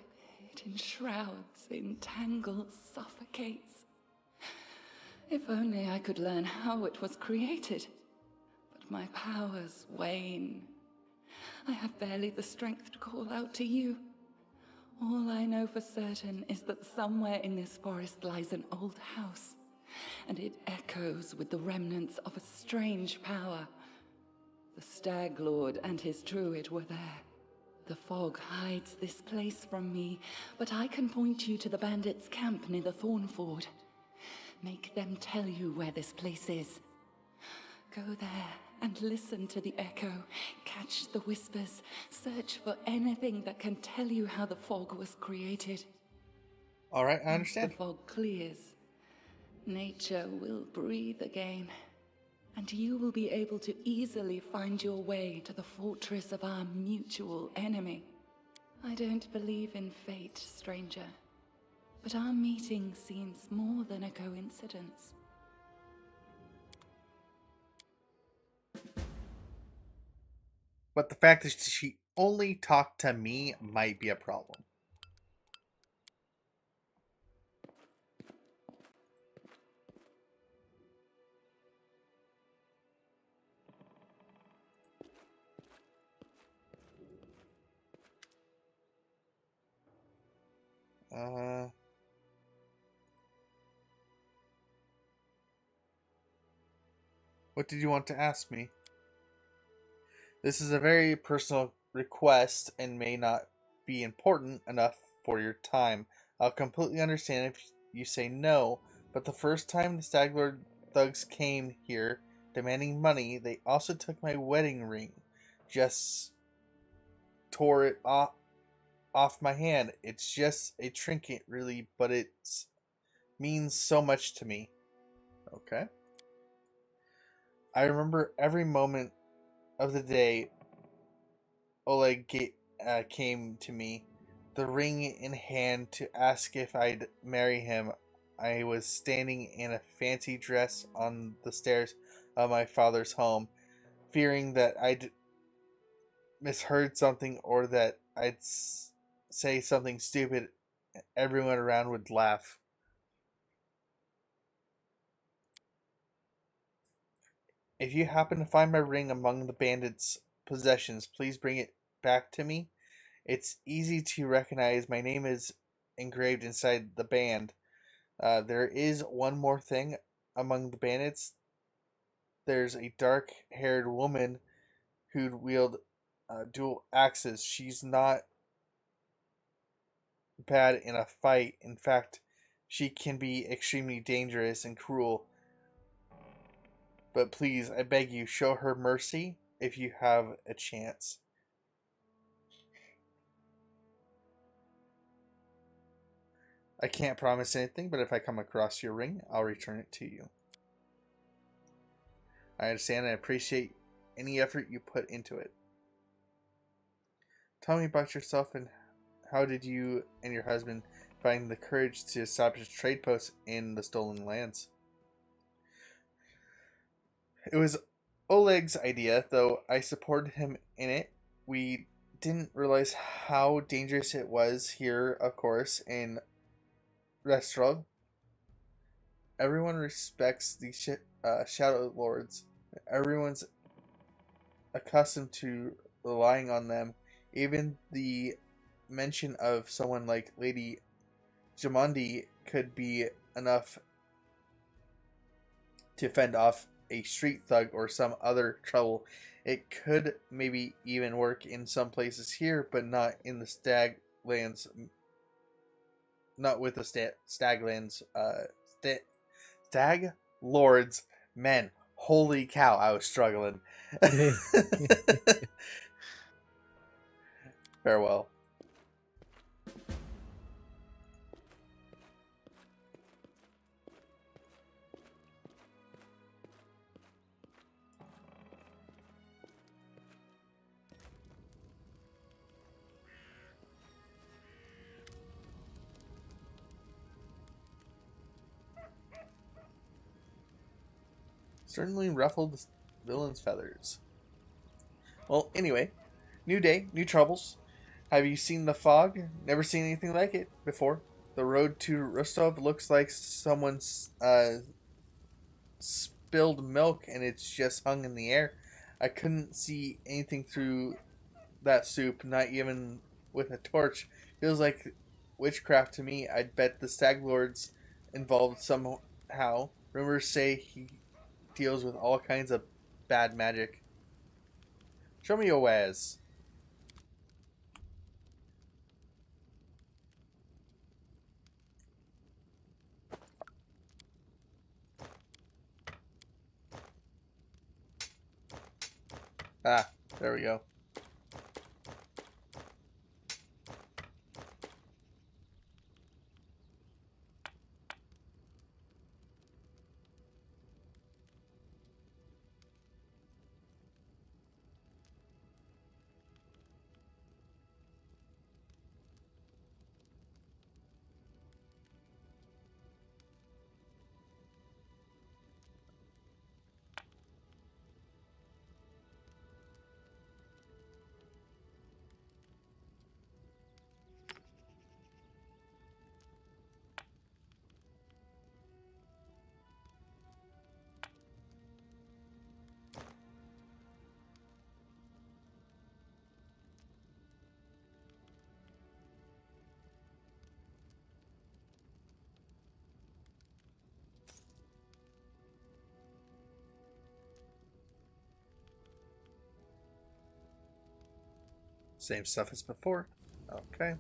it enshrouds, entangles, suffocates. If only I could learn how it was created. But my powers wane. I have barely the strength to call out to you. All I know for certain is that somewhere in this forest lies an old house, and it echoes with the remnants of a strange power. The Stag Lord and his druid were there. The fog hides this place from me, but I can point you to the bandits' camp near the Thornford. Make them tell you where this place is. Go there and listen to the echo, catch the whispers, search for anything that can tell you how the fog was created. All right, I understand. Once the fog clears, nature will breathe again, and you will be able to easily find your way to the fortress of our mutual enemy. I don't believe in fate, stranger, but our meeting seems more than a coincidence. But the fact that she only talked to me might be a problem. What did you want to ask me? This is a very personal request and may not be important enough for your time. I'll completely understand if you say no, but the first time the Staglord thugs came here demanding money, they also took my wedding ring. Just tore it off my hand. It's just a trinket, really, but it means so much to me. Okay. I remember every moment of the day Oleg came to me, the ring in hand, to ask if I'd marry him. I was standing in a fancy dress on the stairs of my father's home, fearing that I'd misheard something or that I'd say something stupid. Everyone around would laugh. If you happen to find my ring among the bandits' possessions, please bring it back to me. It's easy to recognize. My name is engraved inside the band. There is one more thing. Among the bandits, there's a dark-haired woman who'd wield dual axes. She's not bad in a fight. In fact, she can be extremely dangerous and cruel. But please, I beg you, show her mercy if you have a chance. I can't promise anything, but if I come across your ring, I'll return it to you. I understand and appreciate any effort you put into it. Tell me about yourself and how did you and your husband find the courage to establish a trade post in the stolen lands? It was Oleg's idea, though I supported him in it. We didn't realize how dangerous it was here, of course, in Restrog. Everyone respects the Shadow Lords. Everyone's accustomed to relying on them. Even the mention of someone like Lady Jamandi could be enough to fend off a street thug or some other trouble. It could maybe even work in some places here, but not in the Staglands. Not with the Staglands. Stag Lords men. Holy cow! I was struggling. Farewell. Certainly ruffled the villain's feathers. Well, anyway, new day, new troubles. Have you seen the fog? Never seen anything like it before. The road to Rostov looks like someone's spilled milk and it's just hung in the air. I couldn't see anything through that soup, not even with a torch. Feels like witchcraft to me. I'd bet the Stag Lord's involved somehow. Rumors say he deals with all kinds of bad magic. Show me your wares. Ah, there we go. Same stuff as before. Okay.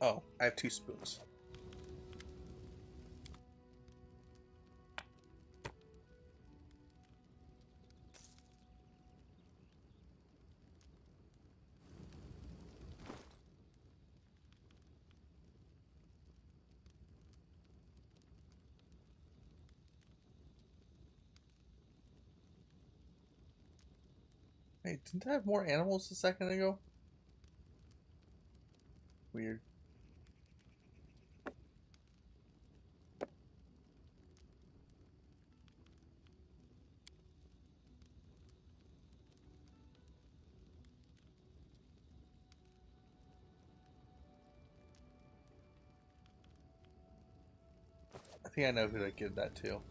Oh, I have 2 spoons. Hey, didn't I have more animals a second ago? Weird. I think I know who to give that to.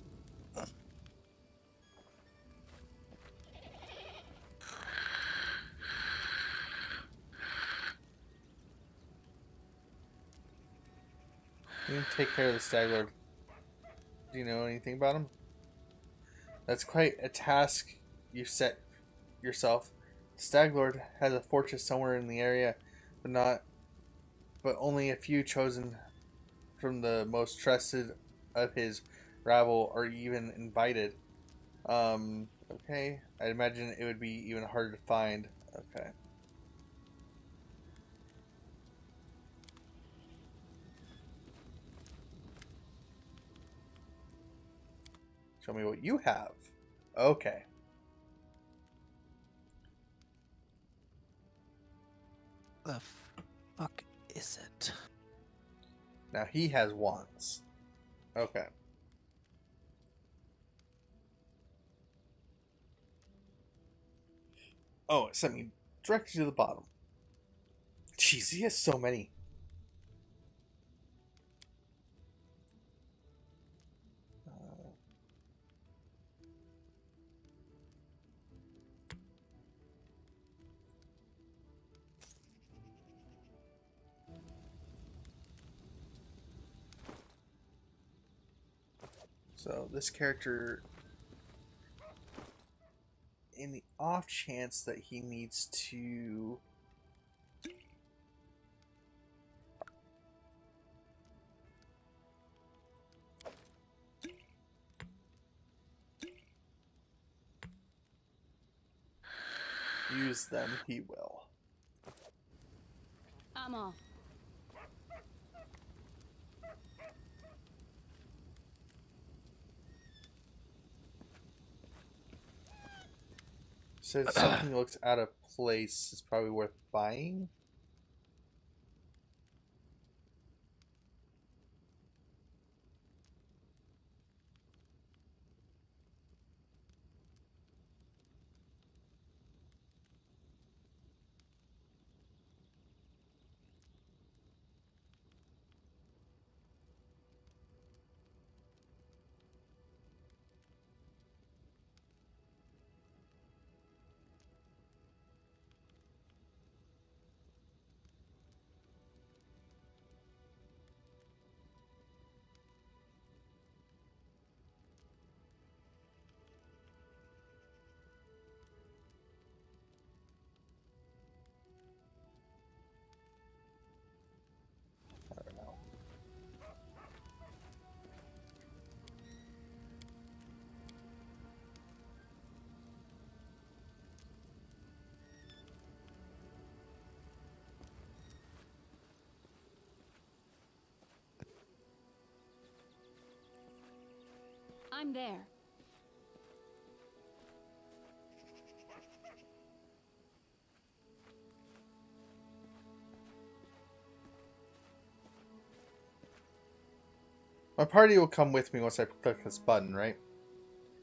You can take care of the Stag Lord. Do you know anything about him? That's quite a task you set yourself. The Stag Lord has a fortress somewhere in the area, but only a few chosen from the most trusted of his rabble are even invited. Okay. I'd imagine it would be even harder to find. Okay. Show me what you have. Okay. The fuck is it? Now he has wands. Okay. Oh, it sent me directly to the bottom. Jeez, he has so many. So this character, in the off chance that he needs to use them, he will. I'm off. Said something looks out of place is probably worth buying. I don't know. I'm there. My party will come with me once I click this button, right?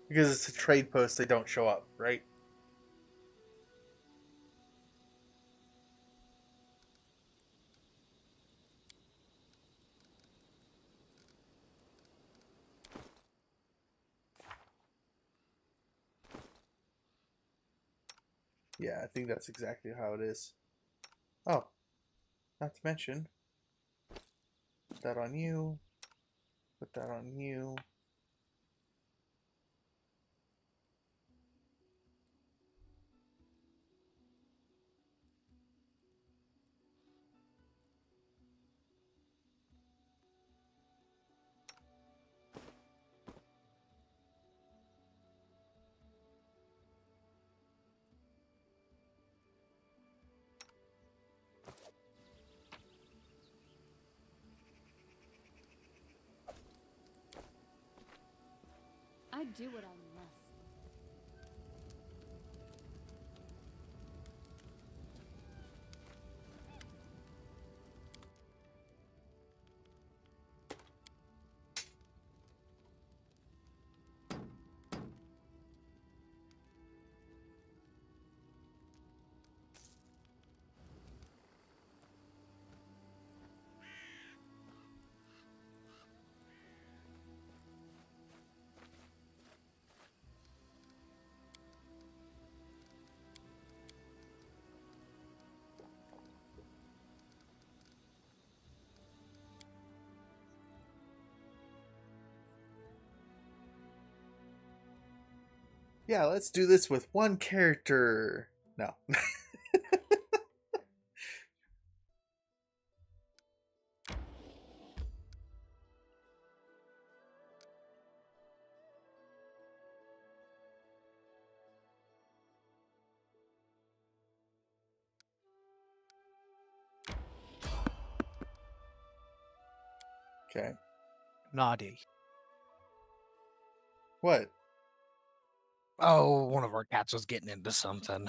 Because it's a trade post, they don't show up, right? Yeah, I think that's exactly how it is. Oh, not to mention, put that on you, put that on you. I do what I must. Yeah, let's do this with one character. No. Okay. Naughty. What? Oh, one of our cats was getting into something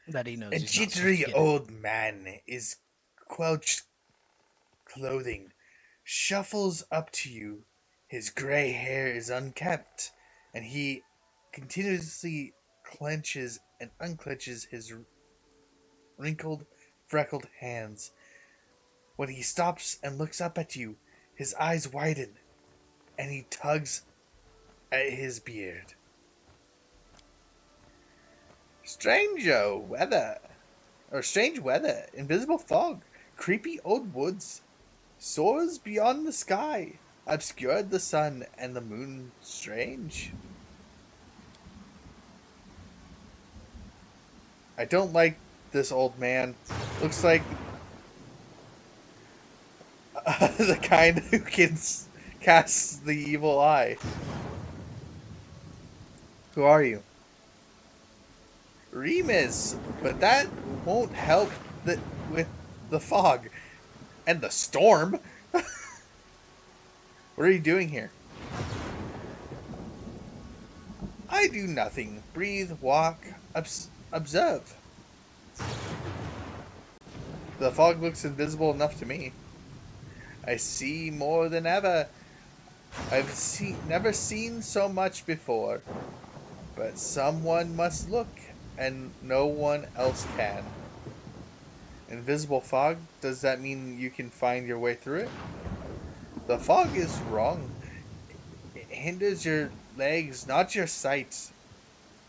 that he knows A he's not supposed to jittery get old man is quelched clothing, shuffles up to you. His gray hair is unkempt, and he continuously clenches and unclenches his wrinkled, freckled hands. When he stops and looks up at you, his eyes widen, and he tugs at his beard. Strange weather, invisible fog, creepy old woods, soars beyond the sky, obscured the sun and the moon. Strange. I don't like this old man. Looks like the kind who can cast the evil eye. Who are you? Remus, but that won't help with the fog and the storm. What are you doing here? I do nothing. Breathe, walk, observe. The fog looks invisible enough to me. I see more than ever. I've never seen so much before. But someone must look, and no one else can. Invisible fog? Does that mean you can find your way through it? The fog is wrong. It hinders your legs, not your sight.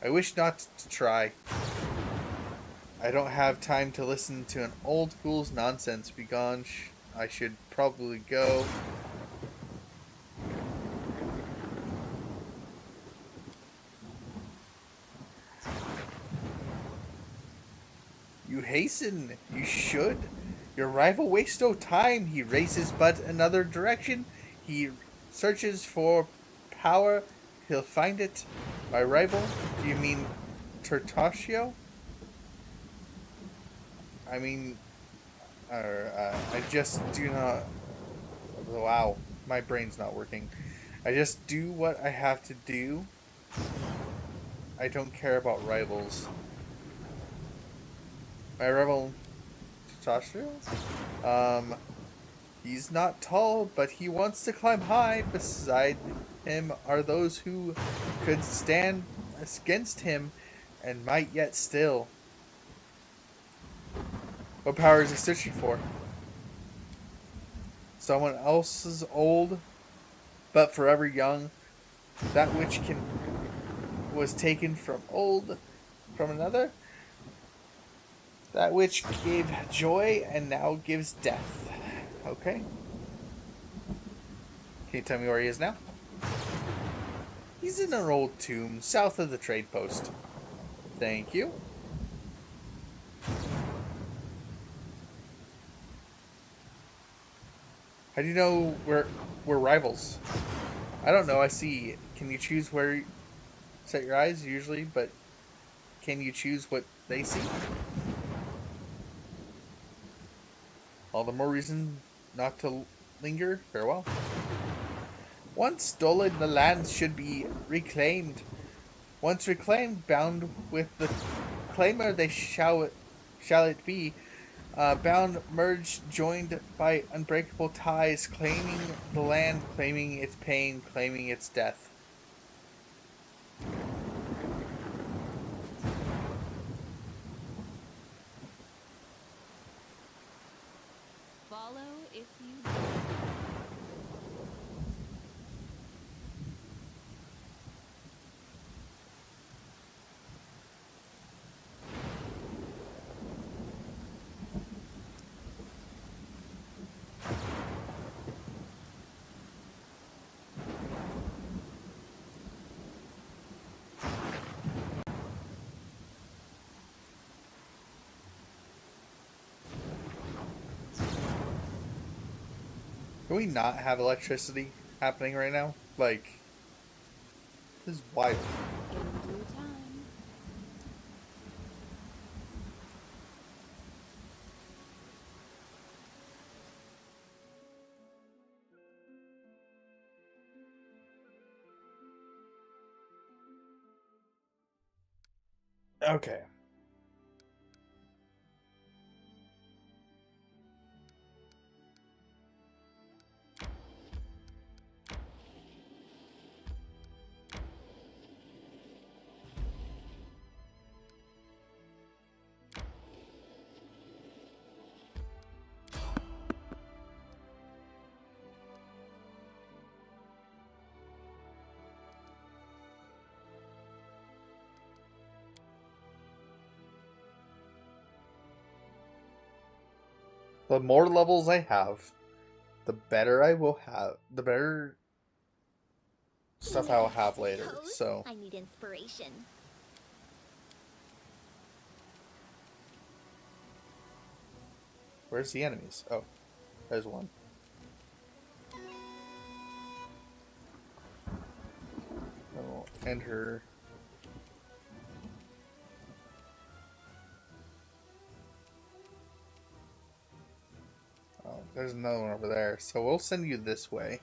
I wish not to try. I don't have time to listen to an old fool's nonsense. Begone. I should probably go. You hasten. You should. Your rival wastes no time. He races but another direction. He searches for power. He'll find it. My rival? Do you mean Tertatio? I mean, I just do not. Wow, my brain's not working. I just do what I have to do. I don't care about rivals. My rival, Tertatio? He's not tall, but he wants to climb high. Beside him are those who could stand against him and might yet still. What power is he searching for? Someone else's old, but forever young. That which was taken from another. That which gave joy and now gives death. Okay. Can you tell me where he is now? He's in an old tomb south of the trade post. Thank you. How do you know we're rivals? I don't know. I see. Can you choose where you set your eyes usually, but can you choose what they see? All the more reason not to linger. Farewell. Once stolen, the lands should be reclaimed. Once reclaimed, bound with the claimer, they shall it be. Bound, merged, joined by unbreakable ties, claiming the land, claiming its pain, claiming its death. Follow if you Can we not have electricity happening right now? Like, this is wild. In due time. Okay. The more levels I have, the better I will have. The better stuff I will have later. So I need inspiration. where's the enemies? Oh, there's one. I'll enter. Oh, there's another one over there. So we'll send you this way.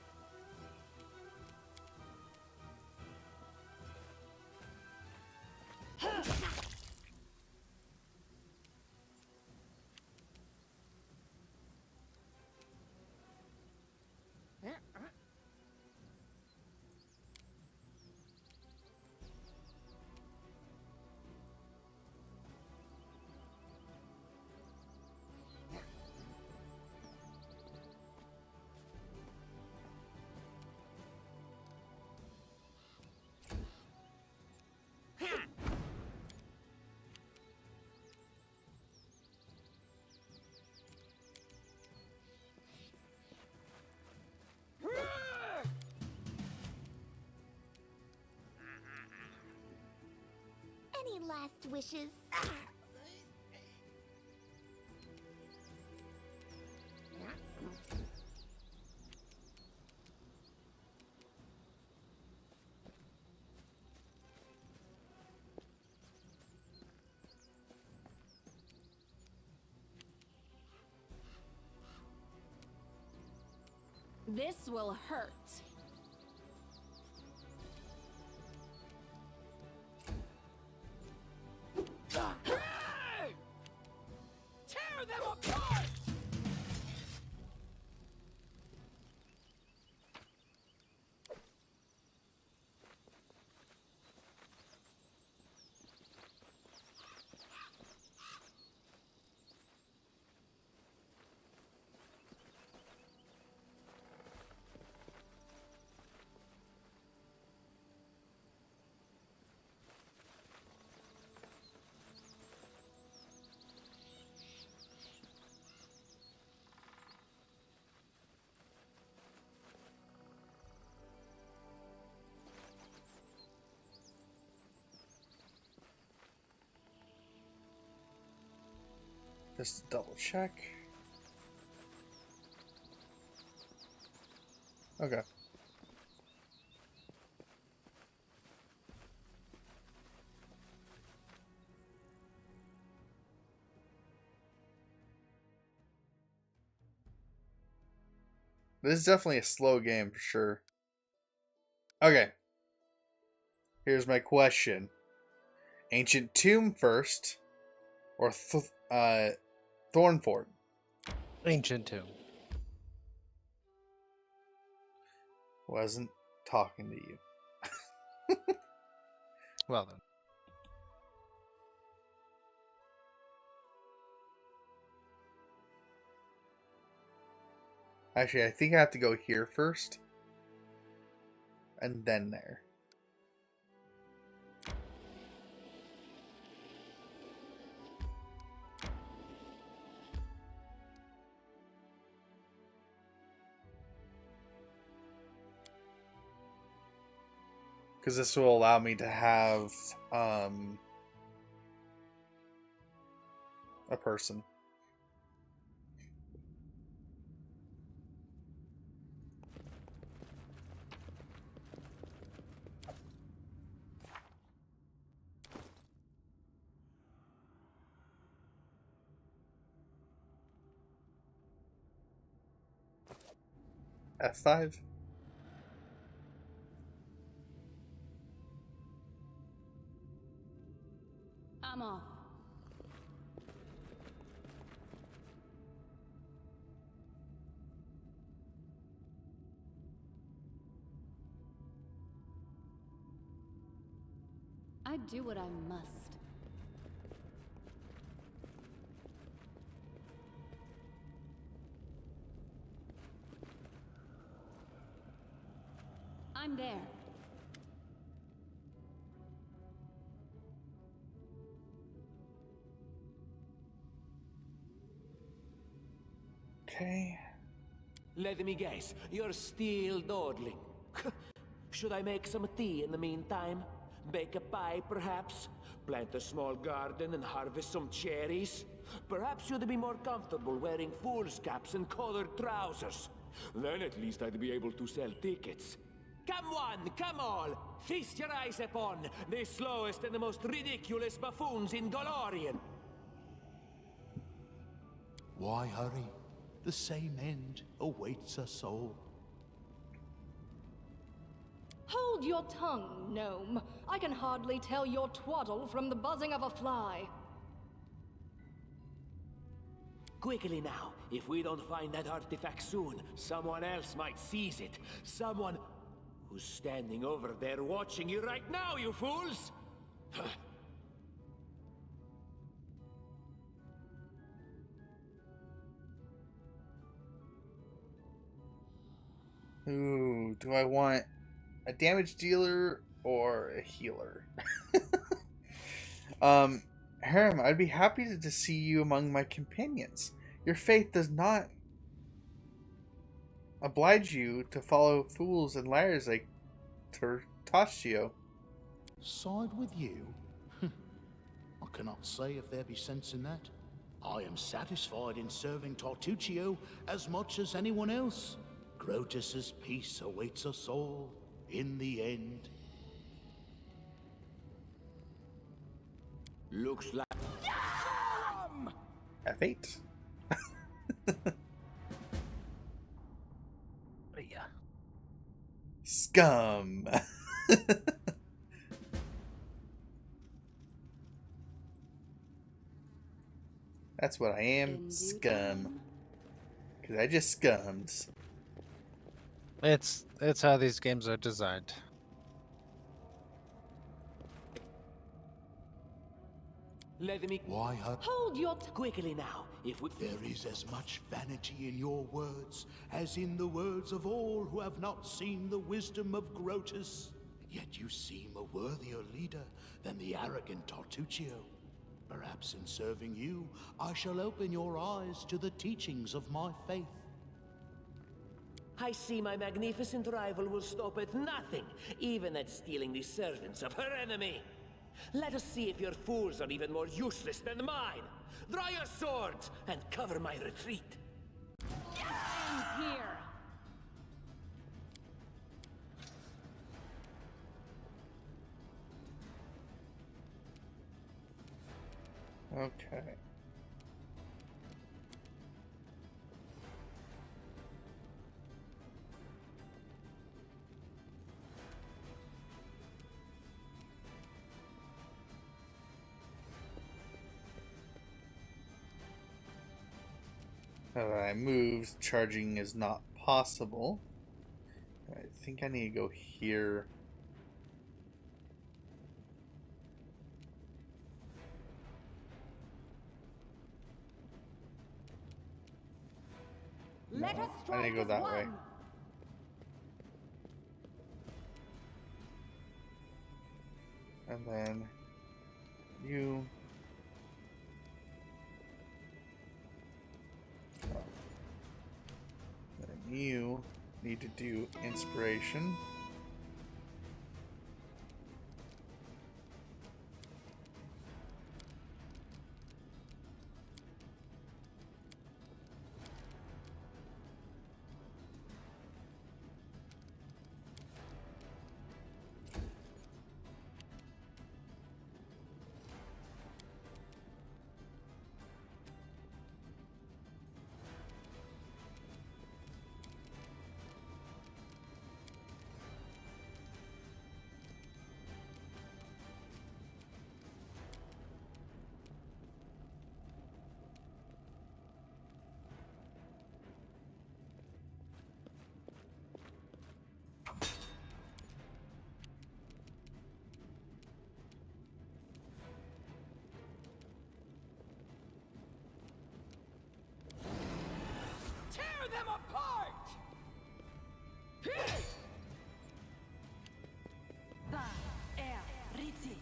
Any last wishes? This will hurt. Tear them apart! Just double check. Okay. This is definitely a slow game for sure. Okay. Here's my question. Ancient Tomb first, or Thornfort? Ancient Tomb. Wasn't talking to you. Well then. Actually, I think I have to go here first. And then there. Because this will allow me to have a person. F5. I'm off. I do what I must. I'm there. Okay. Let me guess, you're still dawdling. Should I make some tea in the meantime? Bake a pie, perhaps? Plant a small garden and harvest some cherries? Perhaps you'd be more comfortable wearing fool's caps and colored trousers. Then at least I'd be able to sell tickets. Come one, come all! Feast your eyes upon the slowest and the most ridiculous buffoons in Golarion! Why hurry? The same end awaits us all. Hold your tongue, gnome. I can hardly tell your twaddle from the buzzing of a fly. Quickly now, if we don't find that artifact soon, someone else might seize it. Someone who's standing over there watching you right now, you fools! Ooh, do I want a damage dealer or a healer? Harem, I'd be happy to see you among my companions. Your faith does not oblige you to follow fools and liars like Tertaccio. Side with you? I cannot say if there be sense in that. I am satisfied in serving Tartuccio as much as anyone else. Grotus's peace awaits us all in the end. Looks like... F8. Yeah. Scum. That's what I am, scum. Because I just scummed. It's how these games are designed. Let me... Why hurry? Hold your Quickly now, if we... There is as much vanity in your words as in the words of all who have not seen the wisdom of Grotus. Yet you seem a worthier leader than the arrogant Tartuccio. Perhaps in serving you, I shall open your eyes to the teachings of my faith. I see my magnificent rival will stop at nothing, even at stealing the servants of her enemy. Let us see if your fools are even more useless than mine. Draw your swords and cover my retreat. Ends here. Okay. I moved. Charging is not possible. I think I need to go here. No, Let us I strike need to go as that one. way. And then you. Then you need to do inspiration. them apart! Va, er, riti.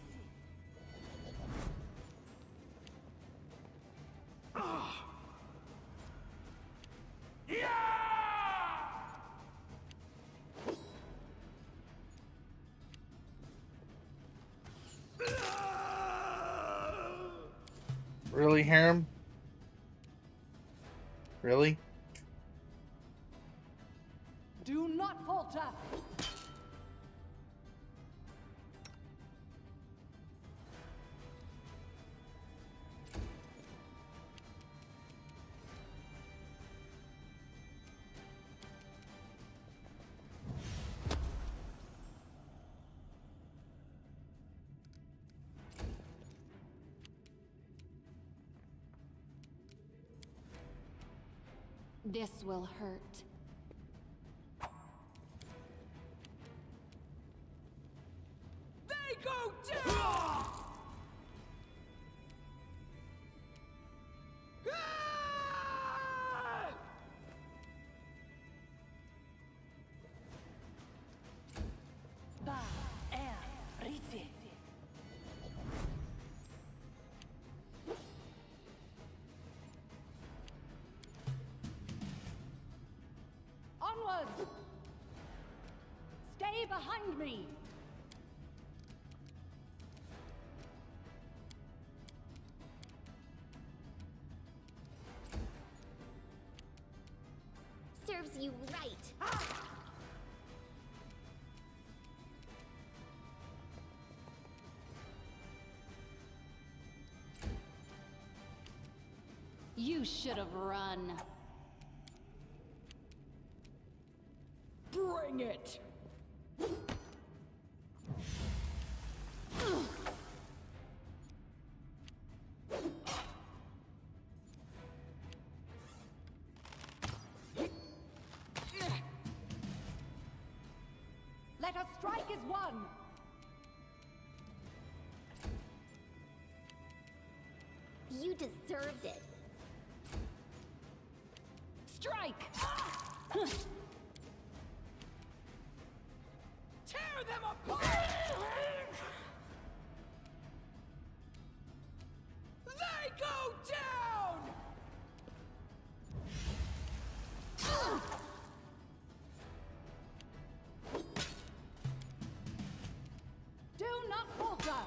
Really, Harem? Really? Do not falter! This will hurt. They go down! Va, er, riti. Onwards! Stay behind me! Serves you right. You should have run. Bring it! Let us strike as one! You deserved it. Strike! Tear them apart! They go down! Do not falter!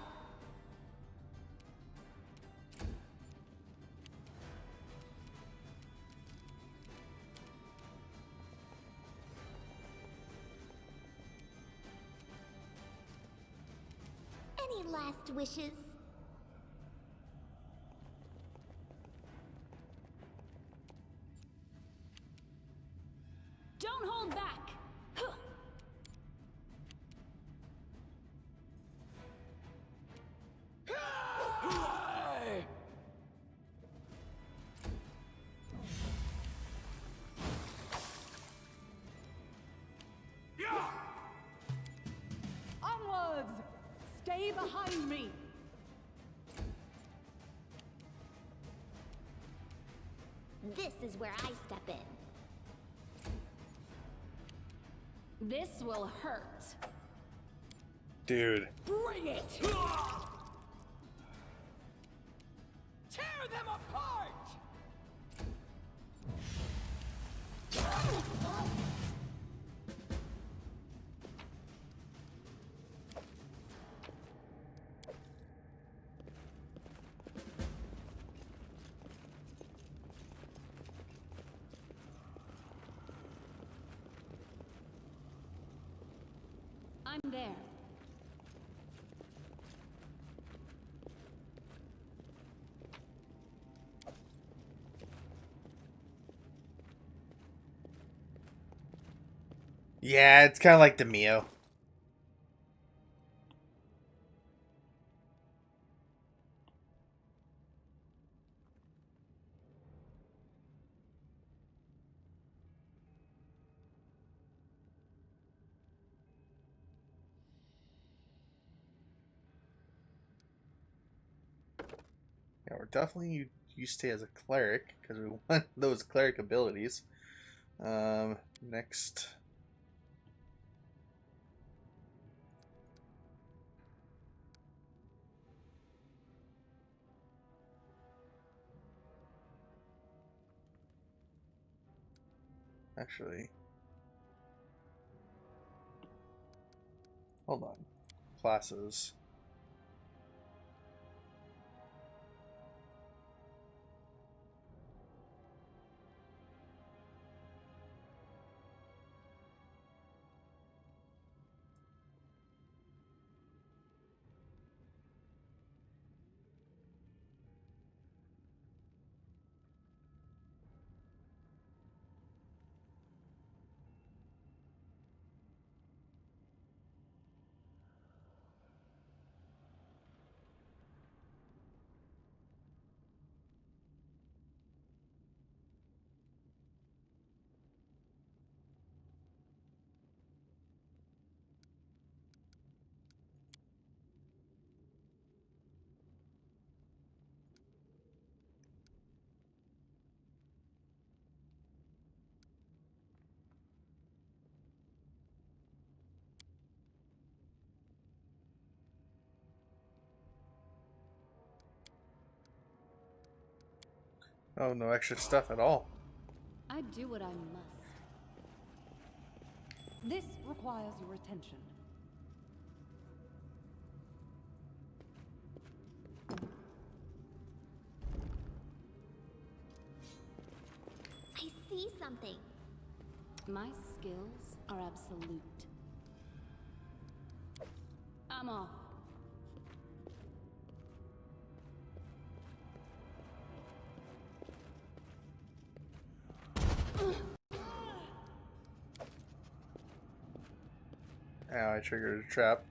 Any last wishes? Don't hold back! Onwards! Stay behind me! This is where I step in. This will hurt. Dude. Bring it! Tear them apart! I'm there. Yeah, it's kind of like the Mio. Yeah, we're definitely you stay as a cleric because we want those cleric abilities. Next. Actually, hold on. Classes. Oh, no extra stuff at all. I do what I must. This requires your attention. I see something. My skills are absolute. I'm off. Ow, I triggered a trap.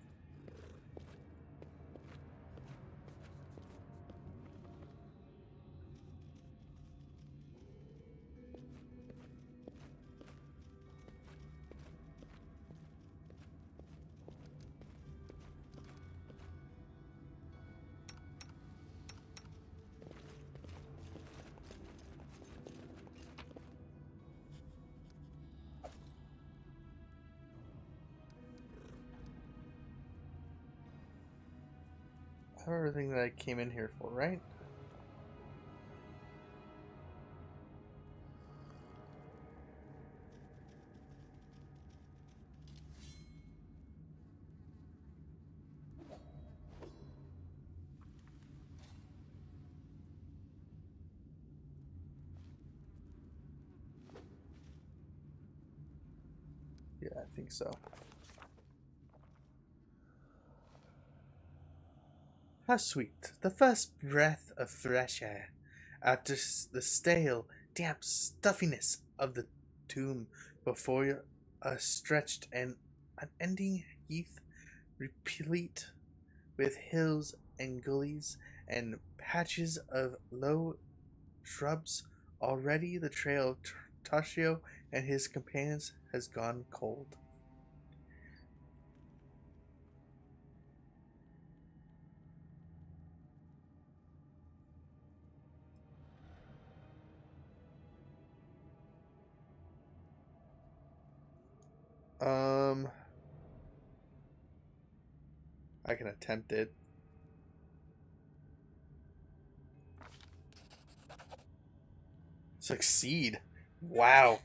I have everything that I came in here for, right? Yeah, I think so. How sweet, the first breath of fresh air, after the stale, damp stuffiness of the tomb before us stretched an unending heath, replete with hills and gullies and patches of low shrubs. Already the trail of Tashio and his companions has gone cold. Um, I can attempt it. Succeed. Wow.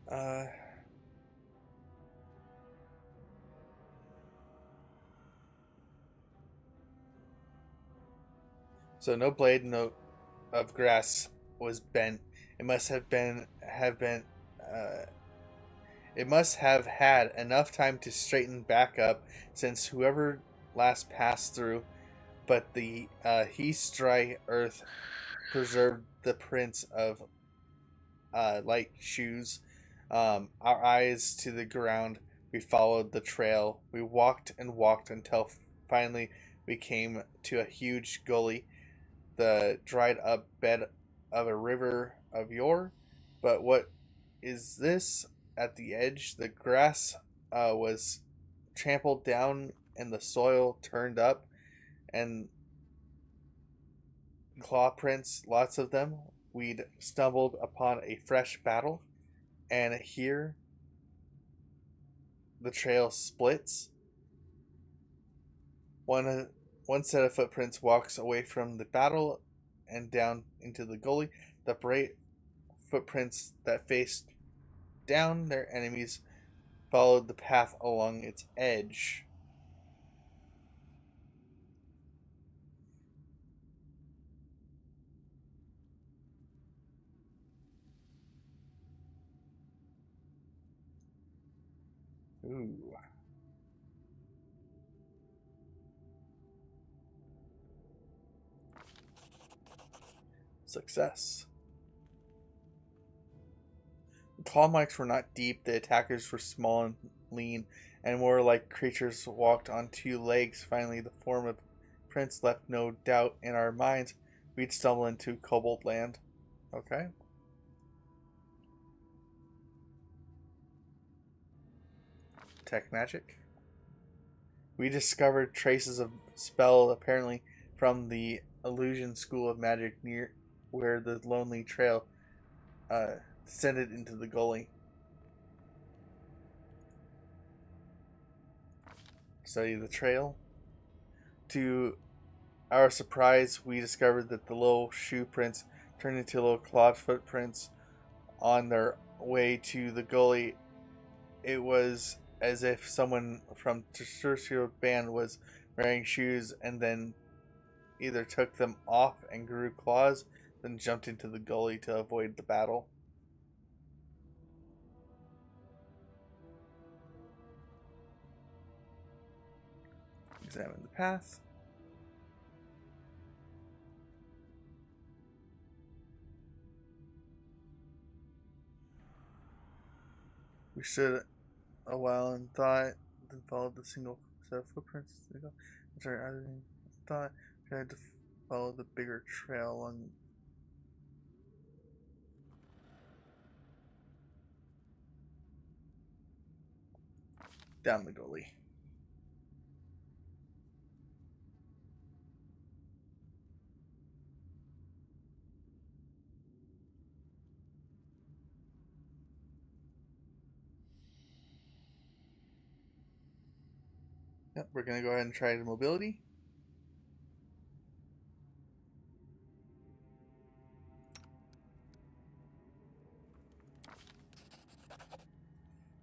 Uh, so no blade, no of grass was bent. It must have been. Uh, it must have had enough time to straighten back up, since whoever last passed through. But the heath dry earth preserved the prints of light shoes. Our eyes to the ground, we followed the trail. We walked and walked until finally we came to a huge gully, the dried up bed of a river of yore. But what is this? at the edge. The grass was trampled down and the soil turned up, and claw prints, lots of them. We'd stumbled upon a fresh battle, and here the trail splits. One set of footprints walks away from the battle and down into the gully. The bright footprints that faced down their enemies followed the path along its edge. Ooh. Success. The claw marks were not deep, the attackers were small and lean, and more like creatures walked on two legs. Finally, the form of Prince left no doubt in our minds we'd stumble into Kobold Land. Okay. Tech magic. We discovered traces of spell apparently from the illusion school of magic near where the lonely trail descended into the gully. Study the trail. To our surprise, we discovered that the little shoe prints turned into little clawed footprints on their way to the gully. It was as if someone from terrestrial band was wearing shoes and then either took them off and grew claws, then jumped into the gully to avoid the battle. Examine the path. We stood a while in thought, then followed the single set of footprints. After thought, we had to follow the bigger trail along down the gully. Yep, we're gonna go ahead and try the mobility.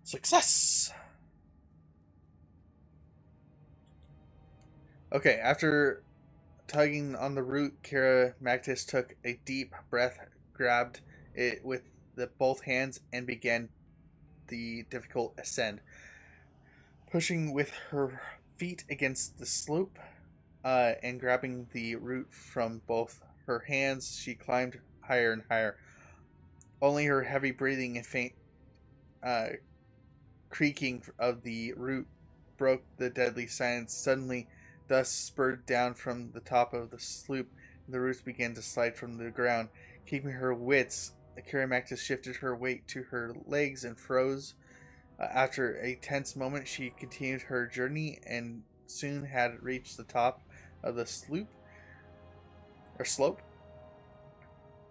Success! Okay, after tugging on the root, Kira Mactus took a deep breath, grabbed it with both hands, and began the difficult ascent. Pushing with her feet against the slope and grabbing the root from both her hands, she climbed higher and higher. Only her heavy breathing and faint creaking of the root broke the deadly silence. Suddenly, dust spurted down from the top of the slope, and the roots began to slide from the ground. Keeping her wits, Kiramactus shifted her weight to her legs and froze. After a tense moment, she continued her journey and soon had reached the top of the slope.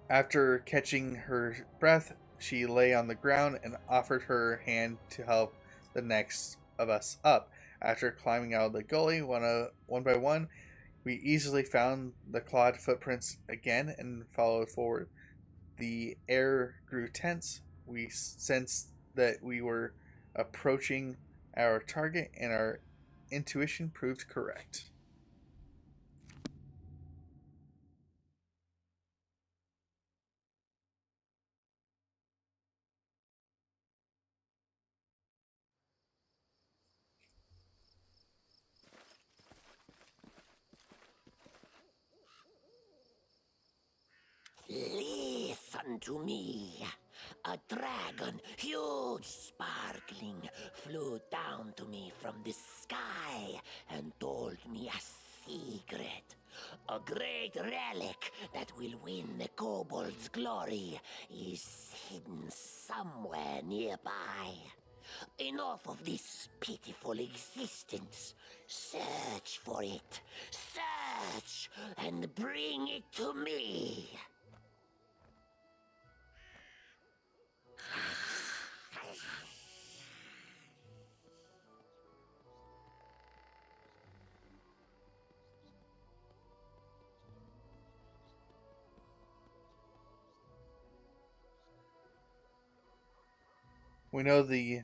After catching her breath, she lay on the ground and offered her hand to help the next of us up. After climbing out of the gully one by one, we easily found the clawed footprints again and followed forward. The air grew tense. We sensed that we were approaching our target, and our intuition proved correct. Listen to me. A dragon, huge, sparkling, flew down to me from the sky and told me a secret. A great relic that will win the kobold's glory is hidden somewhere nearby. Enough of this pitiful existence. Search for it. Search and bring it to me. We know the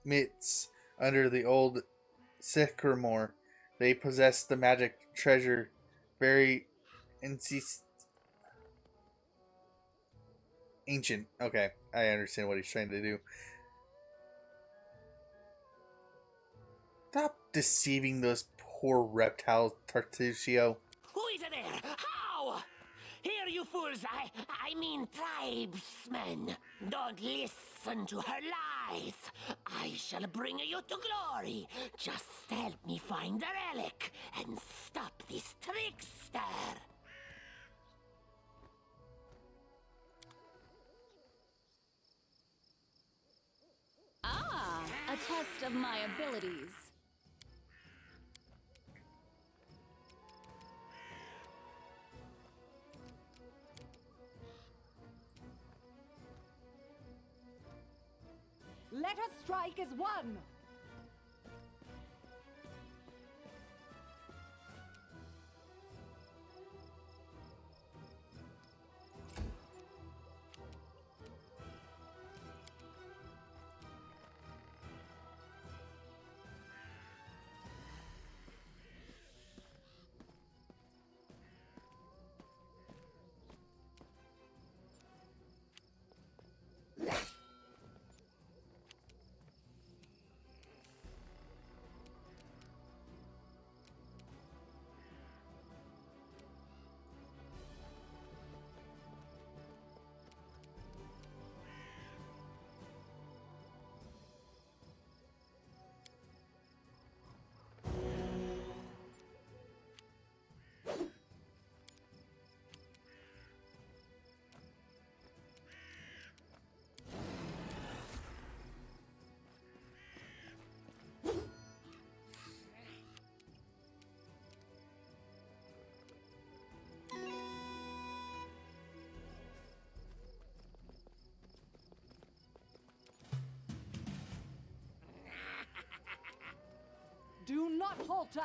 Mitts under the old sycamore. They possess the magic treasure. Very ancient. Okay, I understand what he's trying to do. Stop deceiving those poor reptiles, Tartusio. Who is there? How? Here, you fools! I mean tribesmen. Don't listen to her lies. I shall bring you to glory. Just help me find the relic and stop this trickster. Ah, a test of my abilities. Let us strike as one! Do not falter!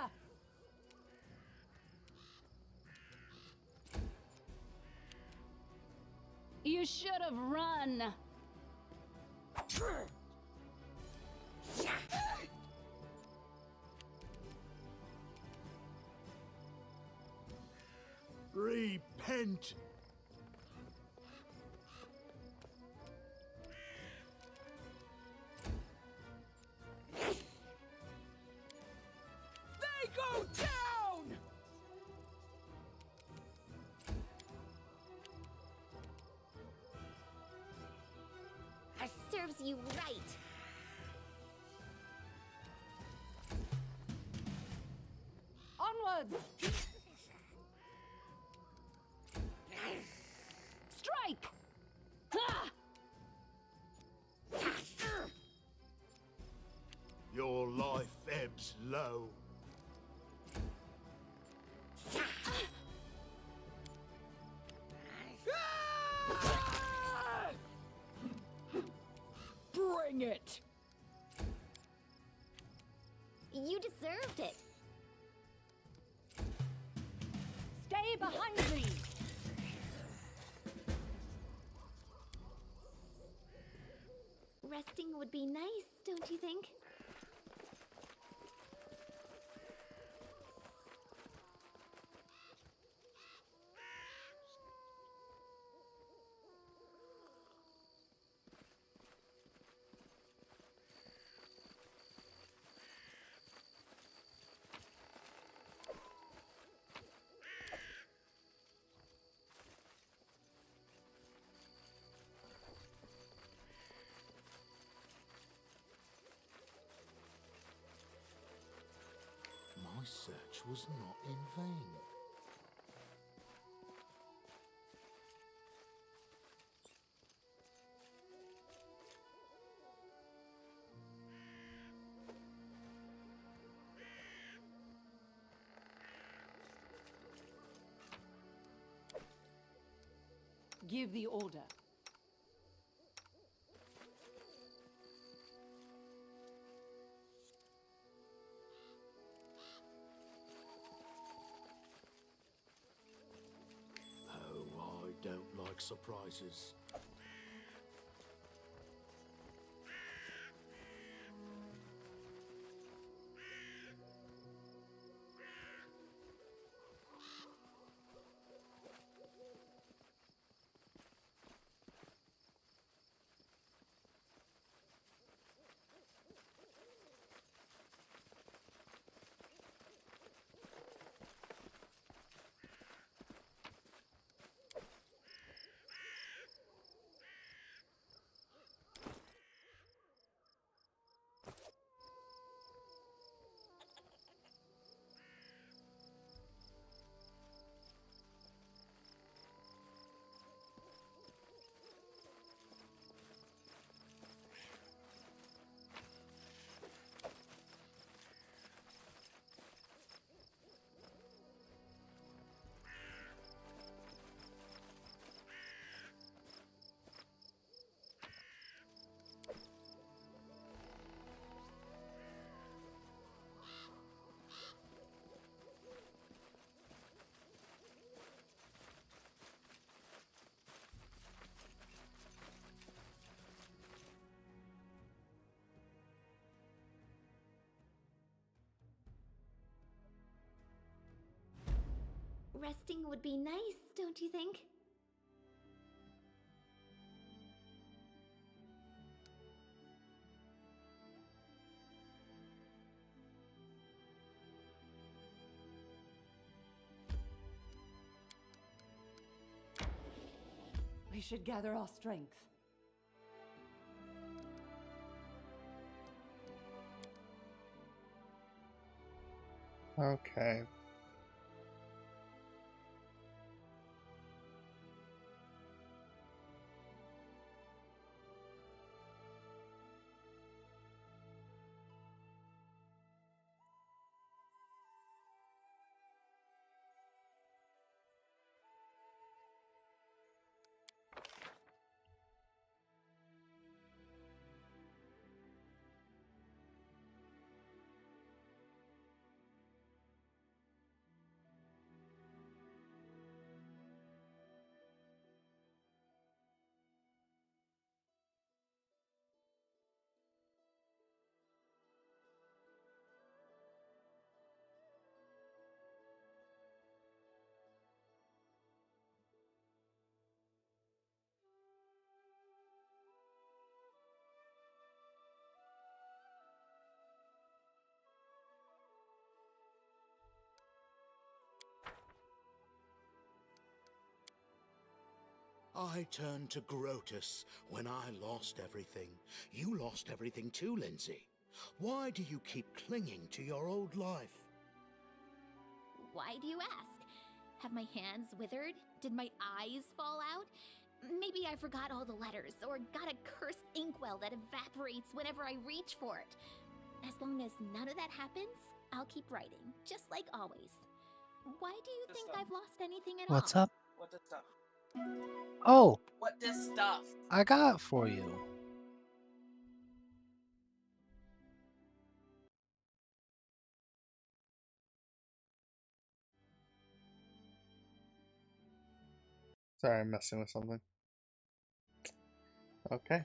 You should have run. Repent! They go down! Serves you right. Onwards! Strike! Ha! Your life ebbs low. Bring it! You deserved it. Stay behind me! Resting would be nice, don't you think? search was not in vain. Give the order. Oh, I don't like surprises. Resting would be nice, don't you think? We should gather our strength. Okay. I turned to Grotus when I lost everything. You lost everything too, Lindsay. Why do you keep clinging to your old life? Why do you ask? Have my hands withered? Did my eyes fall out? Maybe I forgot all the letters, or got a cursed inkwell that evaporates whenever I reach for it. As long as none of that happens, I'll keep writing, just like always. Why do you think I've lost anything at all? What's up? What the stuff? Oh, What this stuff? I got for you. Sorry, I'm messing with something. Okay.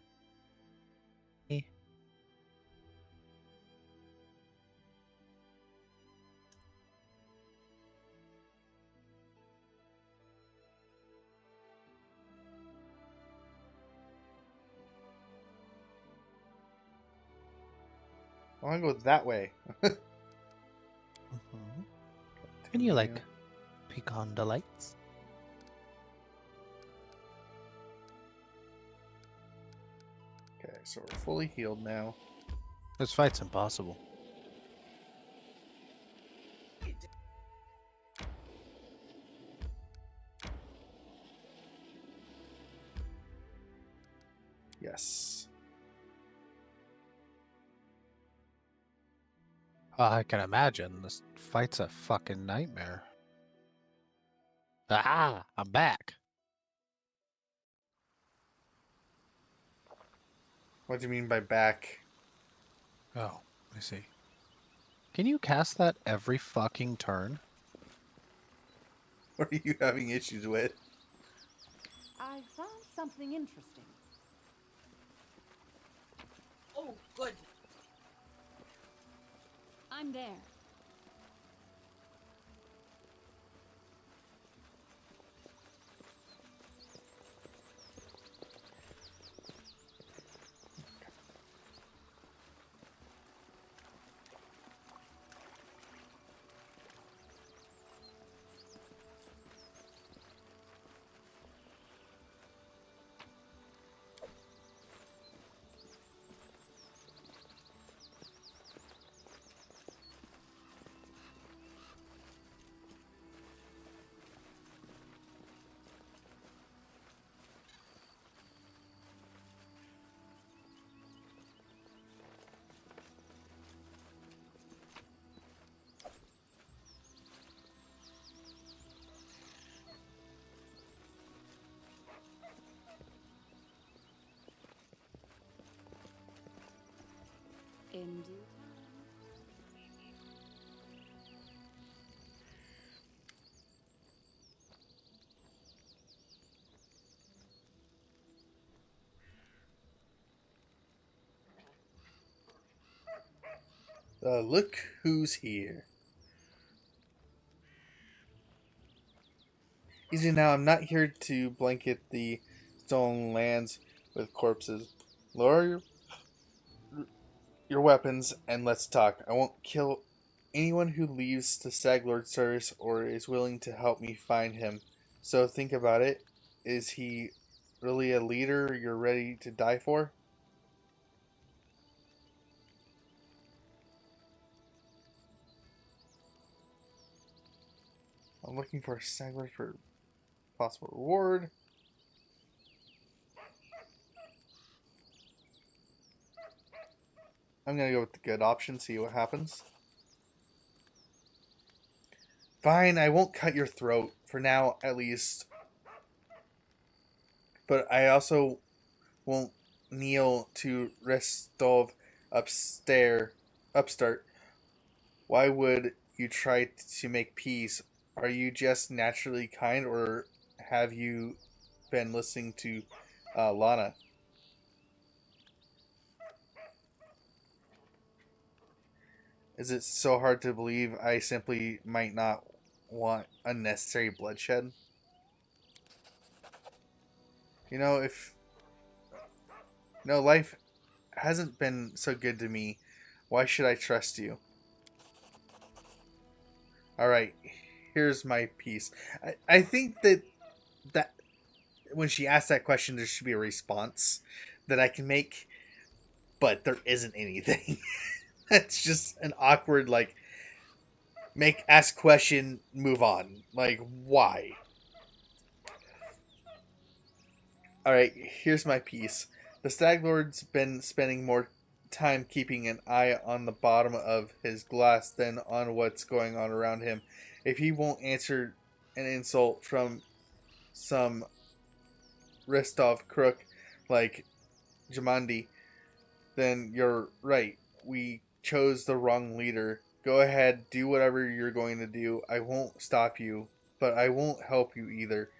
I want to go that way. Can you like pecan delights? Okay, so we're fully healed now. This fight's impossible. Yes. I can imagine. This fight's a fucking nightmare. Ah, I'm back. What do you mean by back? Oh, I see. Can you cast that every fucking turn? What are you having issues with? I found something interesting. Oh, good. I'm there. In due Look who's here. Easy now, I'm not here to blanket the stolen lands with corpses. Lower your weapons and let's talk. I won't kill anyone who leaves the Stag Lord service or is willing to help me find him. So think about it. Is he really a leader you're ready to die for? I'm looking for a Stag Lord for possible reward. I'm gonna go with the good option, see what happens. Fine, I won't cut your throat, for now at least. But I also won't kneel to Restov upstart. Why would you try to make peace? Are you just naturally kind, or have you been listening to Lana? Is it so hard to believe I simply might not want unnecessary bloodshed? You know, if no life hasn't been so good to me, why should I trust you? Alright, here's my piece. I think that when she asked that question, there should be a response that I can make, but there isn't anything. That's just an awkward, like, ask question, move on. Like, why? Alright, here's my piece. The Stag Lord's been spending more time keeping an eye on the bottom of his glass than on what's going on around him. If he won't answer an insult from some Ristov crook like Jamandi, then you're right. We chose the wrong leader. Go ahead, do whatever you're going to do. I won't stop you, but I won't help you either.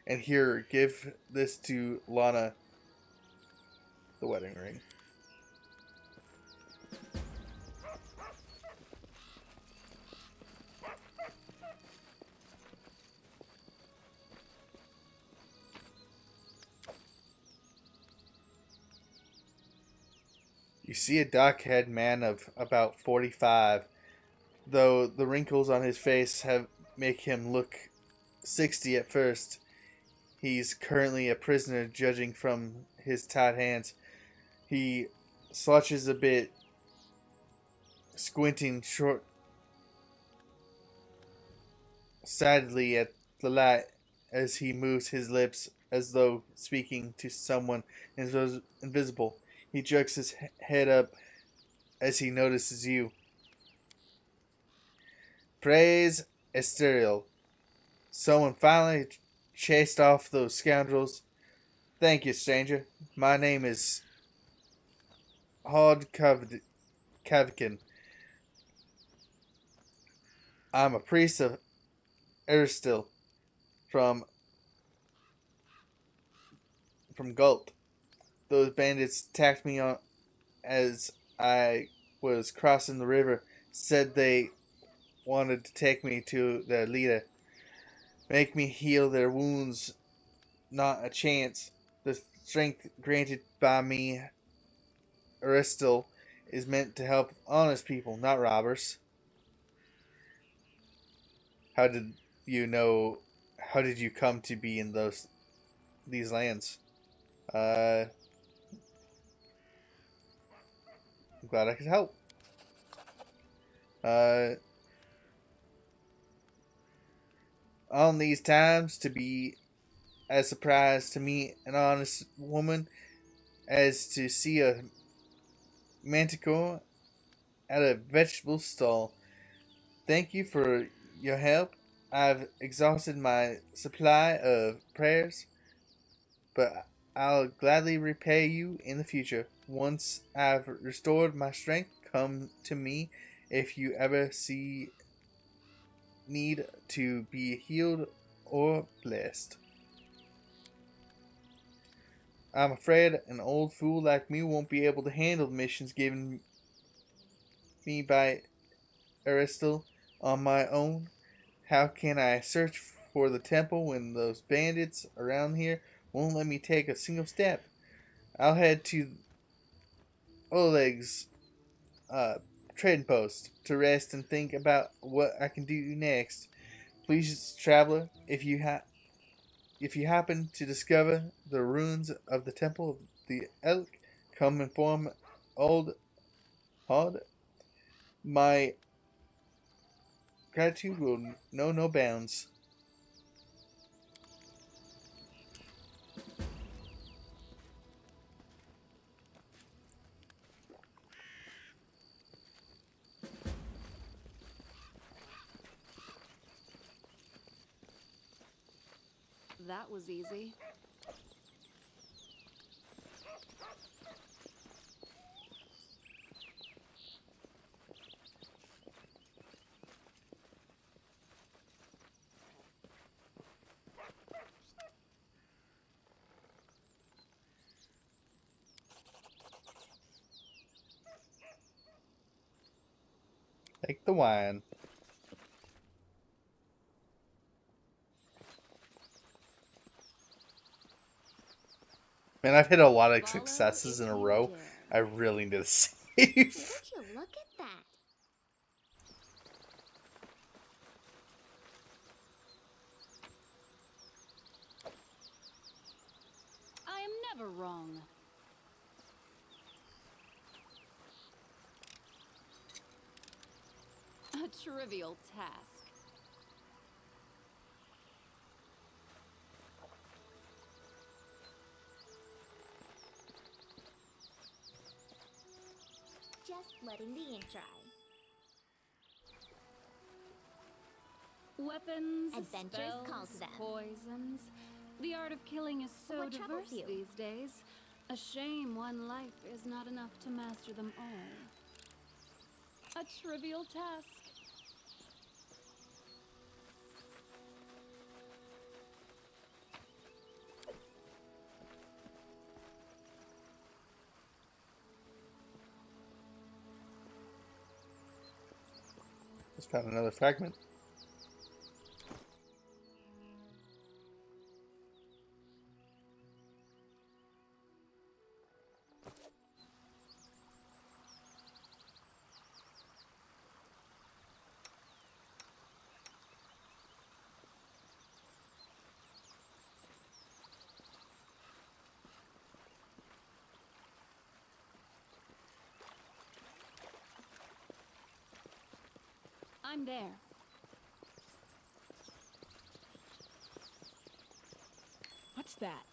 And here, give this to Lana, the wedding ring. You see a dark-haired man of about 45, though the wrinkles on his face have make him look 60 at first. He's currently a prisoner, judging from his tied hands. He slouches a bit, squinting sadly at the light as he moves his lips as though speaking to someone invisible. He jerks his head up as he notices you. Praise Esterial. Someone finally chased off those scoundrels. Thank you, stranger. My name is Hod Kavikin. I'm a priest of Eristil from Gult. Those bandits attacked me as I was crossing the river. Said they wanted to take me to their leader. Make me heal their wounds. Not a chance. The strength granted by me, Eristil, is meant to help honest people, not robbers. How did you know? How did you come to be in these lands? I'm glad I could help. On these times, to be as surprised to meet an honest woman as to see a manticore at a vegetable stall. Thank you for your help. I've exhausted my supply of prayers, but I'll gladly repay you in the future. Once I've restored my strength, come to me if you ever see need to be healed or blessed. I'm afraid an old fool like me won't be able to handle the missions given me by Aristil on my own. How can I search for the temple when those bandits around here won't let me take a single step? I'll head to Oleg's trading post to rest and think about what I can do next. Please, traveler, if you happen to discover the ruins of the Temple of the Elk, come inform old Hod. My gratitude will know no bounds. That was easy. Take the wine. Man, I've hit a lot of successes in a row. I really need to save. Would you look at that? I am never wrong. A trivial task. Just letting the ink dry. Weapons, Adventures spells, call to them. poisons. The art of killing is so What troubles diverse you? these days. A shame one life is not enough to master them all. A trivial task. Just found another fragment. I'm there. What's What's that?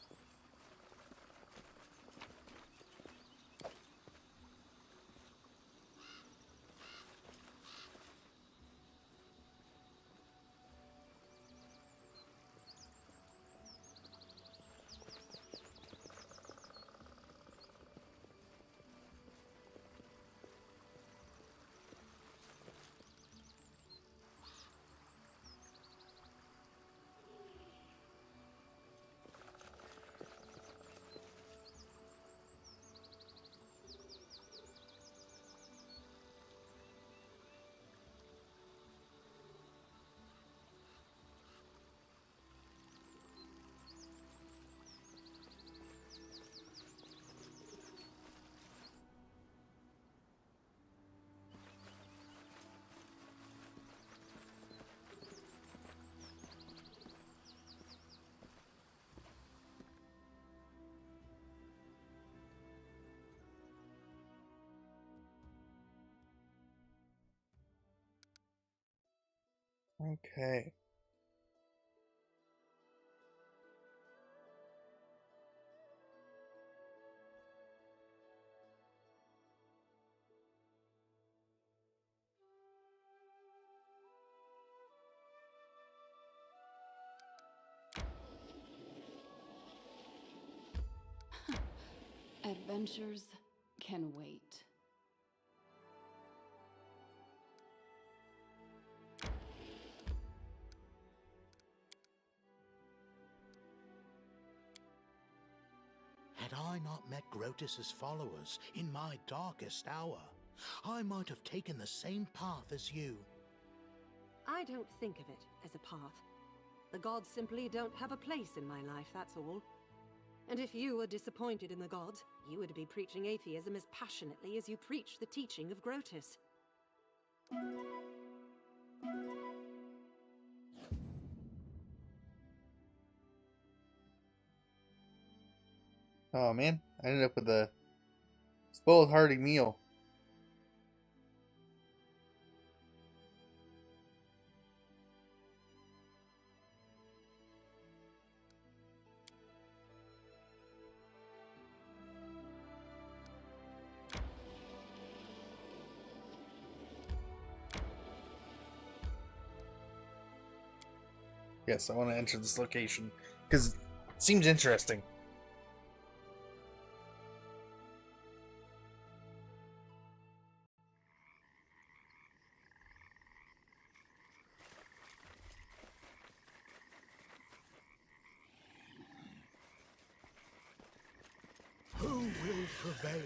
Okay. Adventures can wait. Had I not met Grotus's followers in my darkest hour, I might have taken the same path as you. I don't think of it as a path. The gods simply don't have a place in my life, that's all. And if you were disappointed in the gods, you would be preaching atheism as passionately as you preach the teaching of Grotus. Oh man, I ended up with a spoiled hearty meal. Yes, I want to enter this location because it seems interesting. Who will prevail?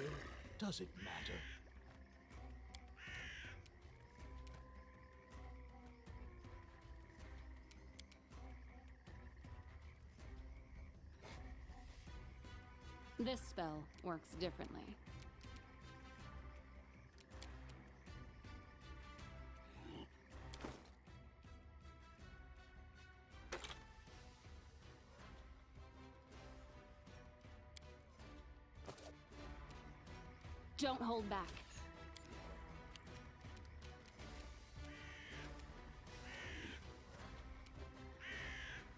Does it matter? This spell works differently. Don't hold back.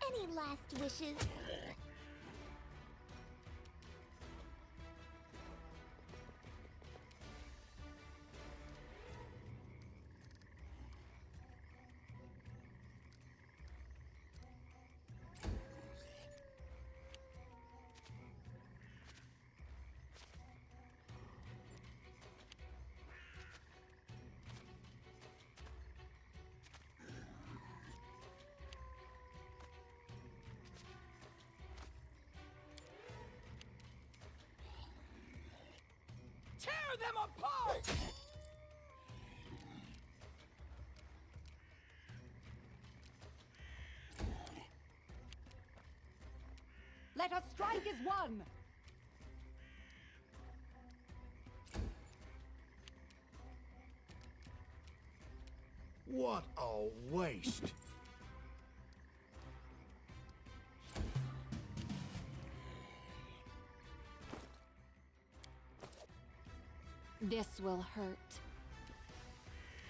Any last wishes? Tear them apart! Let us strike as one! What a waste! This will hurt.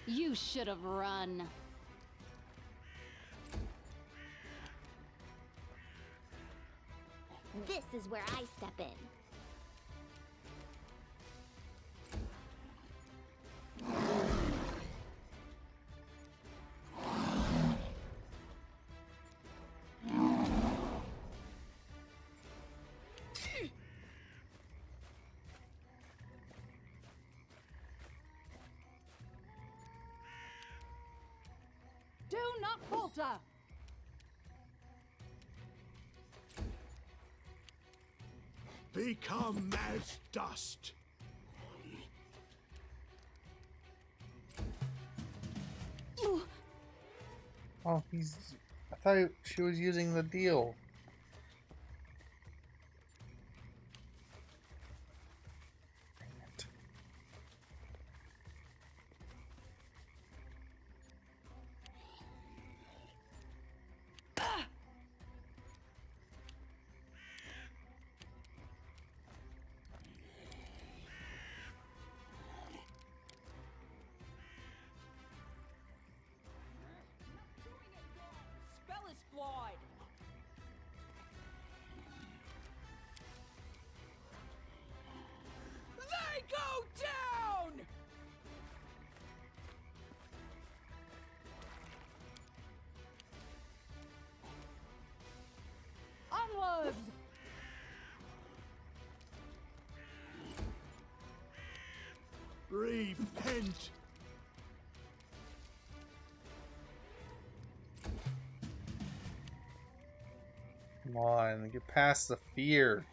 You should have run. This is where I step in. Do not falter! Become as dust. Oh, I thought she was using the deal. Spell is flawed. They go down! Onwards! Repent. Come on, get past the fear.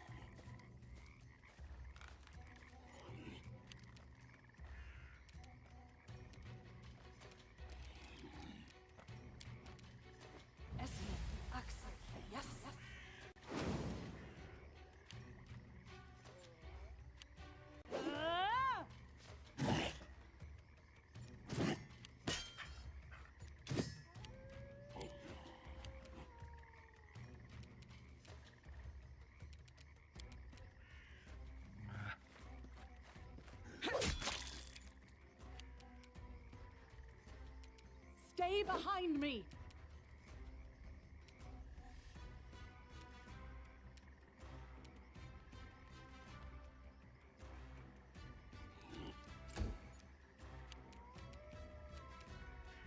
Stay behind me!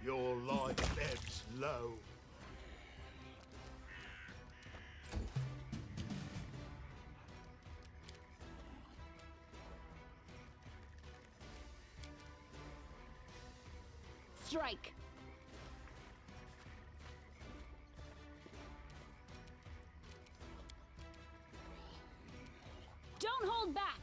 Your life ebbs low. Strike! Don't hold back!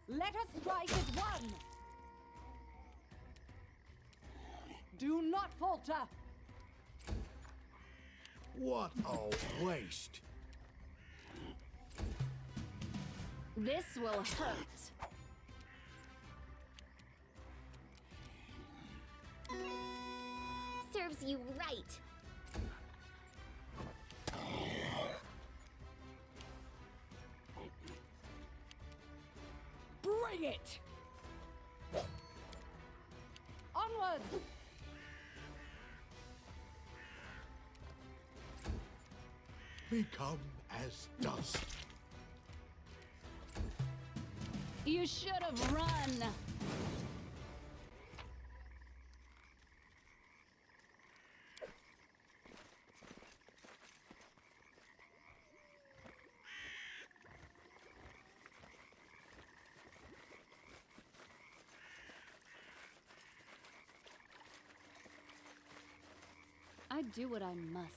Let us strike as one! Do not falter! What a waste. This will hurt. Serves you right. Bring it! Onwards! Become as dust. You should have run. I do what I must.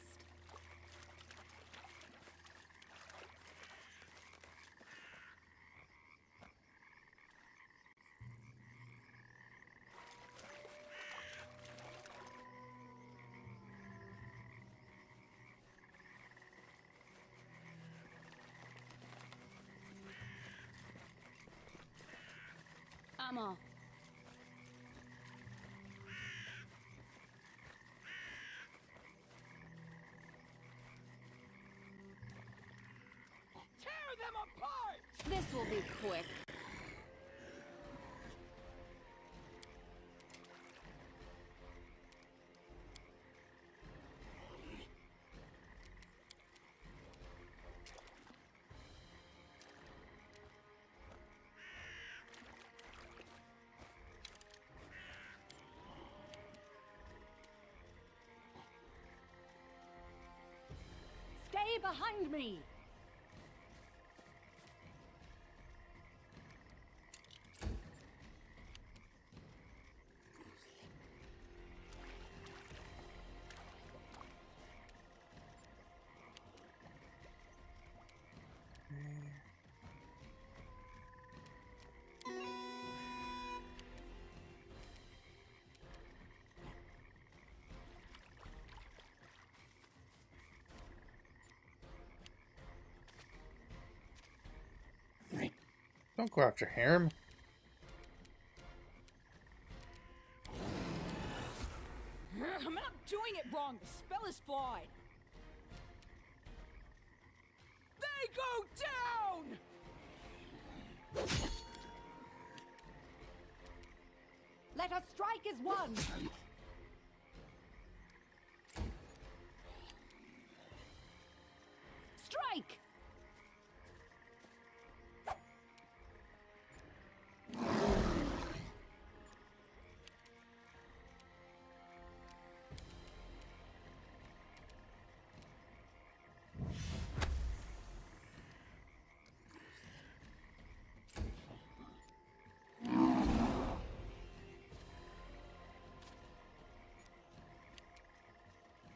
I'm off. Tear them apart! This will be quick. Stay behind me! Don't go after Harem. I'm not doing it wrong. The spell is flawed. They go down! Let us strike as one! Strike!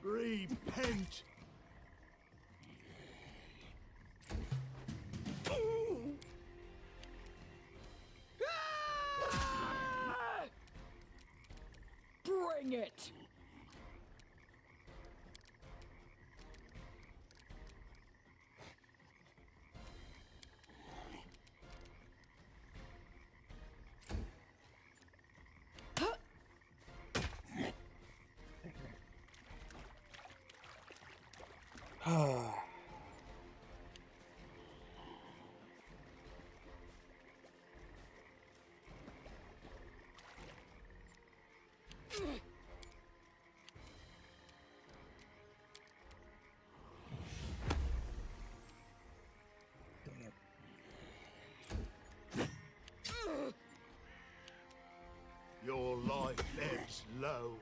Repent! Bring it! Your life ebbs low.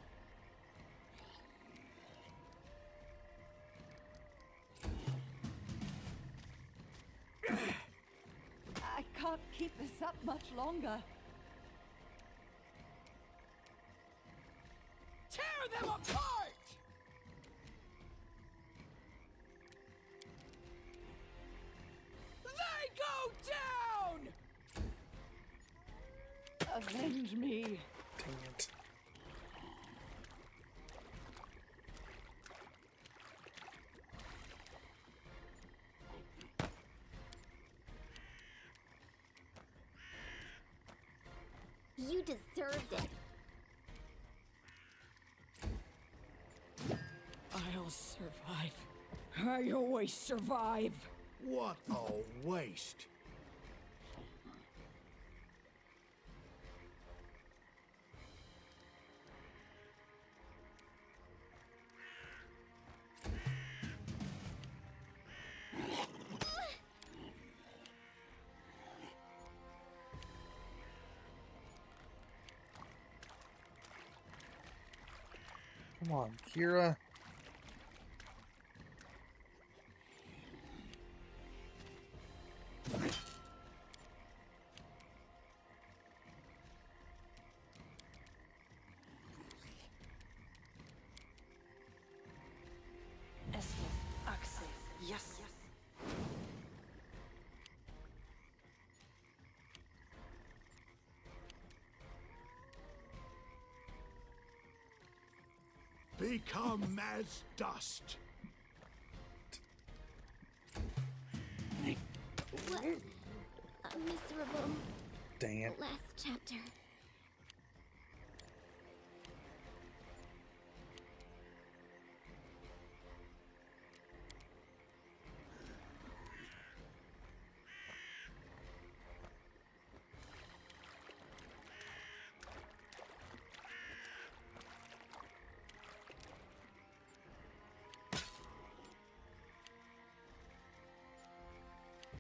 I can't keep this up much longer. Tear them apart! They go down! Avenge me! Dang it. You deserved it. I'll survive. I always survive. What a waste. Come on, Kira. Yes. Become as dust. What? Miserable. Dang it. Last chapter.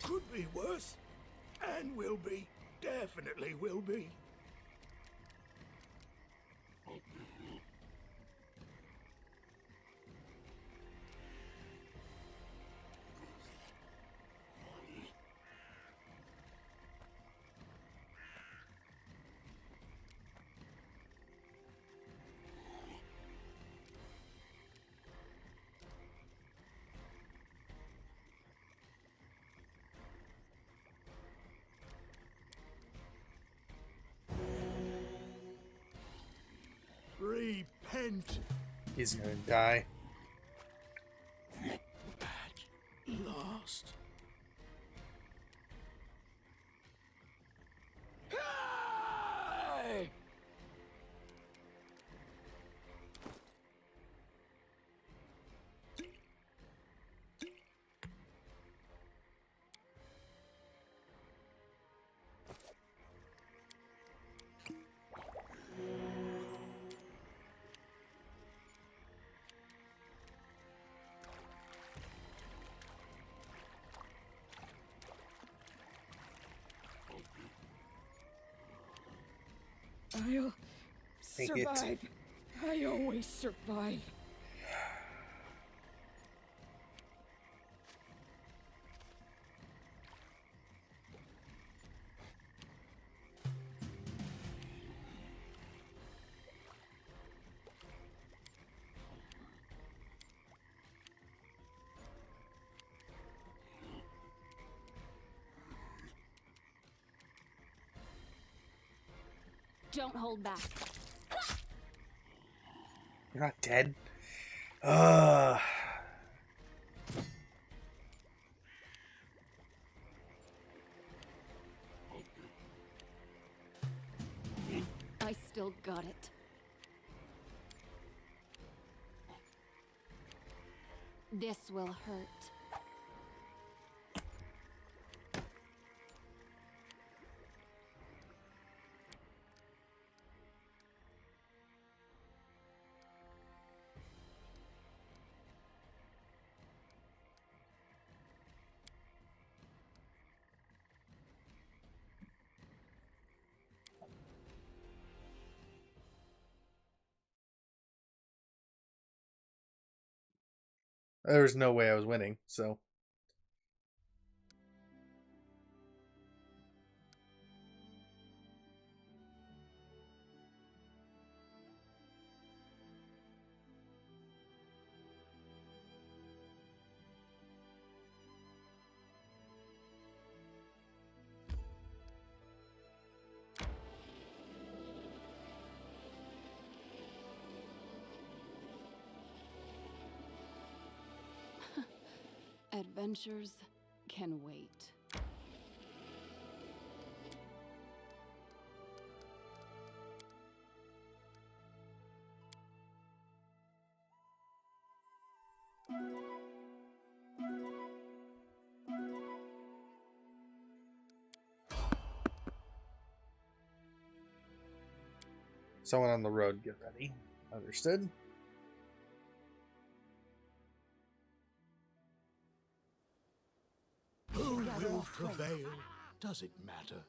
Could be worse. And will be. Definitely will be. Repent. He's gonna die. At last. Hey! I'll Take it. survive. I always survive. Don't hold back. You're not dead? Ugh. I still got it. This will hurt. There was no way I was winning, so. Adventures can wait. Someone on the road, get ready. Understood? Who will prevail? Does it matter?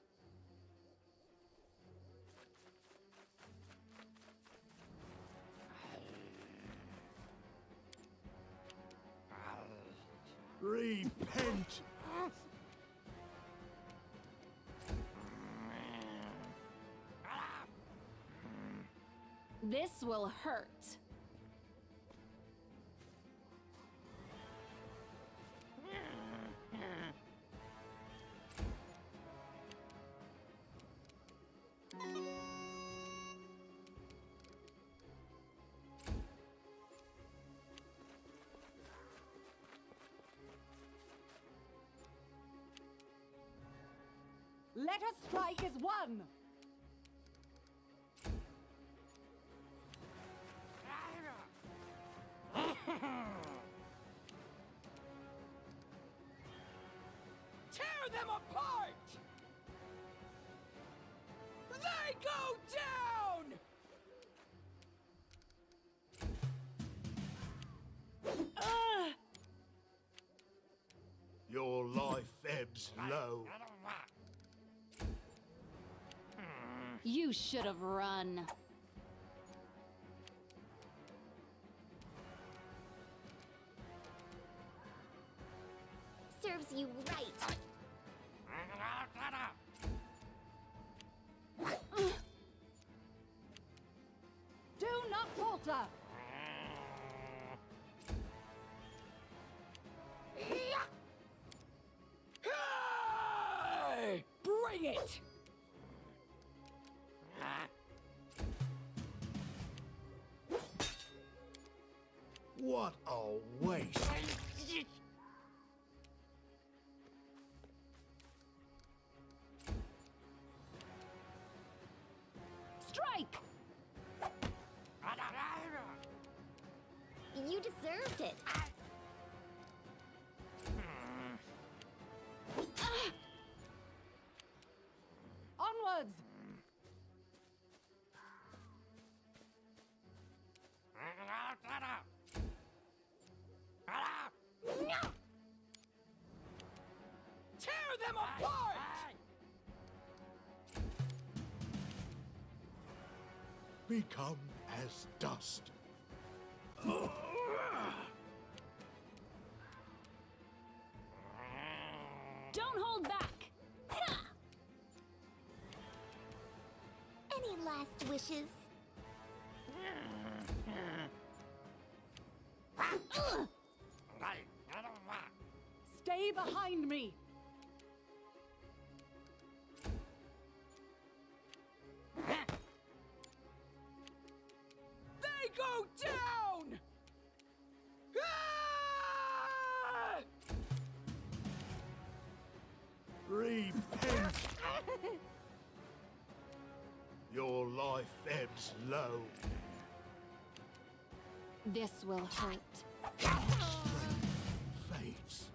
Repent! This will hurt. Let us strike as one! Tear them apart! They go down! Your life ebbs low. You should have run. Serves you right. Do not falter! Hey! Bring it! What a waste. Strike! You deserved it. Onwards! Tear them apart! Become as dust. Don't hold back! Any last wishes? Stay behind me! They go down! Ah! Repent. Your life ebbs low. This will hurt. Fades.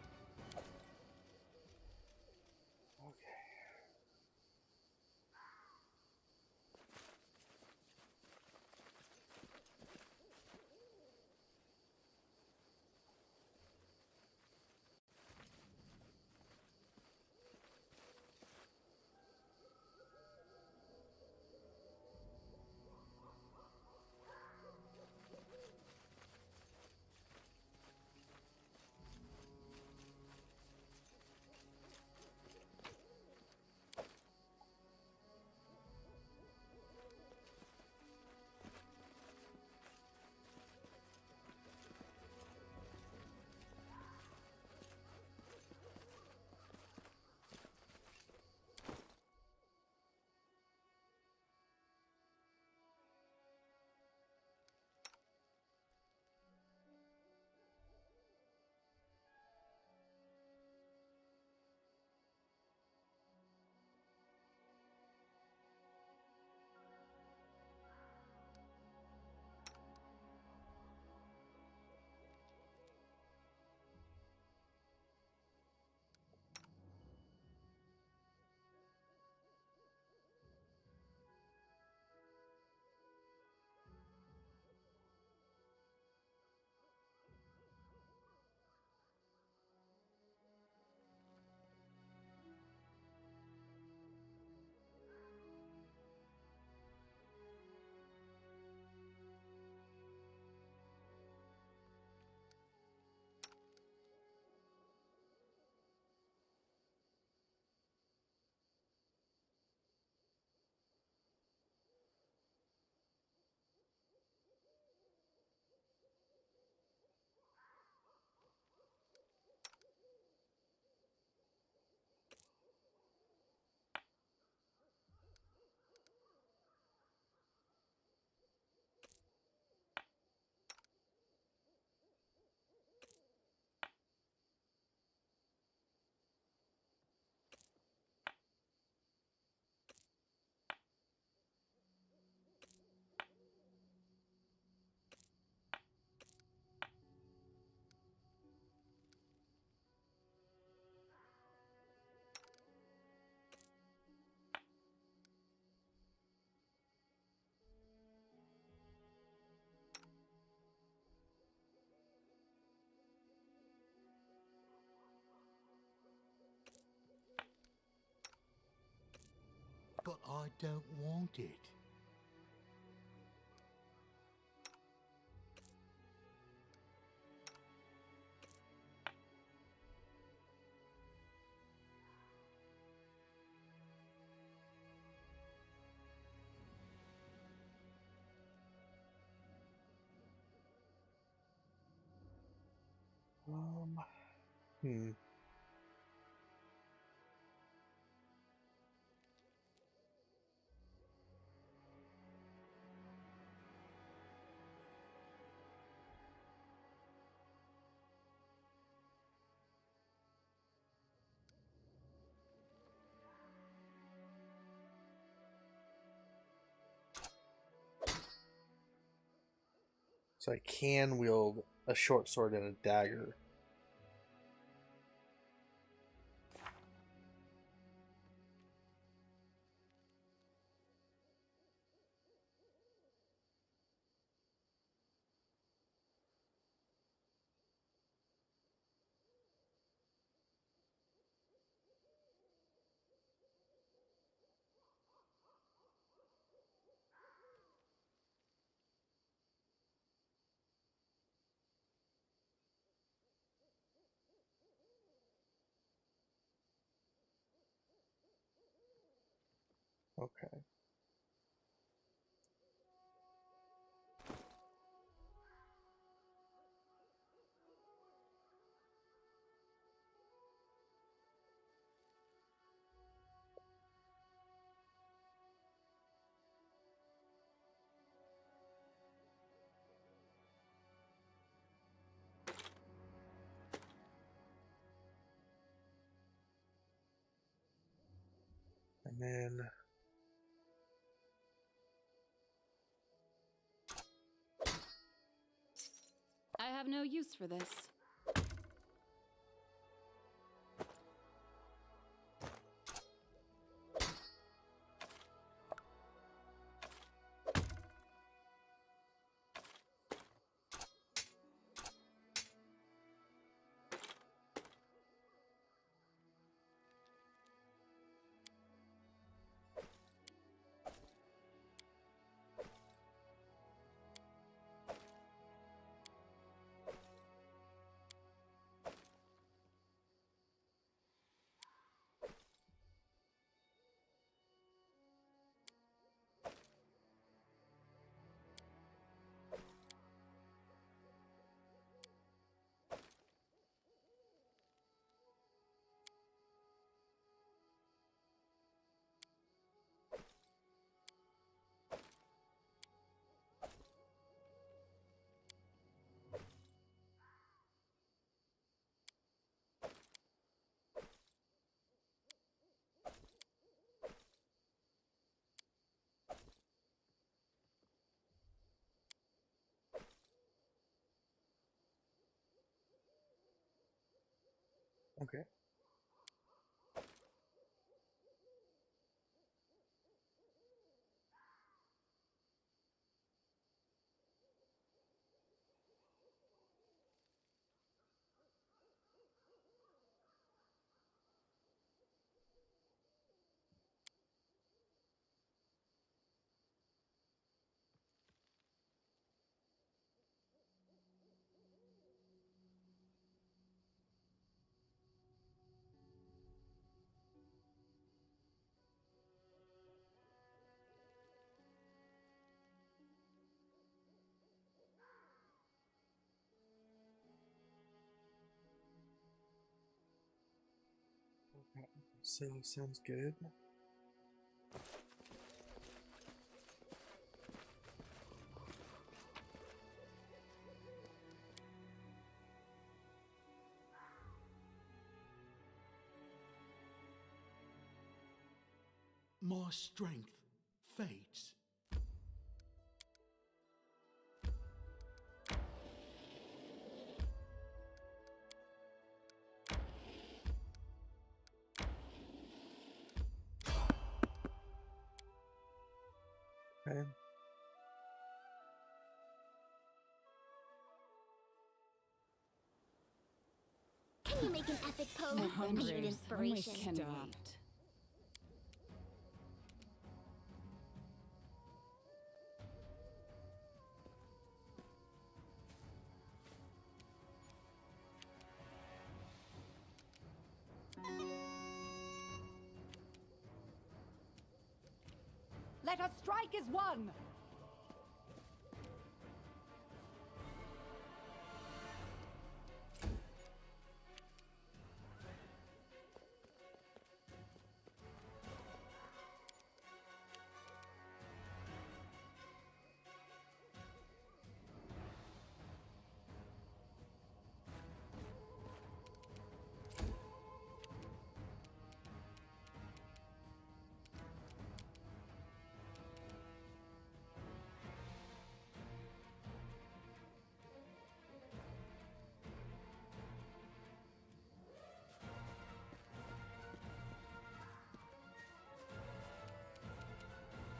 I don't want it. Hmm. So I can wield a short sword and a dagger. Okay. And then I have no use for this. okay. So sounds good. My strength fades. Okay. Can you make an epic pose? I need inspiration. Can wait. Let us strike as one!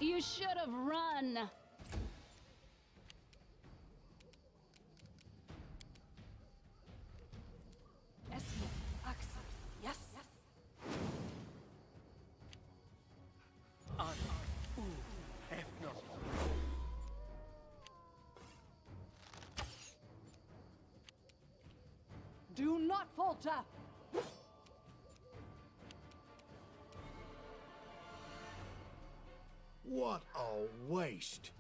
You should have run. Yes. Do not falter! What a waste!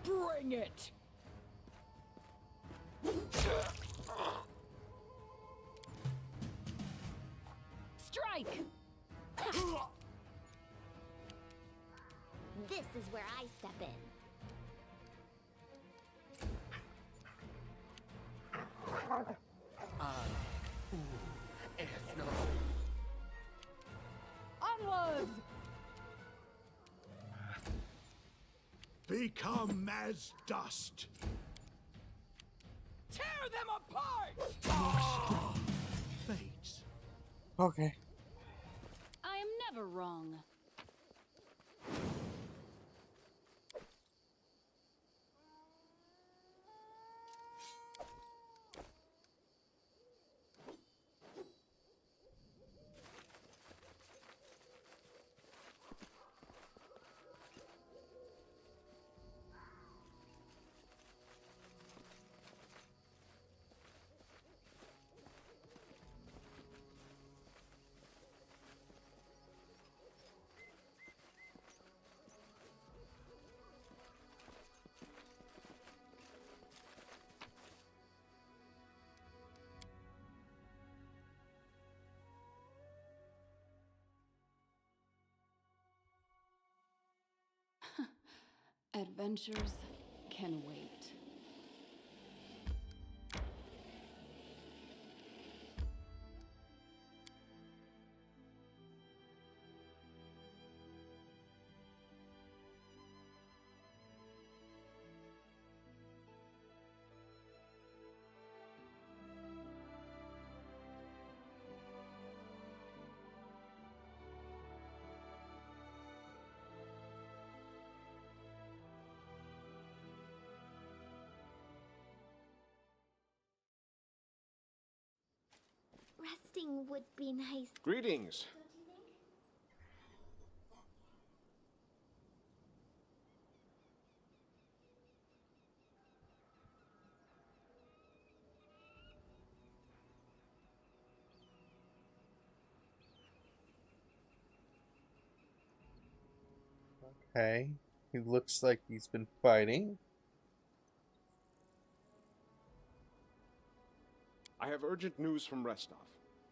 Bring it! Strike! This is where I step in. Onwards! Become as dust! Tear them apart! Fates. Okay. I am never wrong. Adventures can wait. Resting would be nice. Greetings. Okay. He looks like he's been fighting. I have urgent news from Restov.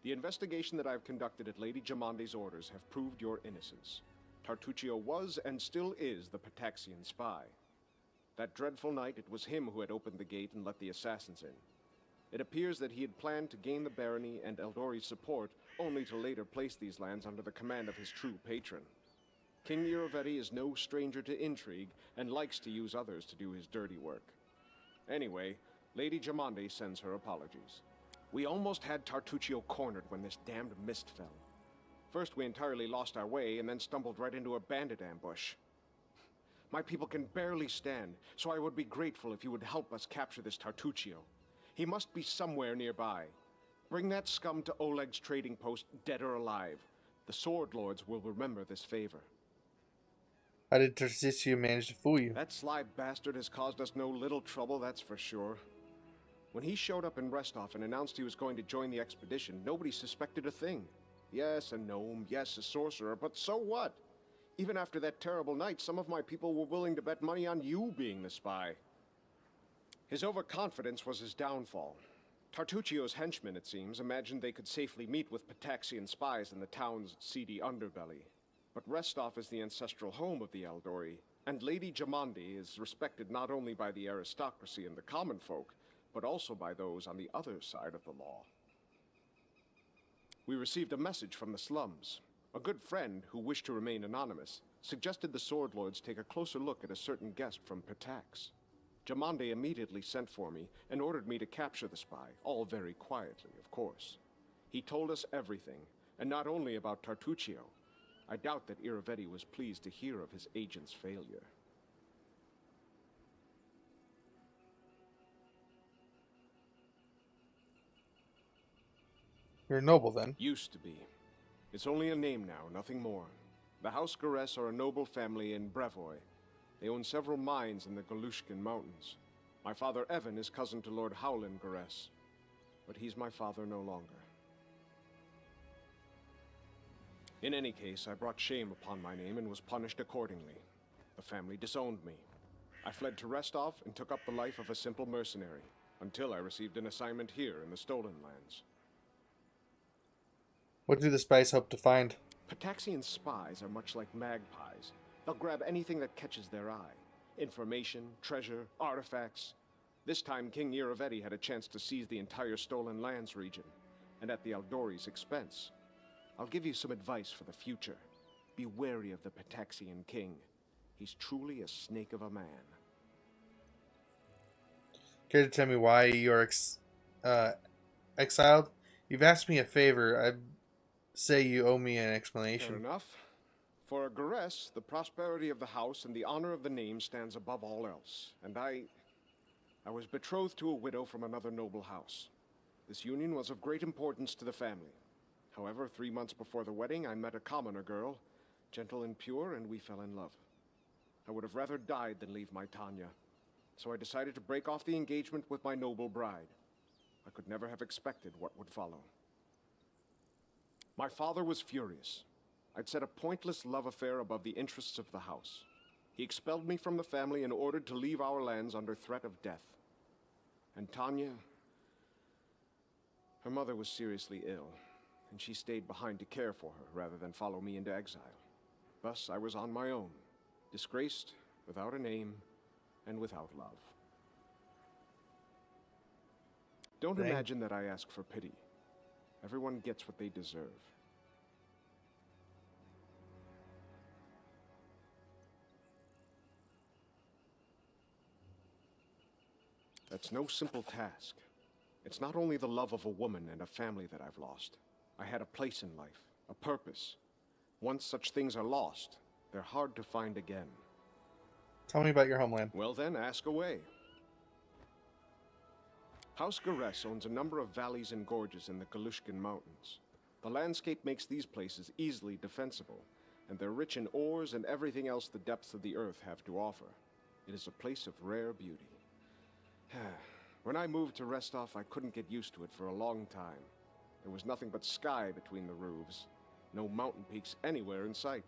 The investigation that I have conducted at Lady Jamandi's orders have proved your innocence. Tartuccio was and still is the Pataxian spy. That dreadful night, it was him who had opened the gate and let the assassins in. It appears that he had planned to gain the barony and Eldori's support, only to later place these lands under the command of his true patron. King Iravetti is no stranger to intrigue, and likes to use others to do his dirty work. Anyway, Lady Jamandi sends her apologies. We almost had Tartuccio cornered when this damned mist fell. First we entirely lost our way, and then stumbled right into a bandit ambush. My people can barely stand, so I would be grateful if you would help us capture this Tartuccio. He must be somewhere nearby. Bring that scum to Oleg's trading post, dead or alive. The Sword Lords will remember this favor. How did Tartuccio manage to fool you? That sly bastard has caused us no little trouble, that's for sure. When he showed up in Restov and announced he was going to join the expedition, nobody suspected a thing. Yes, a gnome, yes, a sorcerer, but so what? Even after that terrible night, some of my people were willing to bet money on you being the spy. His overconfidence was his downfall. Tartuccio's henchmen, it seems, imagined they could safely meet with Pataxian spies in the town's seedy underbelly. But Restov is the ancestral home of the Eldori, and Lady Jamandi is respected not only by the aristocracy and the common folk, but also by those on the other side of the law. We received a message from the slums. A good friend, who wished to remain anonymous, suggested the Sword Lords take a closer look at a certain guest from Patax. Jamande immediately sent for me and ordered me to capture the spy, all very quietly, of course. He told us everything, and not only about Tartuccio. I doubt that Iravetti was pleased to hear of his agent's failure. You're a noble, then? Used to be. It's only a name now, nothing more. The House Garess are a noble family in Brevoy. They own several mines in the Galushkin Mountains. My father Evan is cousin to Lord Howland Garess, but he's my father no longer. In any case, I brought shame upon my name and was punished accordingly. The family disowned me. I fled to Restov and took up the life of a simple mercenary, until I received an assignment here in the Stolen Lands. What do the spies hope to find? Pataxian spies are much like magpies. They'll grab anything that catches their eye. Information, treasure, artifacts. This time, King Iravetti had a chance to seize the entire Stolen Lands region, and at the Eldori's expense. I'll give you some advice for the future. Be wary of the Pataxian king. He's truly a snake of a man. Care to tell me why you're exiled? You've asked me a favor. I say you owe me an explanation. Fair enough. For a Garess, the prosperity of the house and the honor of the name stands above all else. And I was betrothed to a widow from another noble house. This union was of great importance to the family. However, 3 months before the wedding, I met a commoner girl, gentle and pure, and we fell in love. I would have rather died than leave my Tanya. So I decided to break off the engagement with my noble bride. I could never have expected what would follow. My father was furious. I'd set a pointless love affair above the interests of the house. He expelled me from the family and ordered to leave our lands under threat of death. And Tanya, her mother was seriously ill, and she stayed behind to care for her rather than follow me into exile. Thus, I was on my own, disgraced, without a name, and without love. Don't imagine that I ask for pity. Everyone gets what they deserve. That's no simple task. It's not only the love of a woman and a family that I've lost. I had a place in life, a purpose. Once such things are lost, they're hard to find again. Tell me about your homeland. Well then, ask away. House Garess owns a number of valleys and gorges in the Galushkin Mountains. The landscape makes these places easily defensible, and they're rich in ores and everything else the depths of the earth have to offer. It is a place of rare beauty. When I moved to Restov, I couldn't get used to it for a long time. There was nothing but sky between the roofs. No mountain peaks anywhere in sight.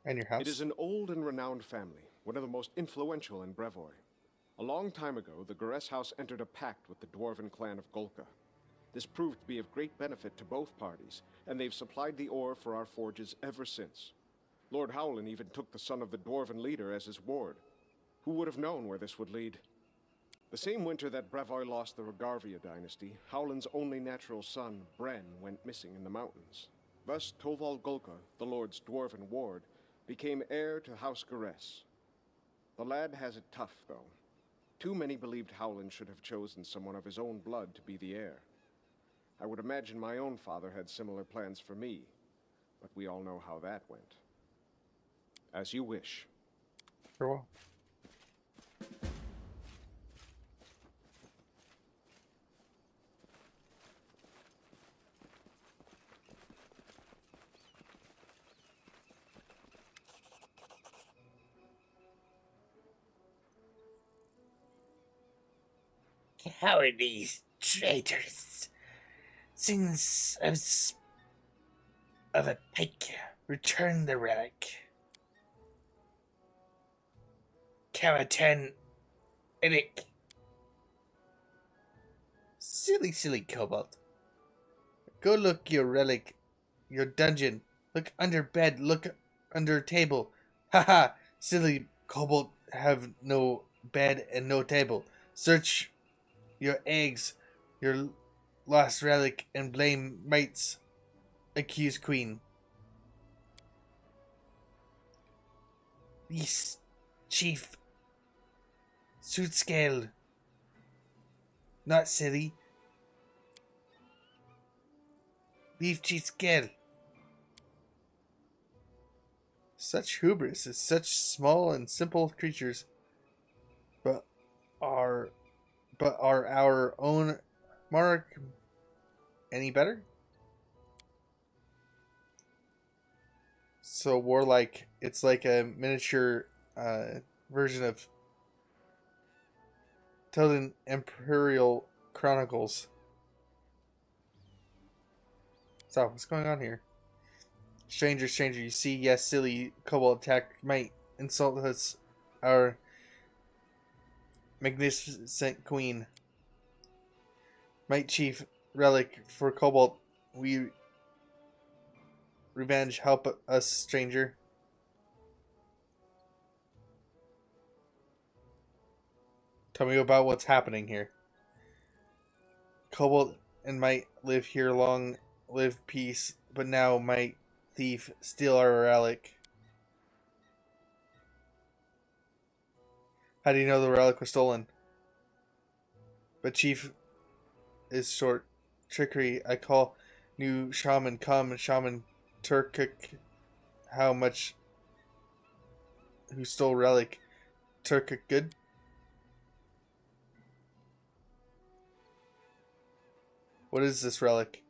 And your house? It is an old and renowned family, one of the most influential in Brevoy. A long time ago, the Garess house entered a pact with the dwarven clan of Golka. This proved to be of great benefit to both parties, and they've supplied the ore for our forges ever since. Lord Howland even took the son of the dwarven leader as his ward. Who would have known where this would lead? The same winter that Brevoy lost the Rogarvia dynasty, Howland's only natural son, Bren, went missing in the mountains. Thus, Toval Golka, the Lord's dwarven ward, became heir to House Garess. The lad has it tough, though. Too many believed Howland should have chosen someone of his own blood to be the heir. I would imagine my own father had similar plans for me, but we all know how that went. As you wish. Farewell. Cowardly traitors! Sins of a pike, return the relic. Kawatan Eric. Silly kobold. Go look your relic, your dungeon. Look under bed, look under table. Haha, silly kobold have no bed and no table. Search your eggs, your lost relic, and blame mates. Accuse queen. Beast chief. Suit scale. Not silly. Leave chief scale. Such hubris is such small and simple creatures, but are our own monarch any better? So warlike, it's like a miniature version of Tilden Imperial Chronicles. So what's going on here? Stranger, you see, yes, silly kobold attack might insult us, our magnificent queen. Might chief relic for kobold, we revenge, help us, stranger. Tell me about what's happening here. Kobold and might live here long, live peace, but now might thief steal our relic. How do you know the relic was stolen? But chief is short trickery. I call new shaman, come, shaman Turkic. How much? Who stole relic? Turkic good? What is this relic?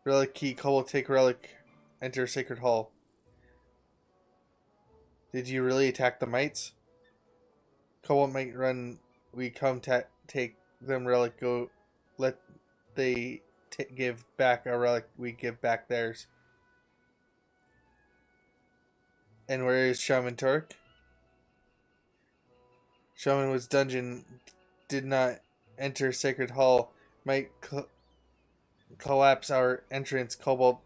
Relic key. Kobold take relic. Enter sacred hall. Did you really attack the mites? Kobold might run. We come take them relic. Go. Let they give back our relic. We give back theirs. And where is Shaman Turk? Shaman was dungeon. Did not enter sacred hall. Might collapse our entrance. Kobold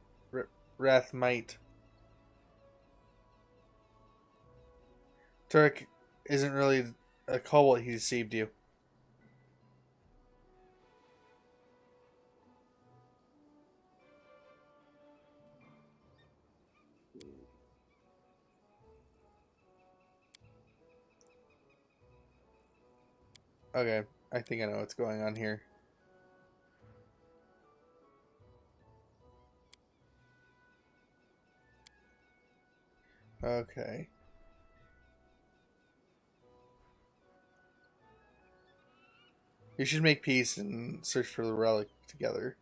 wrath might. Turk isn't really a kobold. He deceived you. Okay, I think I know what's going on here. Okay. You should make peace and search for the relic together.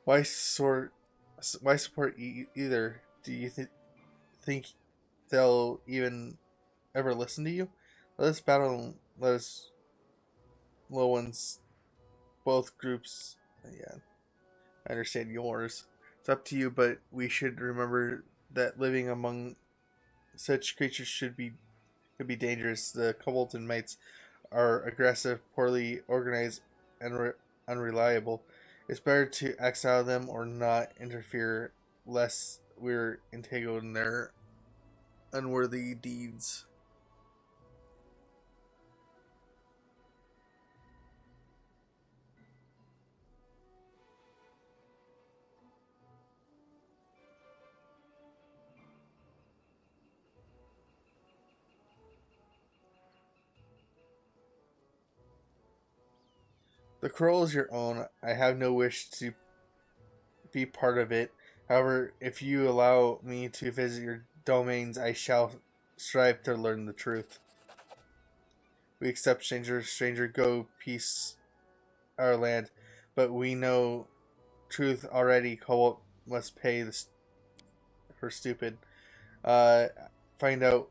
Why support either? Do you think they'll even ever listen to you? Let us battle. Let us low ones. Both groups. Yeah, I understand yours. It's up to you, but we should remember that living among such creatures could be dangerous. The kobolds and mites are aggressive, poorly organized, and unreliable. It's better to exile them or not interfere, lest we're entangled in their unworthy deeds. The quarrel is your own. I have no wish to be part of it. However, if you allow me to visit your domains, I shall strive to learn the truth. We accept stranger, go peace our land. but we know truth already. Cobalt must pay her stupid. Find out.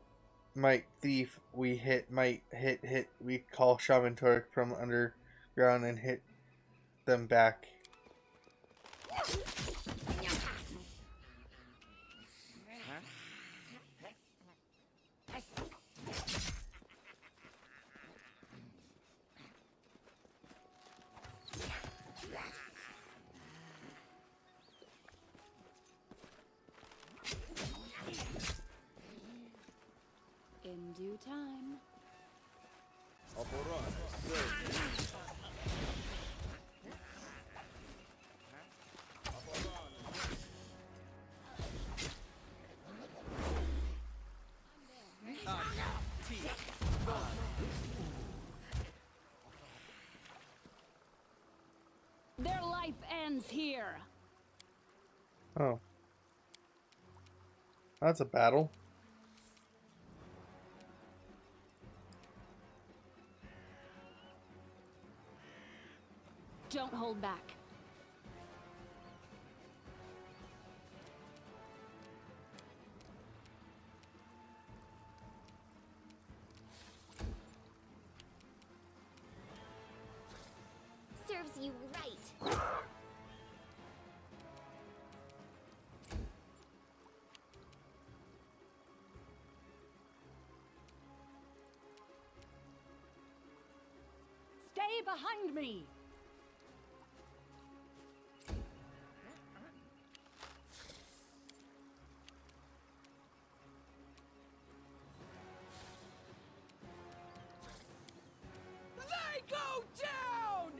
Might thief. We hit. Might hit. We call Shaman Turk from underground and hit them back. In due time. Their life ends here. Oh. That's a battle. Don't hold back. Serves you right. Stay behind me! They go down!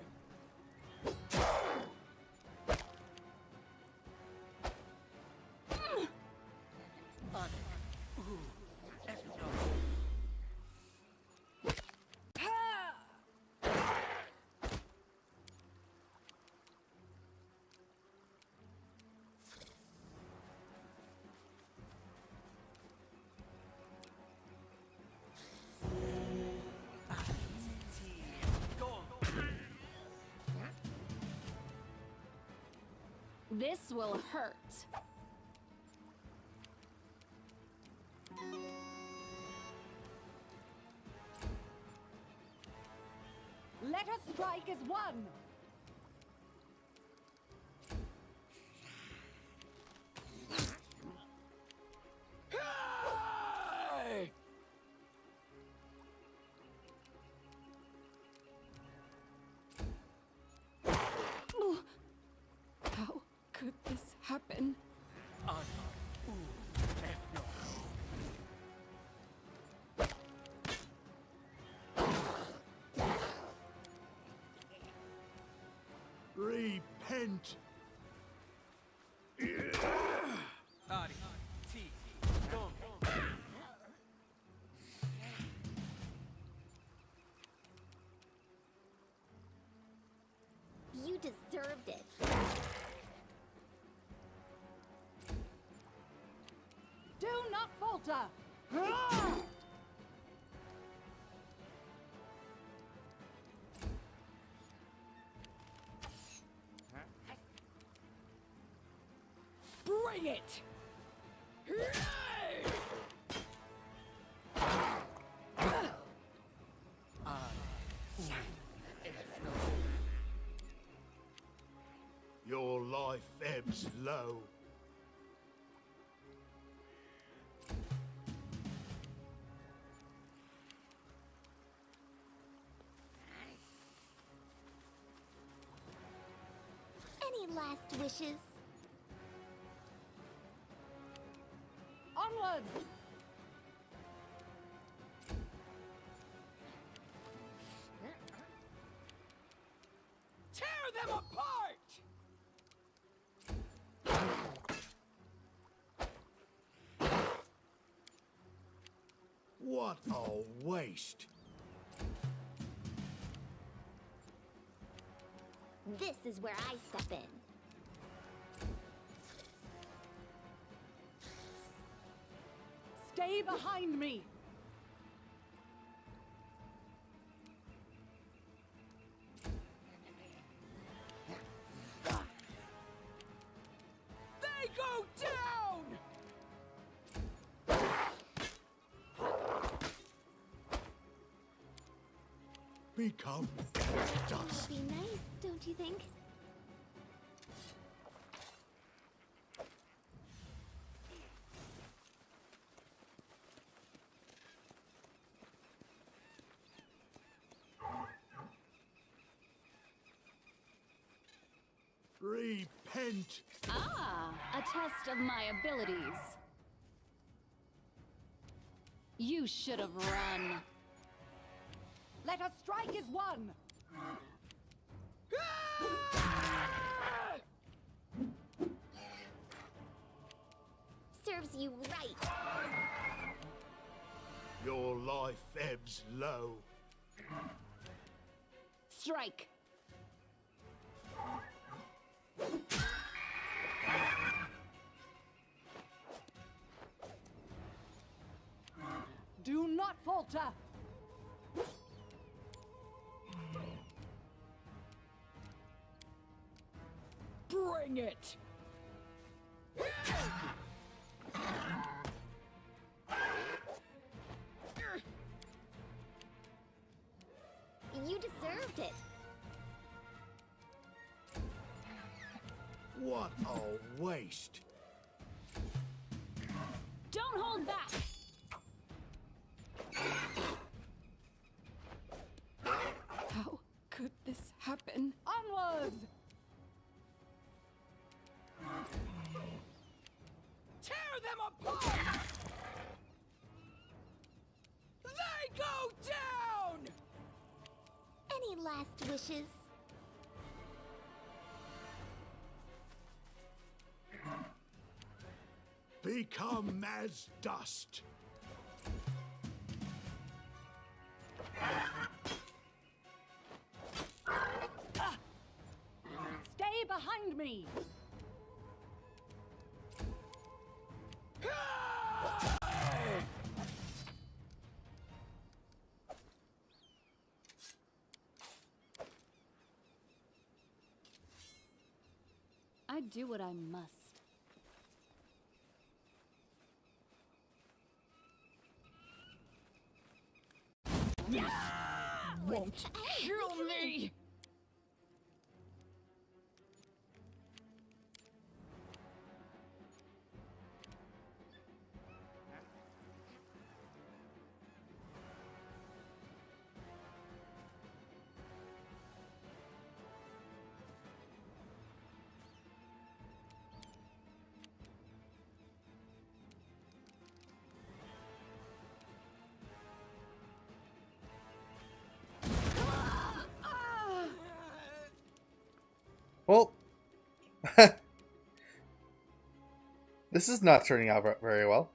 This will hurt. Let us strike as one! Hey! How could this happen? Repent! You deserved it. Do not falter! Bring it! Your life ebbs low. Any last wishes? Onwards! Tear them apart! What a waste! This is where I step in. Stay behind me! Become dust. Be nice, don't you think? Repent. Ah, a test of my abilities. You should have run. Let us strike as one! Serves you right. Your life ebbs low. Strike. Do not falter! Bring it! You deserved it. What a waste. Don't hold back! How could this happen? Onwards! Tear them apart! They go down! Any last wishes? Become as dust. Stay behind me! I do what I must. Won't kill me! Well, this is not turning out very well.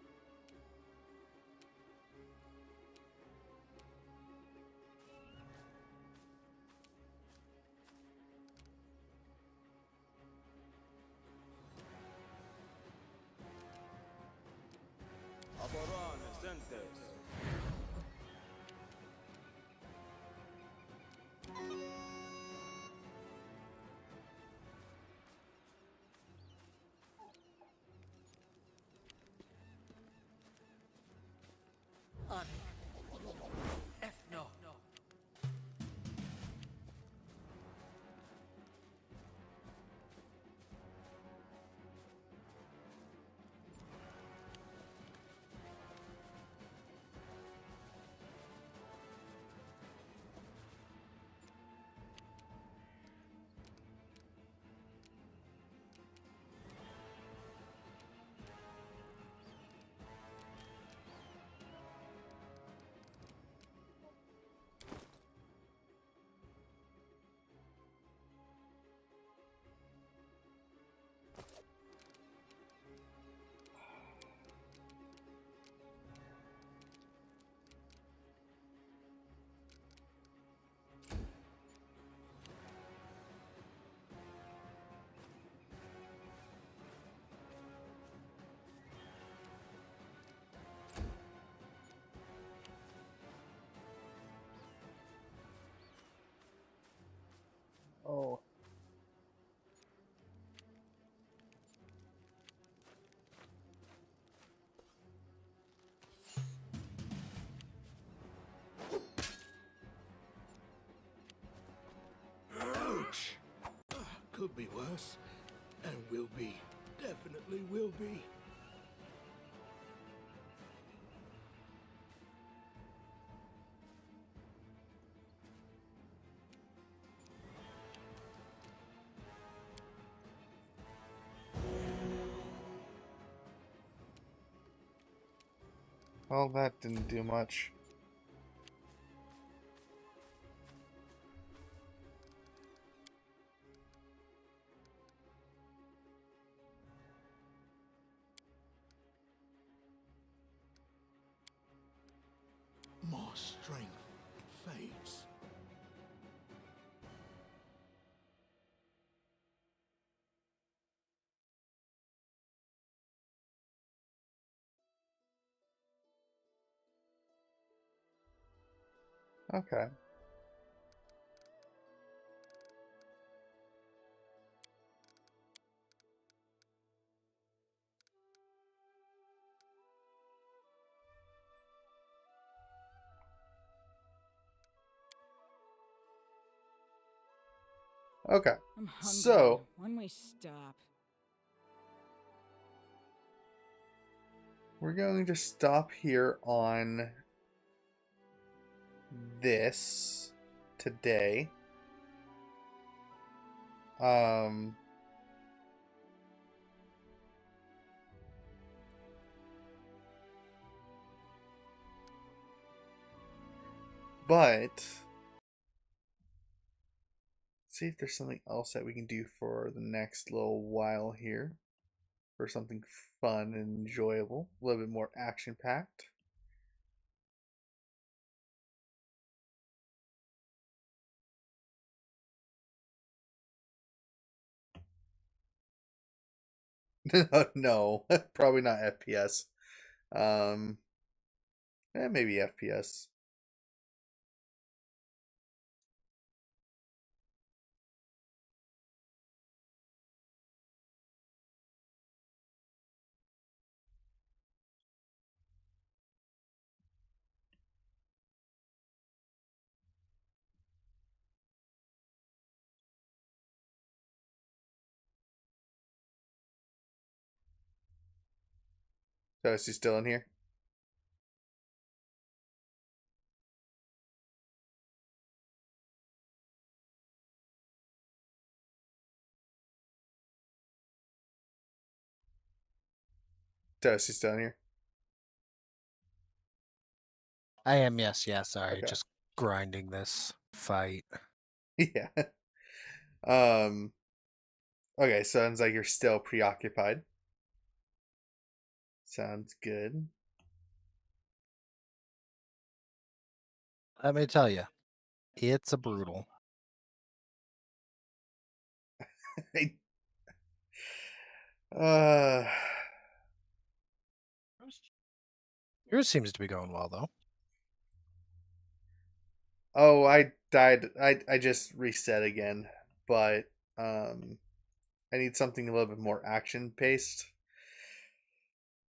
Oh. could be worse. And will be. Definitely will be. Well, that didn't do much. My strength fades. Okay. Okay. I'm hungry. So, When we stop. we're going to stop here on this today. But see if there's something else that we can do for the next little while here. For something fun and enjoyable, a little bit more action packed. No, probably not FPS. Maybe FPS. So is he still in here? So is he still in here? I am, yes, yeah, sorry. Okay. Just grinding this fight. Yeah. Um. Okay, sounds like you're still preoccupied. Sounds good. Let me tell you, it's a brutal. uh. Yours seems to be going well, though. Oh, I died. I just reset again, but I need something a little bit more action paced.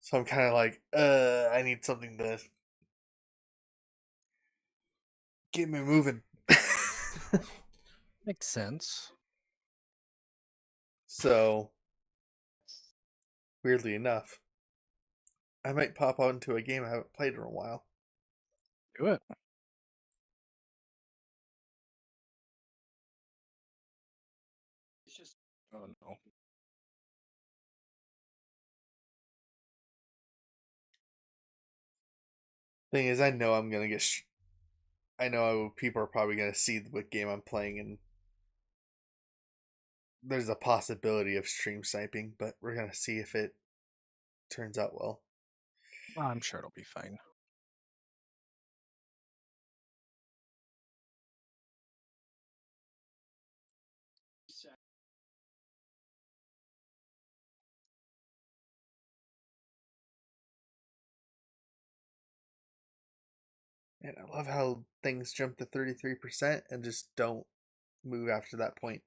So I'm kind of like, I need something to get me moving. Makes sense. So, weirdly enough, I might pop onto a game I haven't played in a while. Do it. Oh no. Thing is, I know I'm gonna get. I know people are probably gonna see what game I'm playing, and there's a possibility of stream sniping, but we're gonna see if it turns out well. I'm sure it'll be fine. And I love how things jump to 33% and just don't move after that point.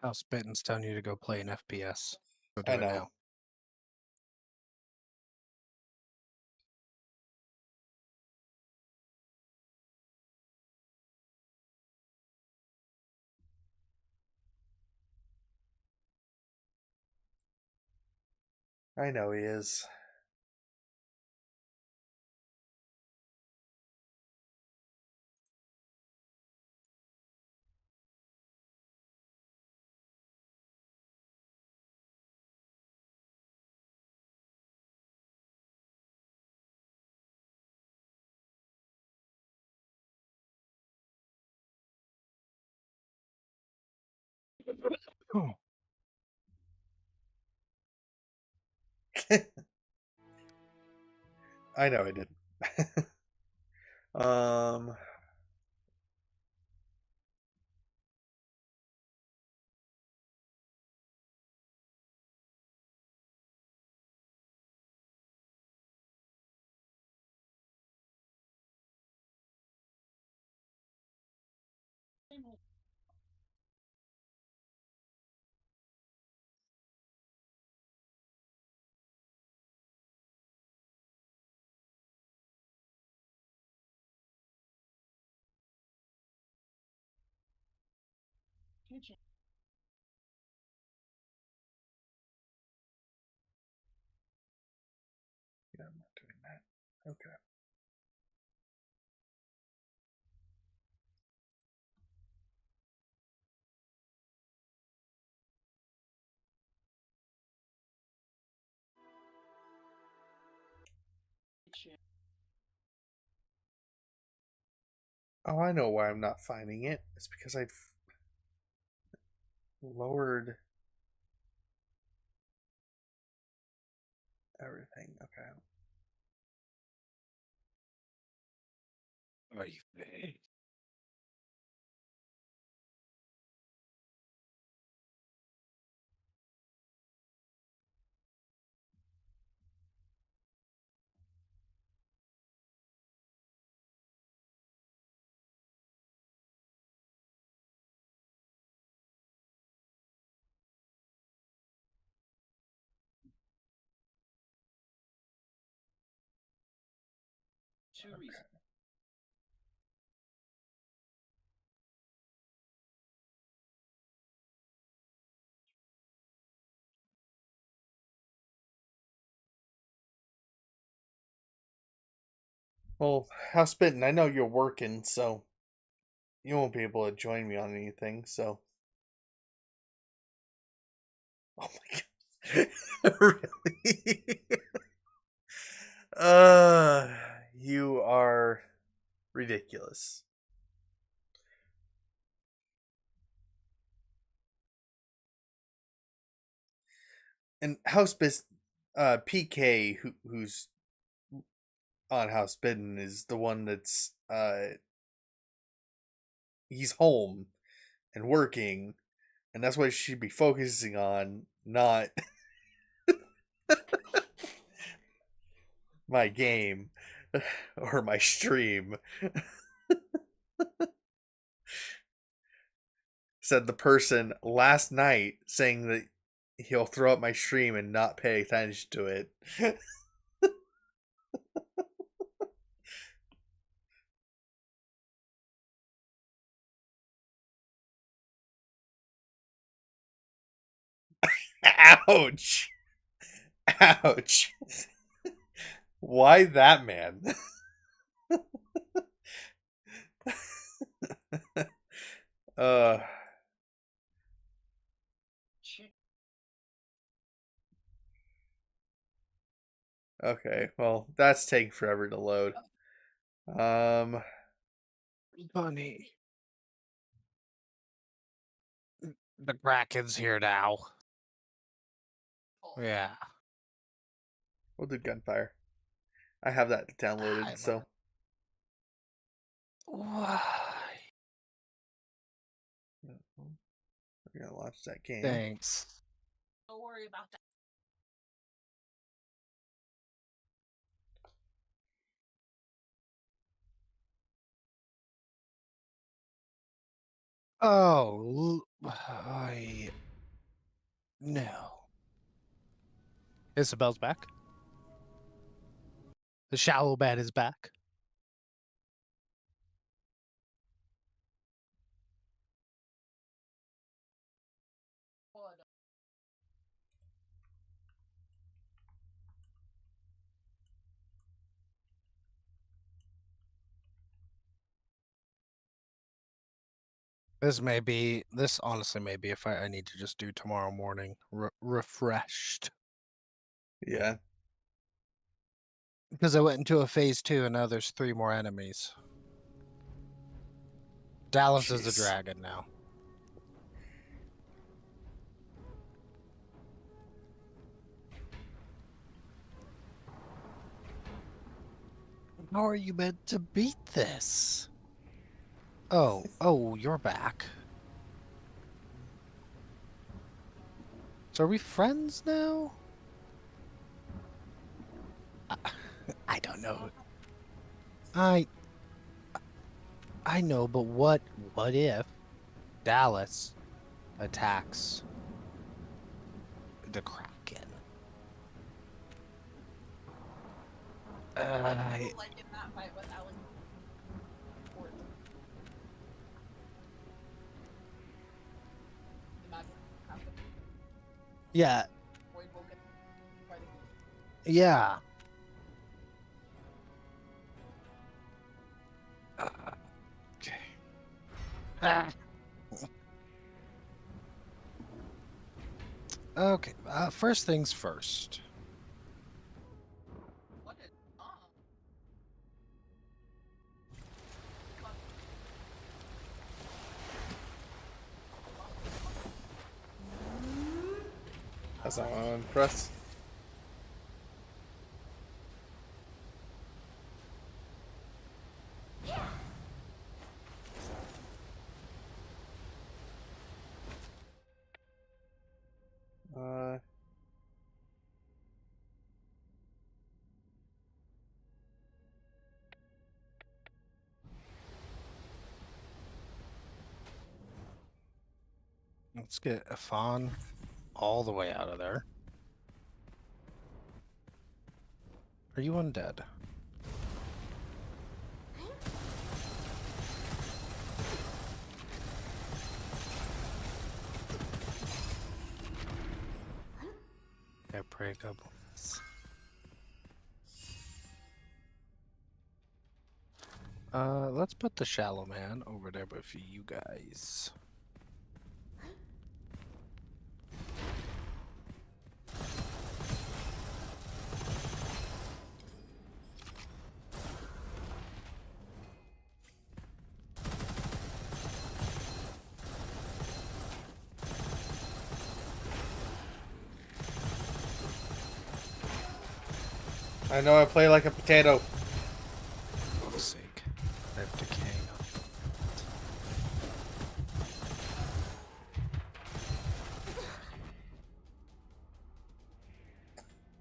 House Bitten's telling you to go play an FPS. Go do I it know. now. I know he is. I know I did. um. Yeah, I'm not doing that. Okay. Oh, I know why I'm not finding it. It's because I've lowered everything. Okay. Are you there? Okay. Well, House Bitten, I know you're working, so you won't be able to join me on anything, so. Oh my god. Really? uh, you are ridiculous. And PK, who's on House Bitten, is the one that's he's home and working, and that's what she should be focusing on, not my game or my stream. Said the person last night saying that he'll throw up my stream and not pay attention to it. Ouch. Ouch. Why that man? uh okay, well, that's taking forever to load. Bunny. The Kraken's here now. Yeah. We'll do gunfire. I have that downloaded, so Why? we're gonna launch that game. Thanks. Don't worry about that. Oh, I no. Isabel's back. The shallow bed is back. This honestly may be a fight I need to just do tomorrow morning, refreshed. Yeah. Because I went into a phase 2 and now there's 3 more enemies. Dallas is a dragon now. How are you meant to beat this? Oh, you're back. So are we friends now? I don't know. I know, but what if Dallas attacks the Kraken? Yeah. Yeah. Okay. Okay. First things first. That's not what I'm impressed. Let's get a fawn all the way out of there. Are you undead? Okay, pray goblins. Let's put the shallow man over there with you guys. I know I play like a potato. For fuck's sake. I have decay.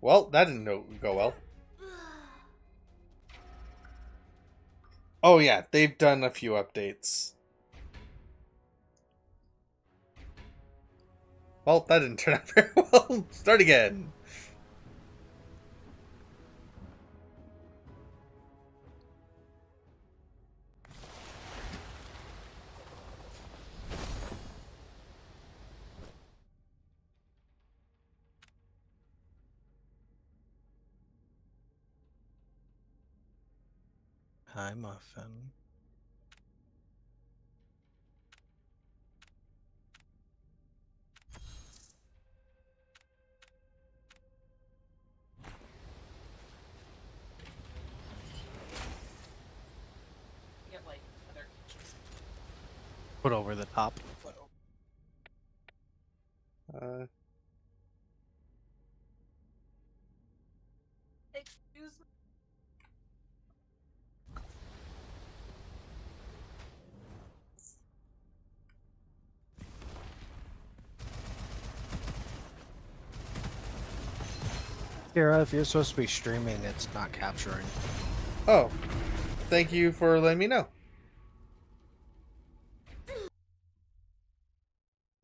Well, that didn't go well. Oh yeah, they've done a few updates. Well, that didn't turn out very well. Start again. Hi, Muffin. Put over the top. Excuse me. Kira, if you're supposed to be streaming, it's not capturing. Oh, thank you for letting me know.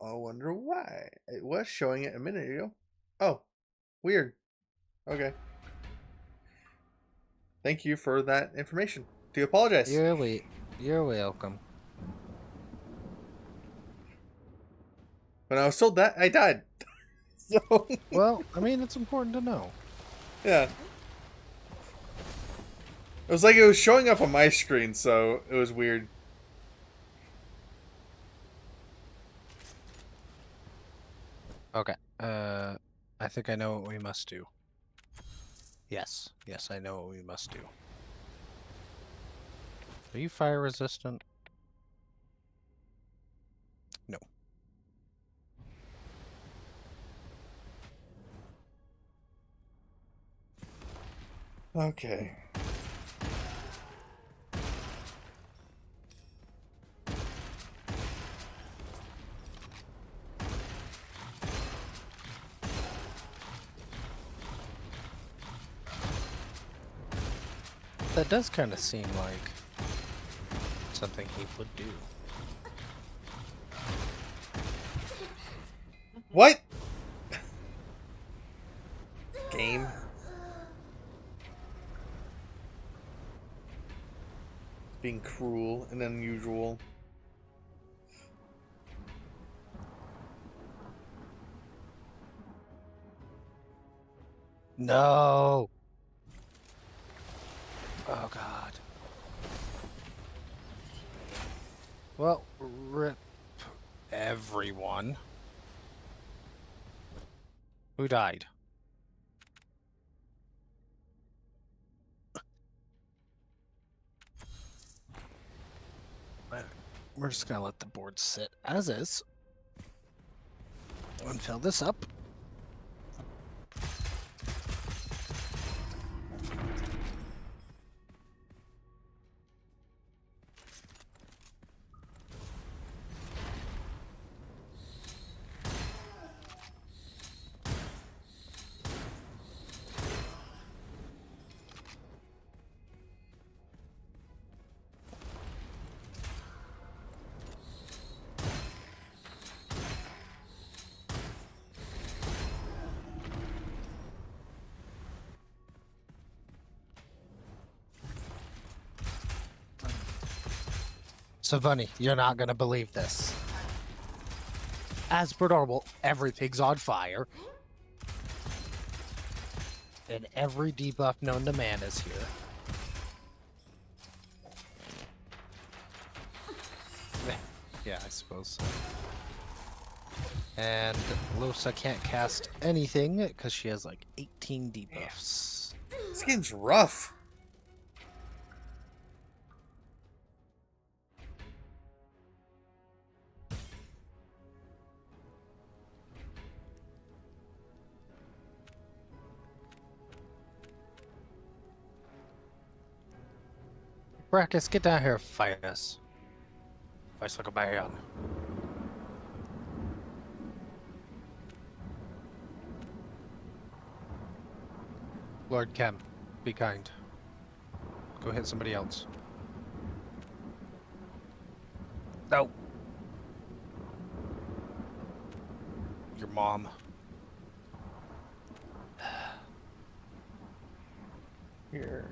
I wonder why. It was showing it a minute ago. Oh, weird. Okay. Thank you for that information. Do apologize. You're welcome. When I was told that, I died. So. Well, I mean, it's important to know. Yeah. It was like it was showing up on my screen, so it was weird. Okay. I think I know what we must do. Yes. Yes, I know what we must do. Are you fire resistant? No. Okay. That does kind of seem like something he would do. What? Game? Being cruel and unusual. No! Oh god. Well, rip everyone. Who died? We're just gonna let the board sit as is. And fill this up. So, Bunny, you're not gonna believe this. As per normal, everything's on fire. And every debuff known to man is here. Yeah, I suppose so. And Losa can't cast anything because she has like 18 debuffs. This game's rough. Brackus, get down here and fight us. Fight like a man. Lord Kem, be kind. Go hit somebody else. No. Your mom. Here.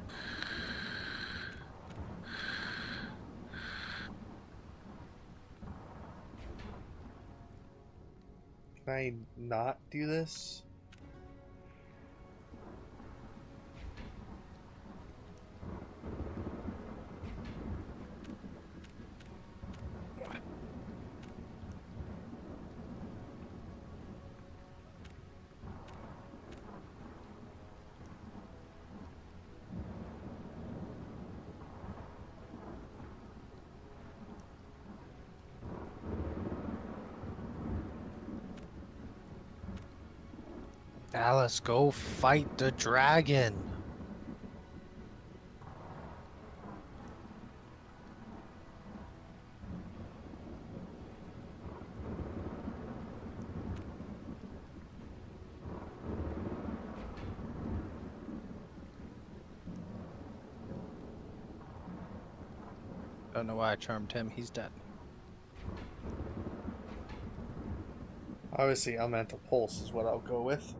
Can I not do this? Alice, go fight the dragon. Don't know why I charmed him. He's dead. Obviously, Elemental Pulse is what I'll go with.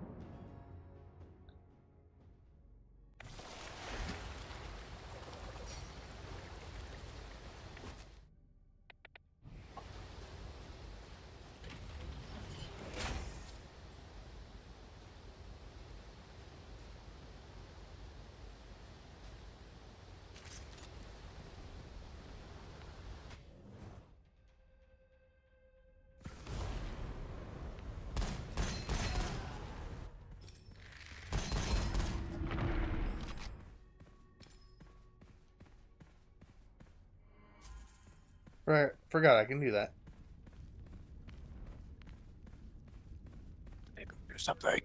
Right, forgot I can do that. Maybe do something.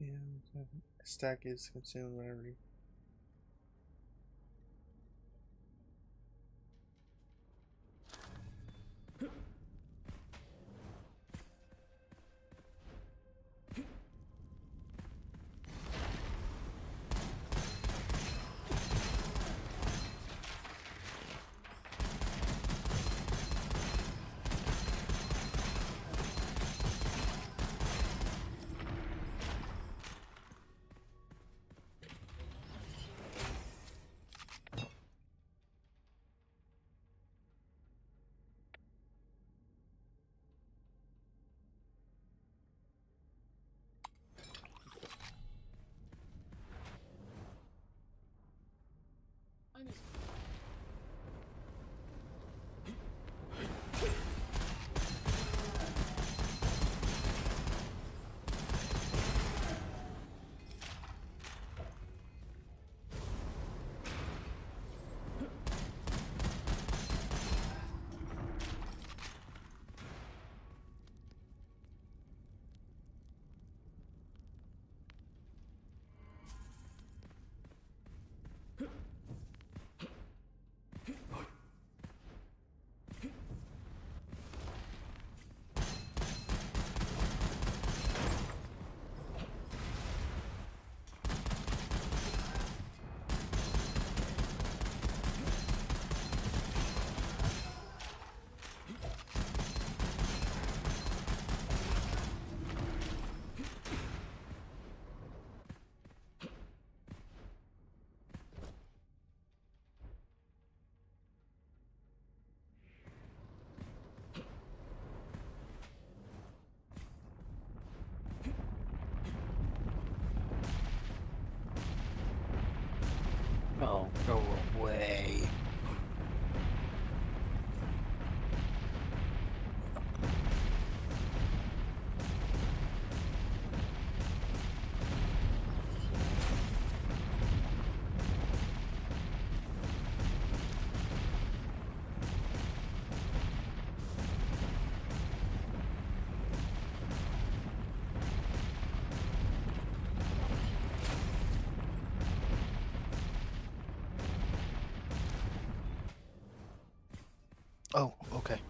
Yeah, stack is consumed whenever you... Oh, go away. Oh, okay.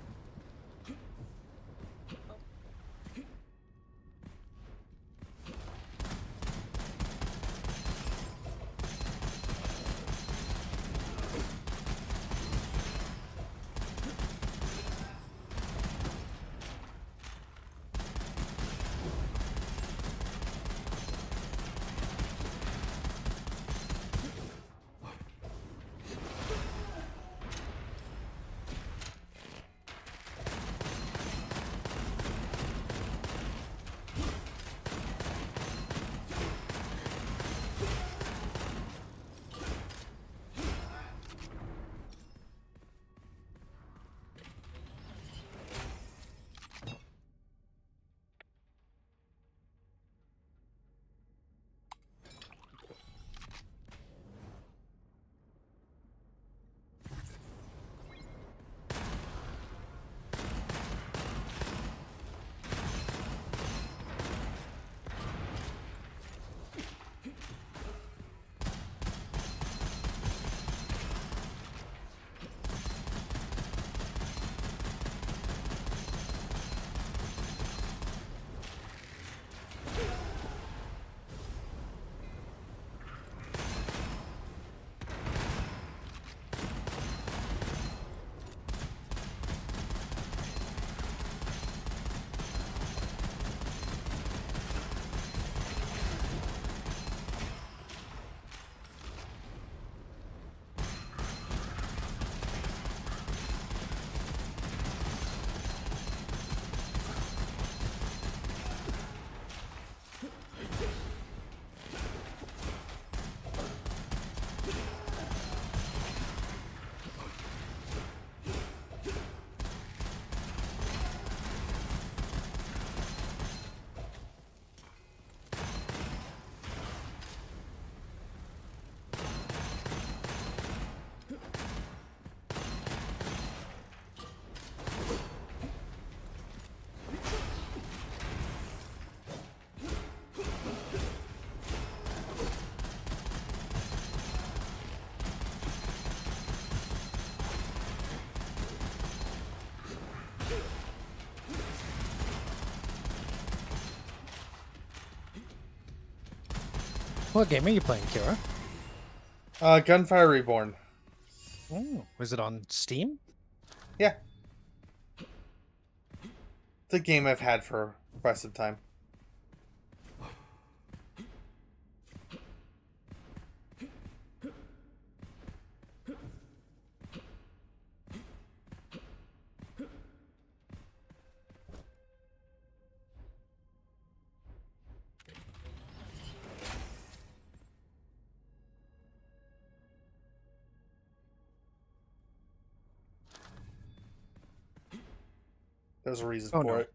What game are you playing, Kira? Gunfire Reborn. Oh, is it on Steam? Yeah. It's a game I've had for quite some time. There's a reason for it.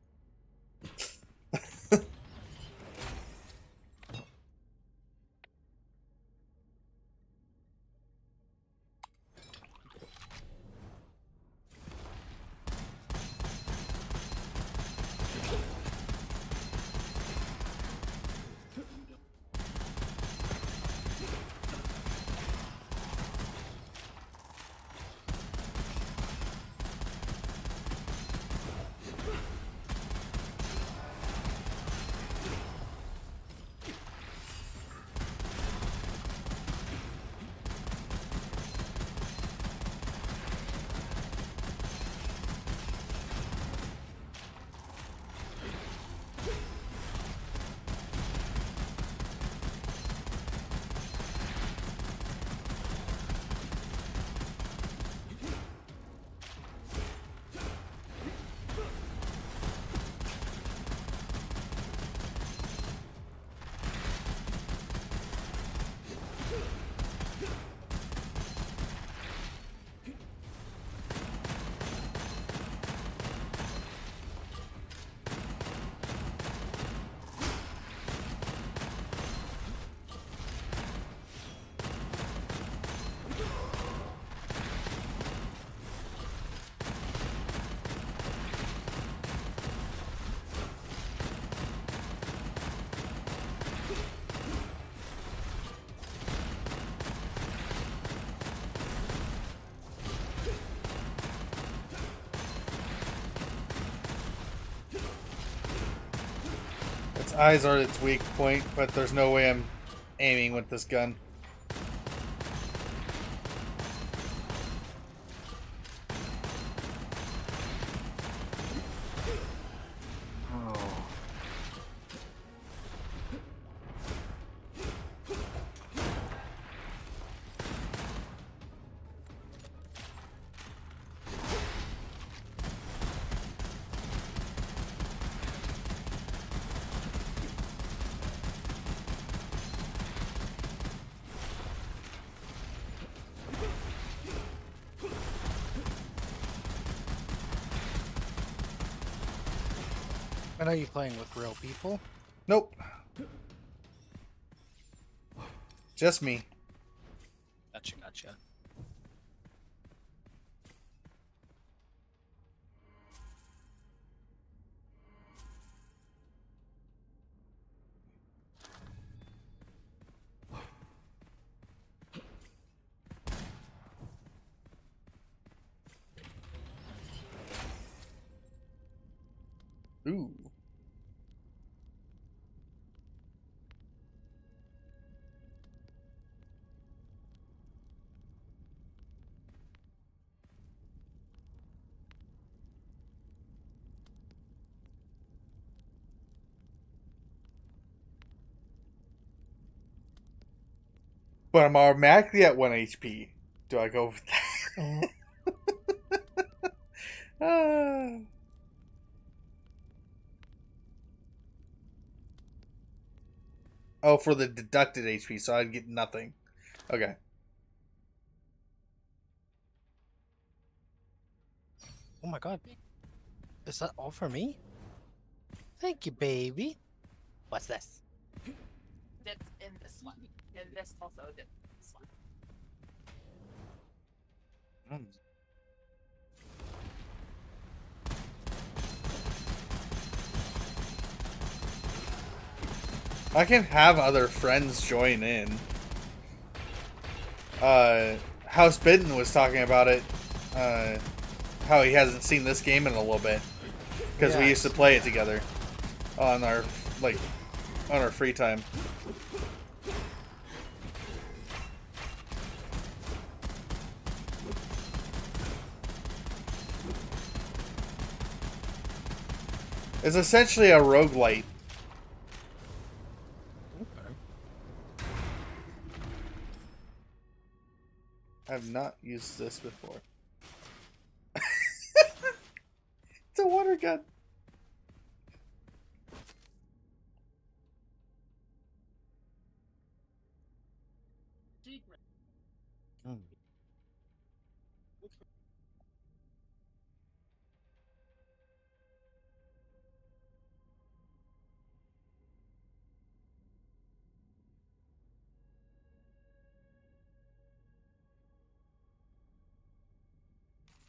Its eyes are its weak point, but there's no way I'm aiming with this gun. And are you playing with real people? Nope. Just me. Gotcha. Ooh. But I'm automatically at 1 HP. Do I go with that? Oh, for the deducted HP, so I'd get nothing. Okay. Oh my god. Is that all for me? Thank you, baby. What's this? It's in this one. And this also did this one. I can have other friends join in. House Bitten was talking about it. How he hasn't seen this game in a little bit because we used to play it together on our free time. It's essentially a roguelite. I've not used this before. It's a water gun.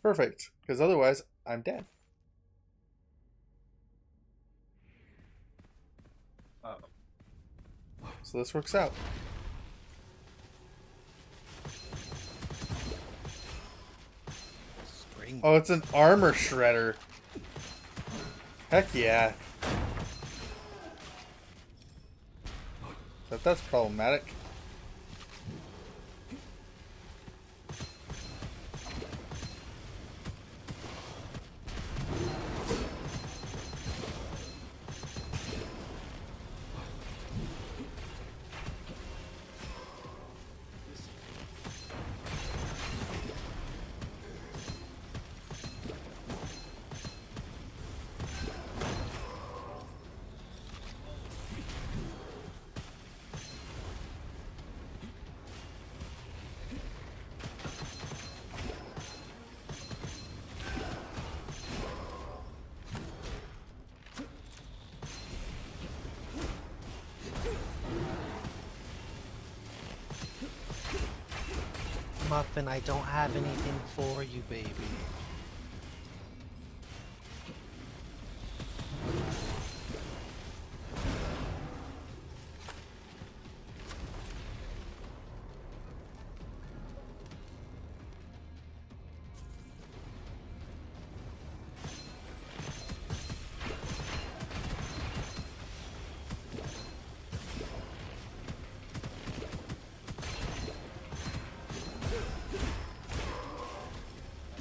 Perfect, because otherwise I'm dead. So this works out. Oh, it's an armor shredder. Heck yeah. But that's problematic. Muffin, I don't have anything for you, baby.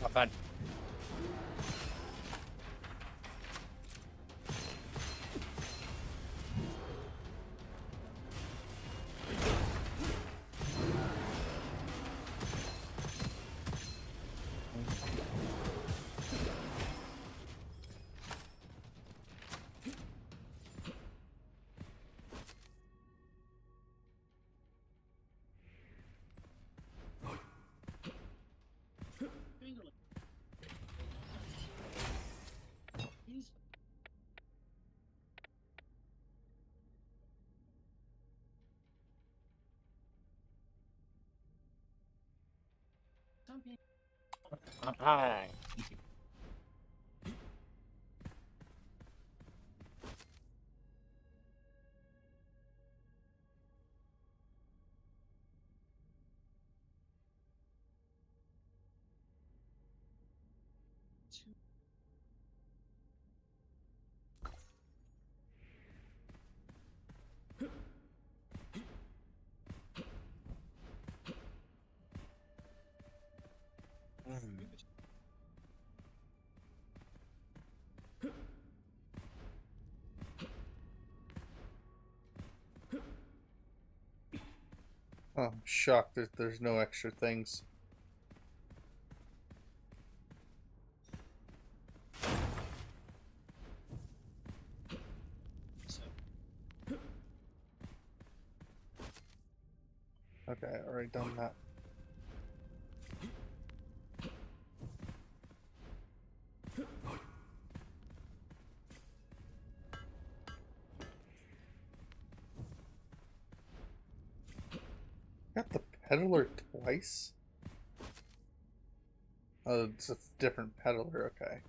Not bad. Hi. Oh, I'm shocked that there's no extra things. Okay, already done that. Got the peddler twice? Oh, it's a different peddler, okay.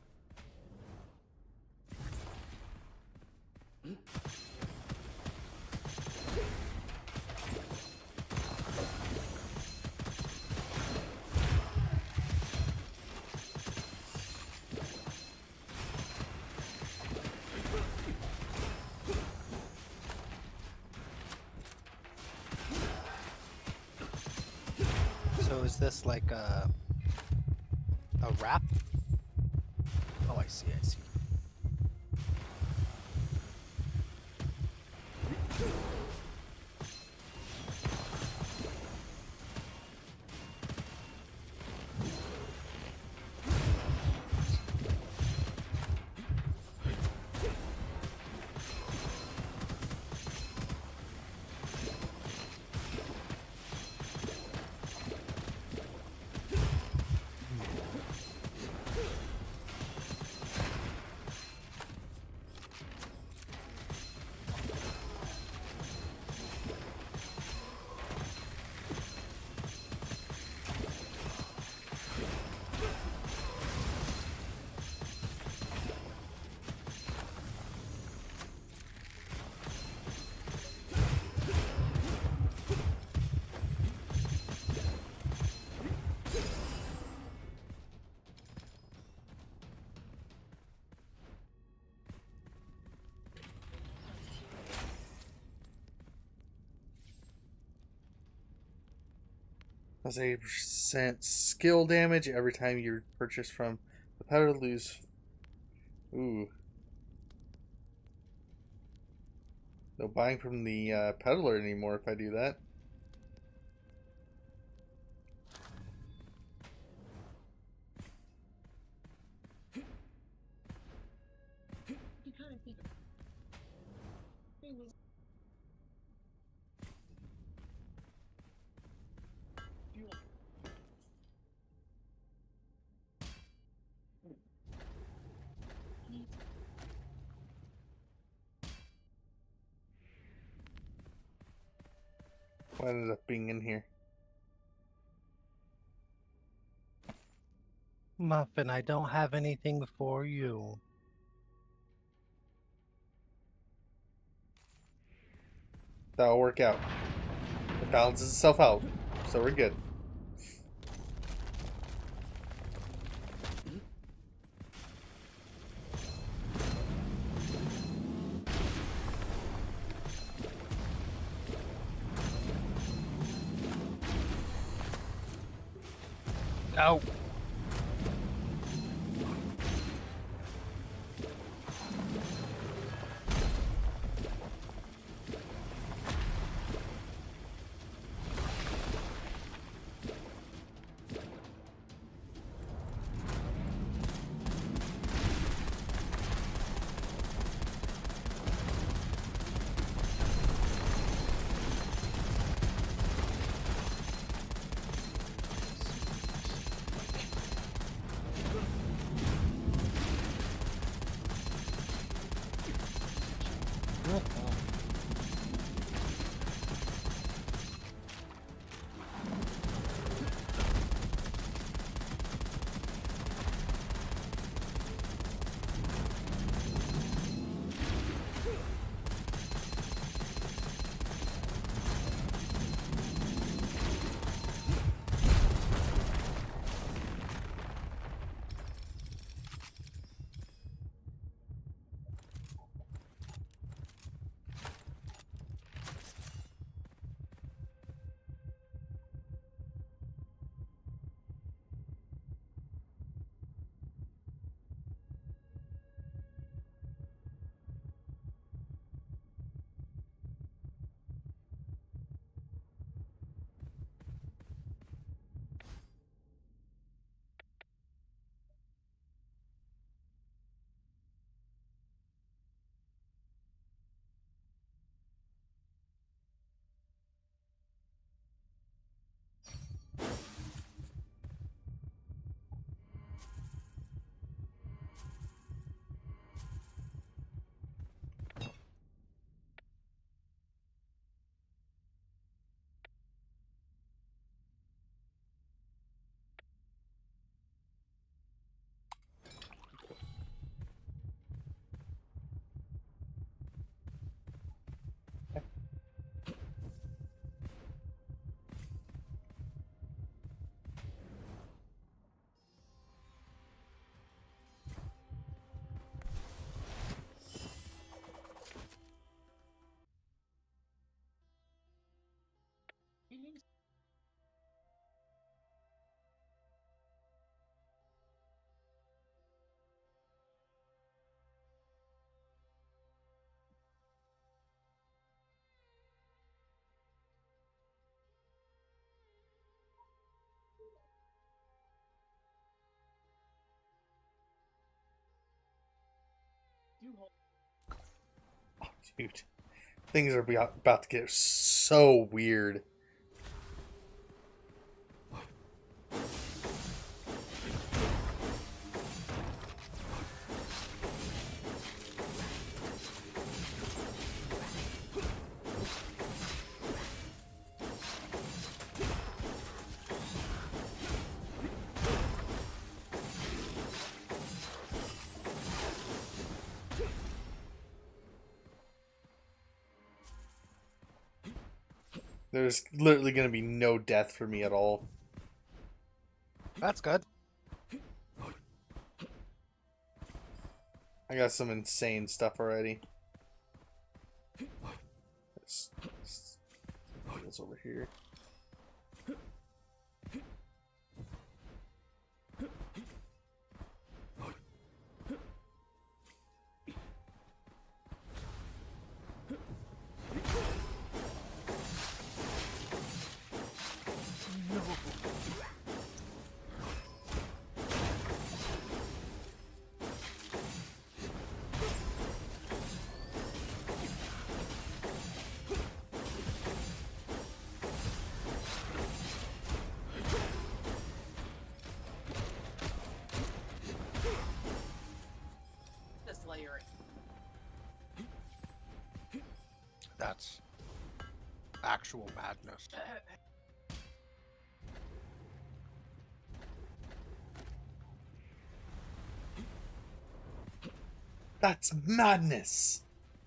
So is this like a wrap? Oh, I see, I see. Plus 80% skill damage every time you purchase from the peddler. Lose. Ooh. No buying from the peddler anymore if I do that. What ended up being in here? Muffin, I don't have anything for you. That'll work out. It balances itself out, so we're good. Oh. Oh, dude. Things are about to get so weird. There's literally going to be no death for me at all. That's good. I got some insane stuff already. Let's over here. That's actual madness. That's madness.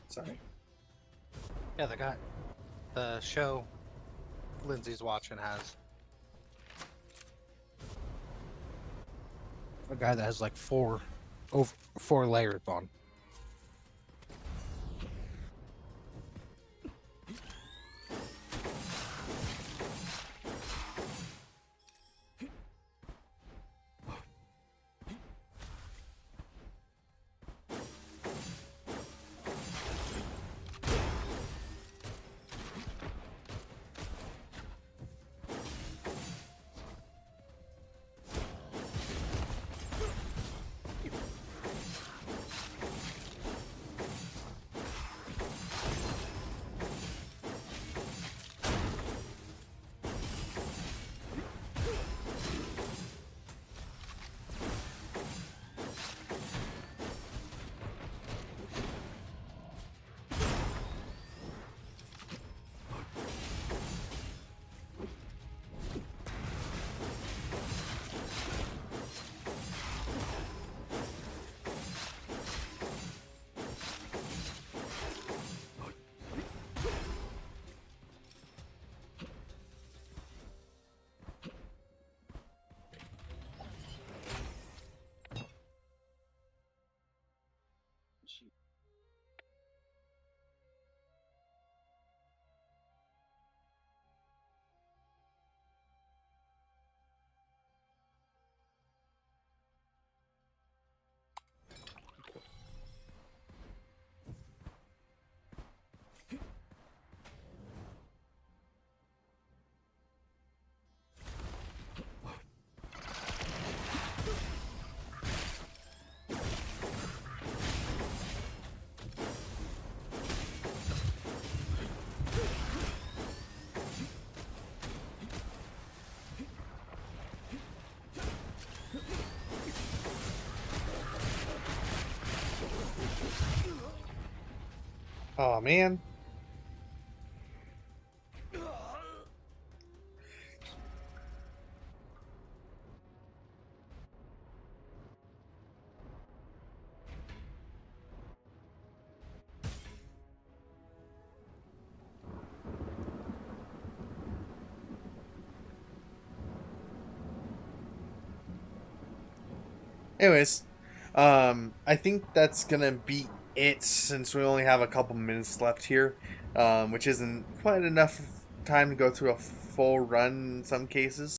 Sorry. Yeah, the show Lindsay's watching has a guy that has like four layers on. Oh man. Anyways, I think that's gonna be it since we only have a couple minutes left here, which isn't quite enough time to go through a full run in some cases.